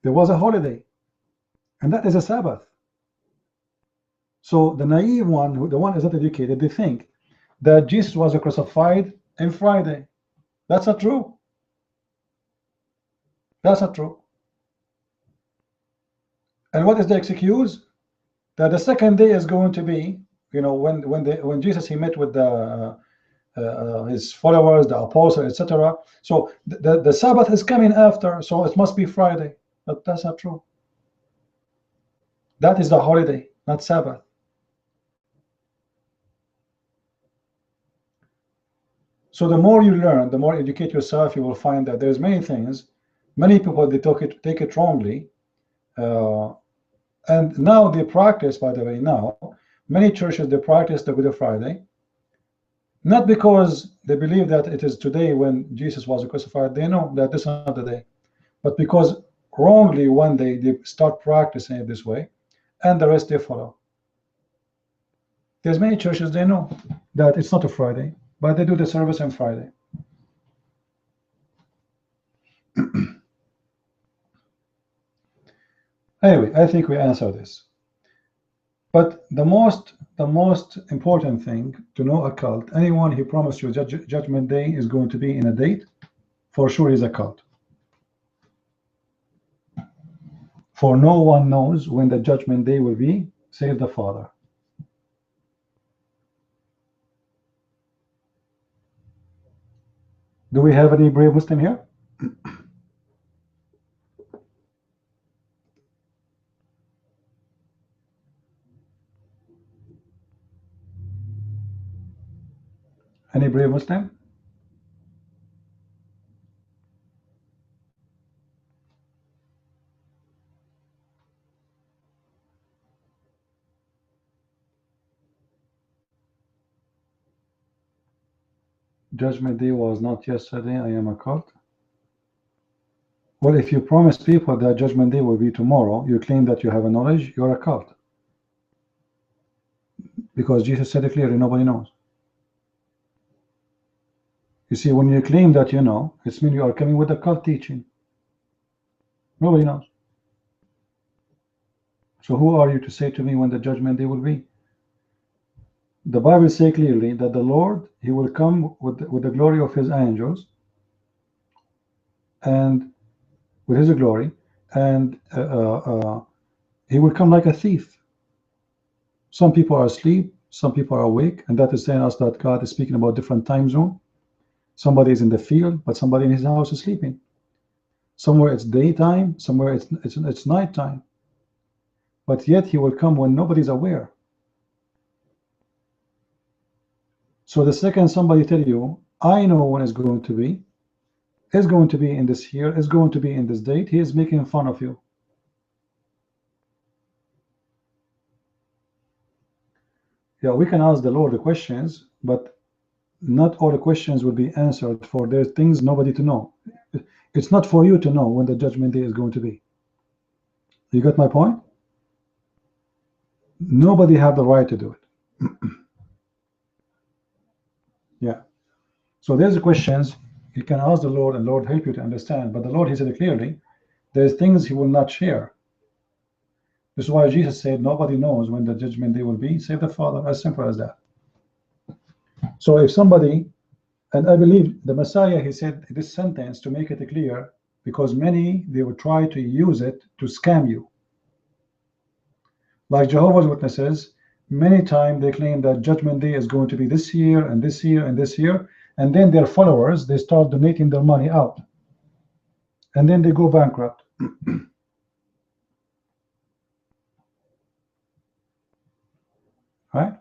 There was a holiday. And that is a Sabbath. So the naive one, the one who is not educated, they think that Jesus was crucified on Friday. That's not true. That's not true. And what is the excuse? That the second day is going to be, you know, when Jesus, he met with his followers, the apostles, etc. So the Sabbath is coming after, so it must be Friday. But that's not true. That is the holiday, not Sabbath. So the more you learn, the more you educate yourself, you will find that there's many things. Many people, they take it wrongly. And now they practice, by the way, now, many churches, they practice the Good Friday, not because they believe that it is today when Jesus was crucified. They know that this is not the day. But because wrongly one day they start practicing it this way, and the rest they follow. There's many churches, they know that it's not a Friday, but they do the service on Friday. Anyway, I think we answered this. But the most important thing to know a cult, anyone who promised you Judgment Day is going to be in a date, for sure is a cult. For no one knows when the Judgment Day will be, save the Father. Do we have any brave Muslim here? Any brave Muslim? Judgment Day was not yesterday, I am a cult. Well, if you promise people that Judgment Day will be tomorrow, you claim that you have a knowledge, you're a cult. Because Jesus said it clearly, nobody knows. You see, when you claim that you know, it means you are coming with a cult teaching. Nobody knows. So who are you to say to me when the judgment day will be? The Bible says clearly that the Lord, he will come with the glory of his angels and with his glory, and he will come like a thief. Some people are asleep, some people are awake, and that is saying us that God is speaking about different time zone. Somebody is in the field, but somebody in his house is sleeping. Somewhere it's daytime, somewhere it's nighttime. But yet he will come when nobody's aware. So the second somebody tell you, I know when it's going to be in this year, it's going to be in this date, he is making fun of you. Yeah, we can ask the Lord the questions, but not all the questions will be answered, for there's things nobody to know. It's not for you to know when the judgment day is going to be. You got my point? Nobody have the right to do it. Yeah. So there's the questions you can ask the Lord, and Lord help you to understand. But the Lord, he said it clearly, there's things he will not share. This is why Jesus said nobody knows when the judgment day will be save the Father. As simple as that. So if somebody, and I believe the Messiah, he said this sentence to make it clear, because many, they will try to use it to scam you. Like Jehovah's Witnesses, many times they claim that judgment day is going to be this year and this year and this year, and then their followers, they start donating their money out, and then they go bankrupt. Right?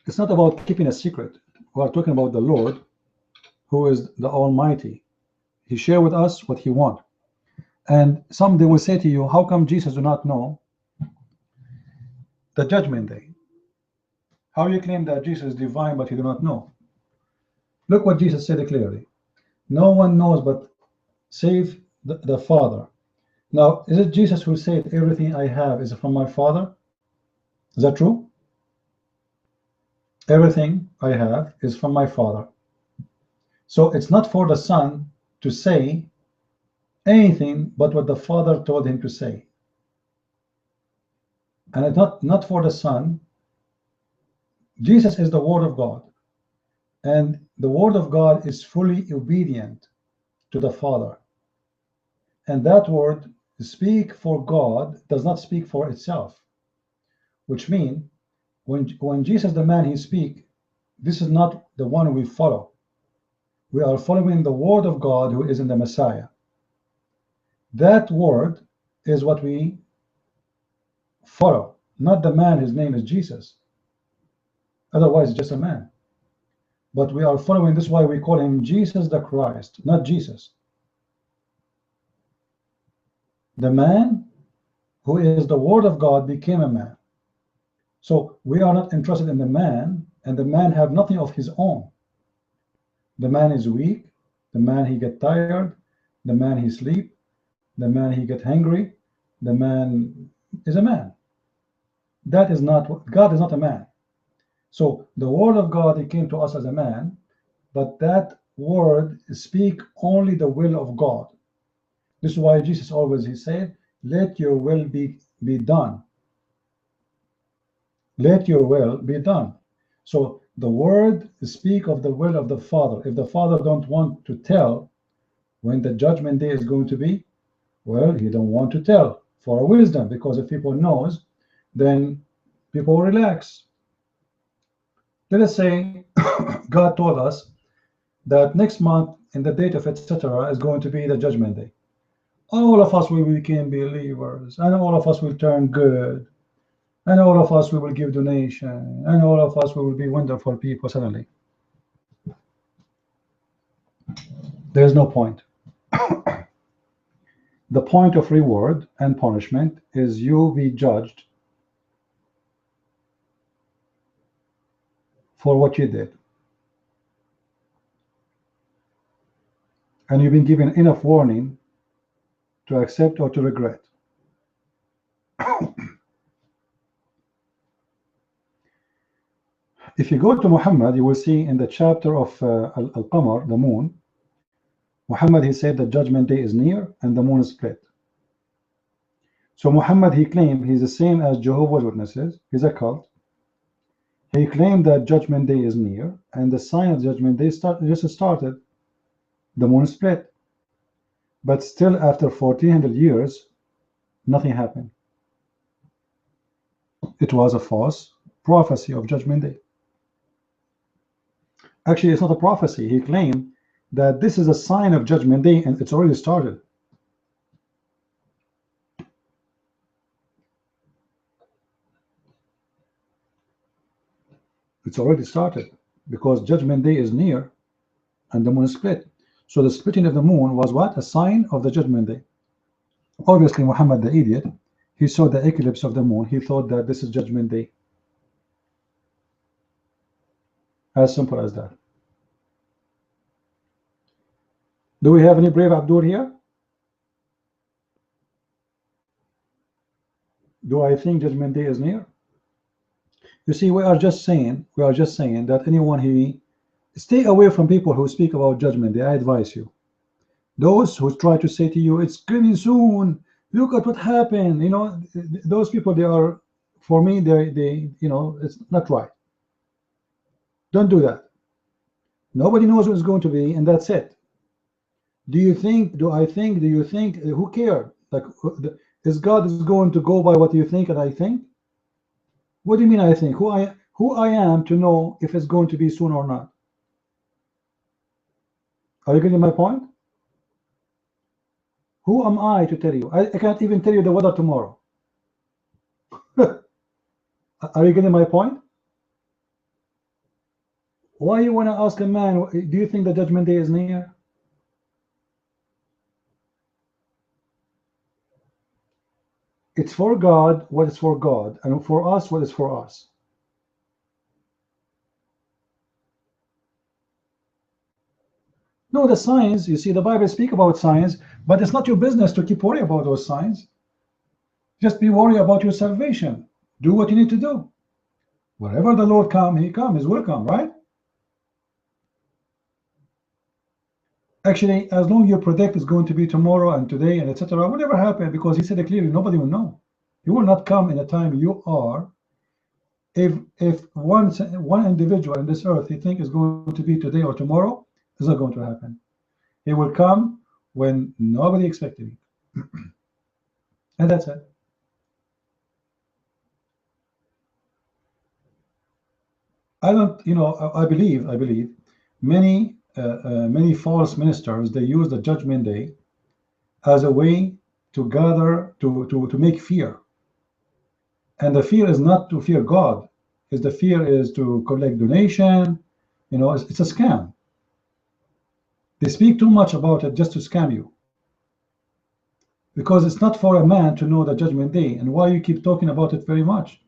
It's not about keeping a secret. We are talking about the Lord, who is the Almighty. He shared with us what he wants. And some, they will say to you, how come Jesus do not know the judgment day? How you claim that Jesus is divine but you do not know? Look what Jesus said clearly. No one knows but save the Father. Now, is it Jesus who said everything I have is from my Father? Is that true? Everything I have is from my Father. So it's not for the Son to say anything but what the Father told him to say. And it's not for the Son. Jesus is the Word of God. And the Word of God is fully obedient to the Father. And that word, speak for God, does not speak for itself. Which means, when Jesus, the man, he speak, this is not the one we follow. We are following the Word of God who is in the Messiah. That word is what we follow, not the man, his name is Jesus. Otherwise, it's just a man. But we are following, this is why we call him Jesus the Christ, not Jesus. The man who is the Word of God became a man. So we are not interested in the man, and the man have nothing of his own. The man is weak, the man he get tired, the man he sleep, the man he get hungry, the man is a man. That is not what, God is not a man. So the Word of God, he came to us as a man, but that word speak only the will of God. This is why Jesus always, he said, let your will be done. Let your will be done. So the word speak of the will of the Father. If the Father don't want to tell when the judgment day is going to be, well, he don't want to tell for wisdom, because if people knows, then people will relax. Let us say God told us that next month in the date of etc. is going to be the judgment day. All of us will become believers, and all of us will turn good, and all of us we will give donation, and all of us we will be wonderful people suddenly. There's no point. The point of reward and punishment is you be judged for what you did. and you've been given enough warning to accept or to regret. If you go to Muhammad, you will see in the chapter of Al-Qamar, the moon, Muhammad, he said the judgment day is near and the moon is split. So Muhammad, he claimed he's the same as Jehovah's Witnesses. He's a cult. He claimed that judgment day is near, and the sign of judgment day just started. The moon split. But still, after 1400 years, nothing happened. It was a false prophecy of judgment day. Actually, it's not a prophecy. He claimed that this is a sign of judgment day, and it's already started. It's already started because judgment day is near and the moon is split. So the splitting of the moon was what? A sign of the judgment day. Obviously, Muhammad the idiot, he saw the eclipse of the moon. He thought that this is judgment day. As simple as that. Do we have any brave Abdur here? Do I think judgment day is near? You see, we are just saying that anyone stay away from people who speak about judgment day. I advise you. Those who try to say to you, it's coming soon, look at what happened, you know, those people, they are, for me, they you know, it's not right. Don't do that. Nobody knows what it's going to be, and that's it. Do you think, who cares? Like, is God is going to go by what you think and I think? What do you mean I think? Who I am to know if it's going to be soon or not? Are you getting my point? Who am I to tell you? I can't even tell you the weather tomorrow. Are you getting my point? Why you want to ask a man, do you think the judgment day is near? It's for God what is for God, and for us what is for us. No, the signs, you see, the Bible speaks about signs, but it's not your business to keep worrying about those signs. Just be worried about your salvation. Do what you need to do. Wherever the Lord comes, he comes, he's welcome, right? Actually, as long as you predict it's going to be tomorrow and today and etc., whatever happened, because he said it clearly, nobody will know. He will not come in the time you are. If one individual in this earth he think is going to be today or tomorrow, it's not going to happen. He will come when nobody expected it. And that's it. I don't, you know, I believe many false ministers, they use the judgment day as a way to gather, to make fear. And the fear is not to fear God. The fear is to collect donation. You know, it's a scam. They speak too much about it just to scam you. Because it's not for a man to know the judgment day. And why you keep talking about it very much?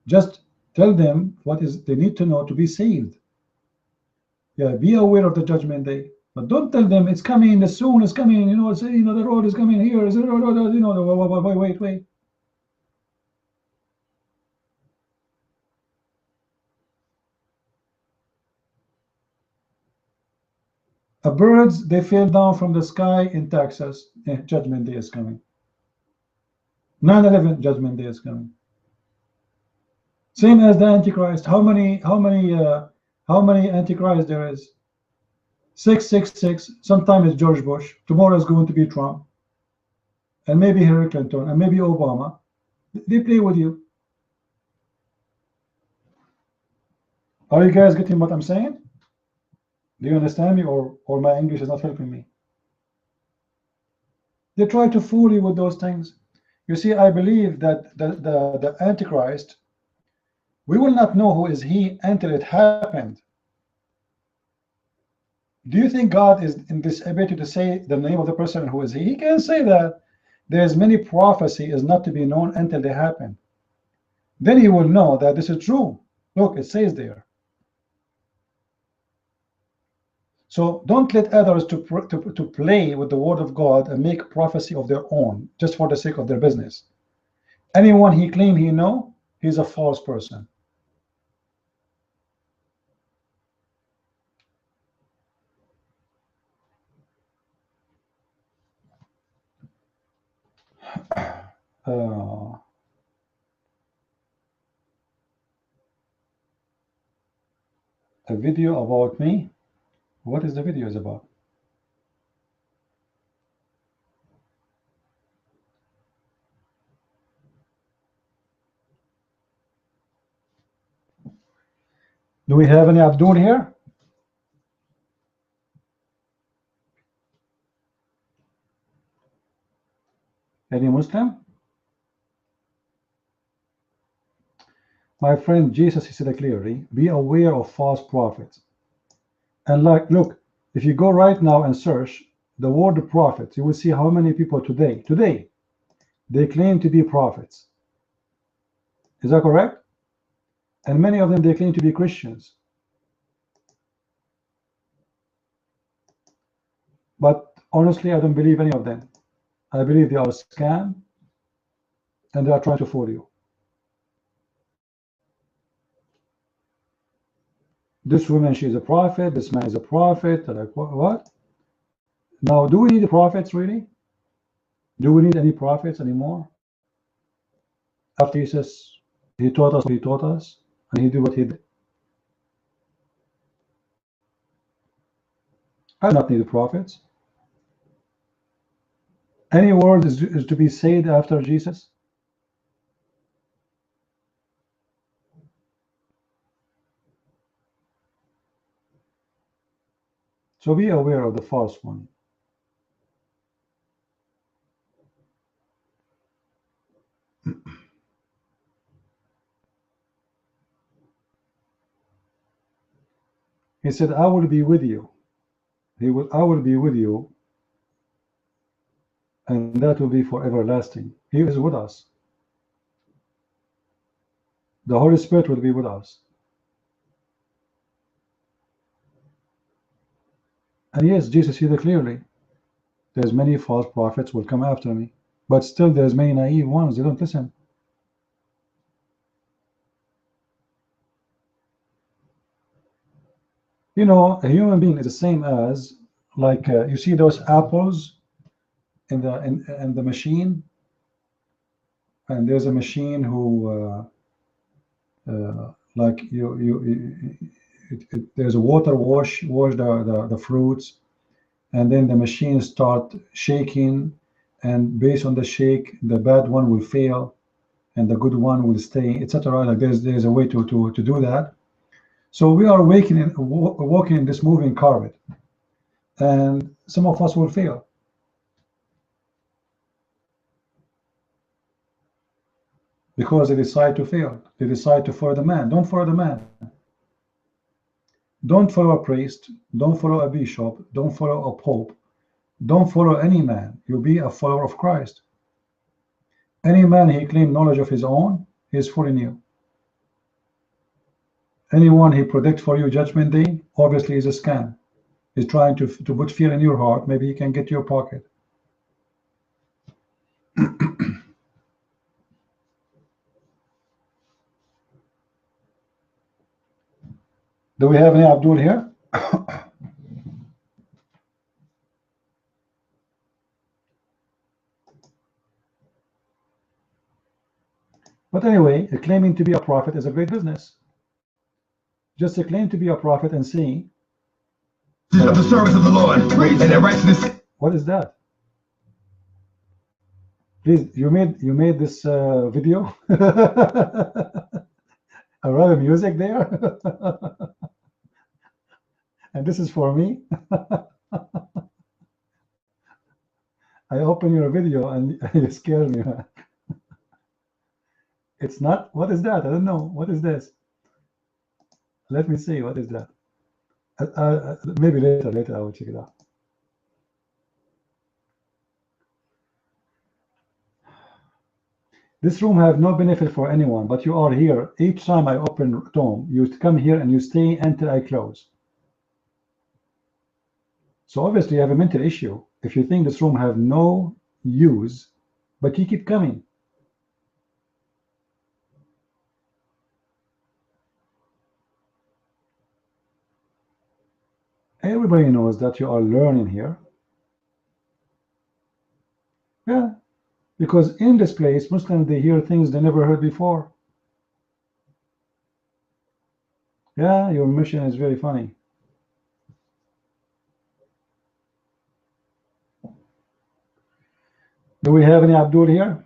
Just tell them what is they need to know to be saved. Yeah, be aware of the judgment day, but don't tell them it's coming as soon as coming. You know, say, you know, the road is coming here. Is it? You know, wait. Birds, they fell down from the sky in Texas. Judgment day is coming. 9/11, judgment day is coming. Same as the Antichrist. How many Antichrist there is? 666. Sometimes it's George Bush. Tomorrow is going to be Trump, and maybe Hillary Clinton, and maybe Obama. They play with you. Are you guys getting what I'm saying? Do you understand me, or my English is not helping me? They try to fool you with those things. You see, I believe that the Antichrist, we will not know who is he until it happened. Do you think God is in this ability to say the name of the person who is he? He can say that. There's many prophecy is not to be known until they happen. Then he will know that this is true. Look, it says there. So don't let others to play with the word of God and make prophecy of their own just for the sake of their business. Anyone he claim he know, he's a false person. A video about me. What is the video is about? Do we have any Abdul here? Any Muslim? My friend, Jesus, he said clearly, be aware of false prophets. And like, look, if you go right now and search the word prophet, you will see how many people today, they claim to be prophets. Is that correct? And many of them, they claim to be Christians. But honestly, I don't believe any of them. I believe they are a scam and they are trying to fool you. This woman, she is a prophet. This man is a prophet. Like what? Now, do we need prophets really? Do we need any prophets anymore? After Jesus, he taught us what he taught us, and he did what he did. I do not need the prophets. Any word is to be said after Jesus? So be aware of the false one. He said, I will be with you. I will be with you, and that will be for everlasting. He is with us. The Holy Spirit will be with us. And yes, Jesus said clearly, there's many false prophets will come after me, but still there's many naive ones. They don't listen. You know, a human being is the same as, like, you see those apples in the machine, and there's a machine who like there's a water wash the fruits, and then the machine start shaking, and based on the shake, the bad one will fail and the good one will stay, etc. Like there's a way to do that. So we are walking in this moving carpet, and some of us will fail. Because they decide to fail. They decide to follow the man. Don't follow the man. Don't follow a priest. Don't follow a bishop. Don't follow a pope. Don't follow any man. You'll be a follower of Christ. Any man he claim knowledge of his own, he is fooling you. Anyone he predict for you judgment day, obviously is a scam. He's trying to put fear in your heart. Maybe he can get your pocket. Do we have any Abdul here? But anyway, claiming to be a prophet is a great business. Just to claim to be a prophet and see of the service of the Lord and their righteousness. What is that? Please, you made this video. I wrote music there. And this is for me. I open your video and you scare me. It's not. What is that? I don't know. What is this? Let me see. What is that? Maybe later I will check it out. This room have no benefit for anyone, but you are here. Each time I open Tom, you come here and you stay until I close. So obviously you have a mental issue if you think this room have no use, but you keep coming. Everybody knows that you are learning here. Yeah, because in this place, Muslims, they hear things they never heard before. Yeah, your mission is very funny. Do we have any Abdul here?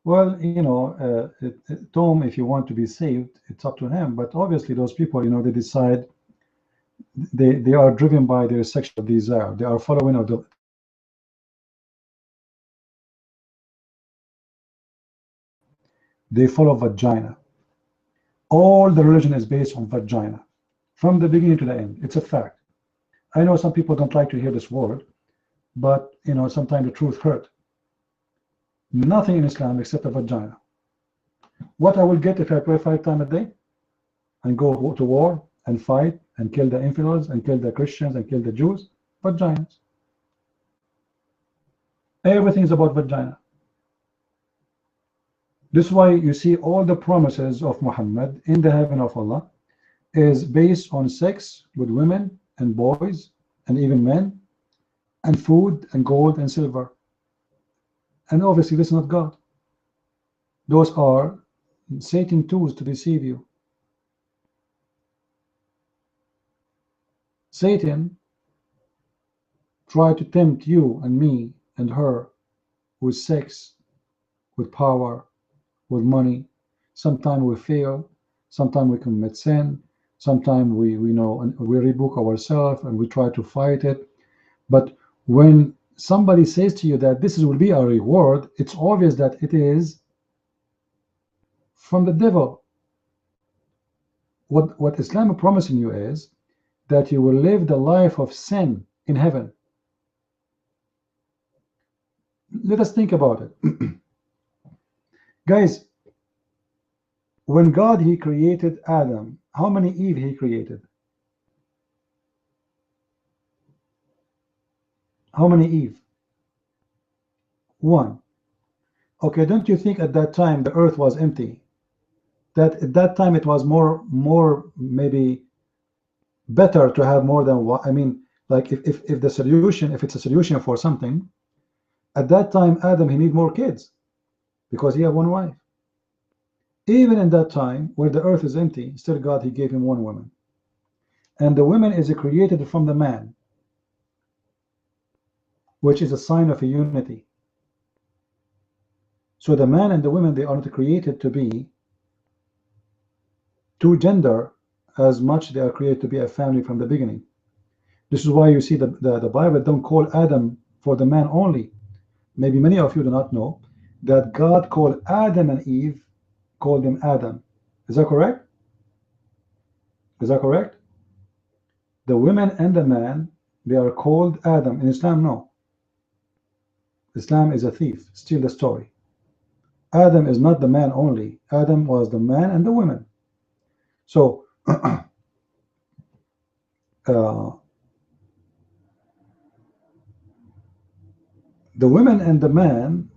Well, you know, Tom, if you want to be saved, it's up to him. But obviously those people, you know, they decide they are driven by their sexual desire. They are following the they follow vagina. All the religion is based on vagina. From the beginning to the end. It's a fact. I know some people don't like to hear this word, but you know, sometimes the truth hurts. Nothing in Islam except a vagina. What I will get if I pray 5 times a day and go to war and fight and kill the infidels and kill the Christians and kill the Jews? Vaginas. Everything is about vagina. This is why you see all the promises of Muhammad in the heaven of Allah is based on sex with women and boys and even men, and food and gold and silver. And obviously this is not God. Those are Satan tools to deceive you. Satan tried to tempt you and me and her with sex, with power, with money. Sometimes we fail, sometimes we commit sin, sometimes we know and we rebook ourselves and we try to fight it. But when somebody says to you that this will be a reward, it's obvious that it is from the devil. What Islam is promising you is that you will live the life of sin in heaven. Let us think about it. Guys, when God, he created Adam, how many Eve he created? How many Eve? 1. Okay, don't you think at that time the earth was empty? That at that time it was more maybe better to have more than one. I mean, like if the solution, if it's a solution for something, at that time Adam, he need more kids because he had one wife. Even in that time where the earth is empty, still God, he gave him one woman, and the woman is created from the man, which is a sign of a unity. So the man and the woman, they are not created to be two gender as much they are created to be a family from the beginning. This is why you see the Bible don't call Adam for the man only. Maybe many of you do not know that God called Adam and Eve, called them Adam. Is that correct? Is that correct? The women and the man, they are called Adam. In Islam, no. Islam is a thief, steal the story. Adam is not the man only. Adam was the man and the women. So the women and the man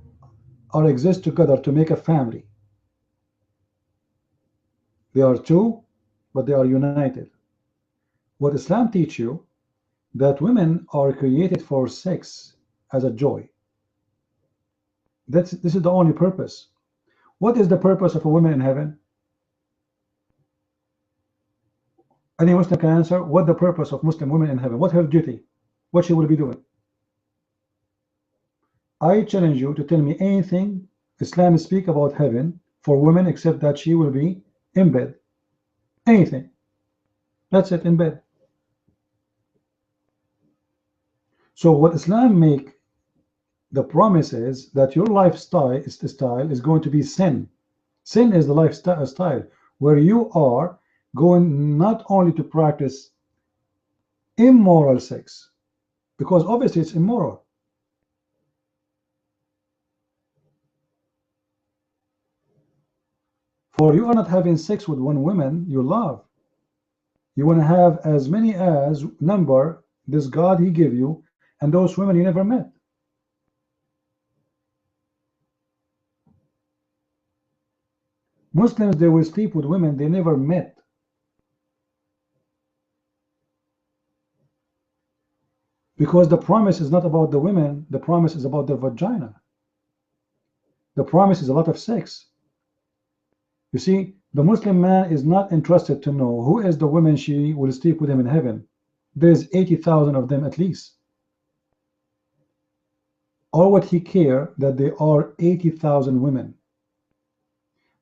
are exist together to make a family. They are two, but they are united. What Islam teach you, that women are created for sex as a joy. This is the only purpose. What is the purpose of a woman in heaven? Any Muslim can answer. What the purpose of Muslim women in heaven? What her duty? What she will be doing? I challenge you to tell me anything Islam speak about heaven for women except that she will be in bed. Anything. That's it, in bed. So what Islam make the promise is that your lifestyle is going to be sin. Sin is the lifestyle where you are going not only to practice immoral sex, because obviously it's immoral. For you are not having sex with one woman you love. You want to have as many as number this God he gave you, and those women you never met. Muslims, they will sleep with women they never met. Because the promise is not about the women, the promise is about the vagina. The promise is a lot of sex. You see, the Muslim man is not interested to know who is the woman she will sleep with him in heaven. There's 80,000 of them at least. All what he care that there are 80,000 women.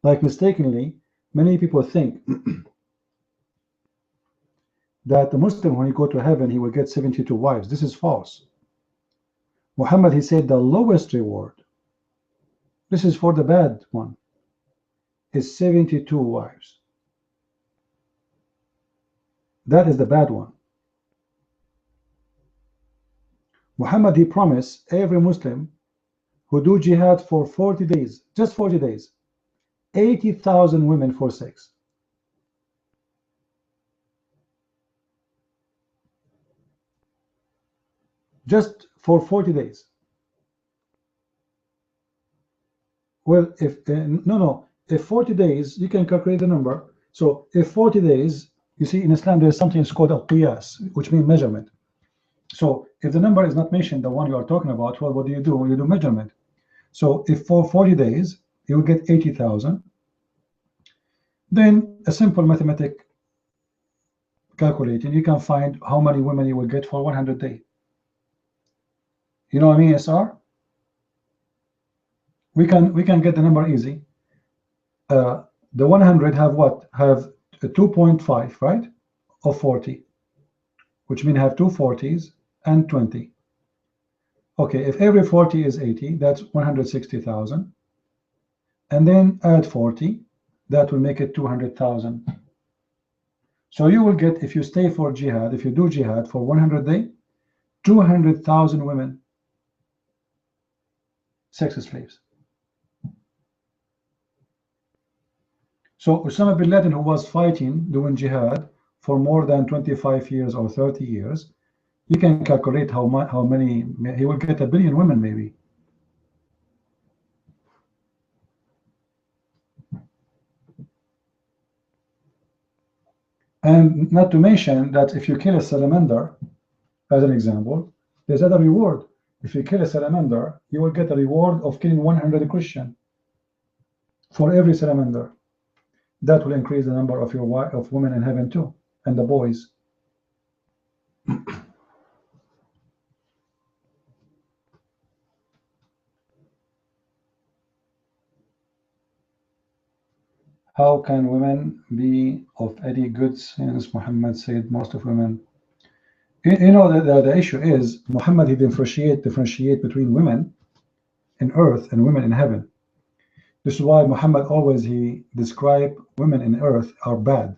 Like mistakenly, many people think that the Muslim, when he go to heaven, he will get 72 wives. This is false. Muhammad, he said the lowest reward, this is for the bad one, is 72 wives. That is the bad one. Muhammad, he promised every Muslim who do jihad for 40 days, just 40 days, 80,000 women for sex. Just for 40 days. Well, if if 40 days, you can calculate the number. So if 40 days, you see in Islam there's something called a qiyas, which means measurement. So if the number is not mentioned, the one you are talking about, well, what do? You do measurement. So if for 40 days you will get 80,000, then a simple mathematic calculating, you can find how many women you will get for 100 days. You know what I mean, SR? We can get the number easy. The 100 have what? Have a 2.5, right? Of 40, which means have 2 40s and 20. Okay, if every 40 is 80, that's 160,000. And then add 40, that will make it 200,000. So you will get, if you stay for jihad, if you do jihad for 100 days, 200,000 women, sex slaves. So Osama bin Laden, who was fighting, doing jihad for more than 25 years or 30 years, you can calculate how many, he will get 1 billion women maybe. And not to mention that if you kill a salamander, as an example, there's other reward. If you kill a salamander, you will get a reward of killing 100 Christians for every salamander. That will increase the number of of women in heaven too, and the boys. How can women be of any good since Muhammad said most of women? You know, the issue is Muhammad, he differentiate between women in earth and women in heaven. This is why Muhammad always he described women in earth are bad.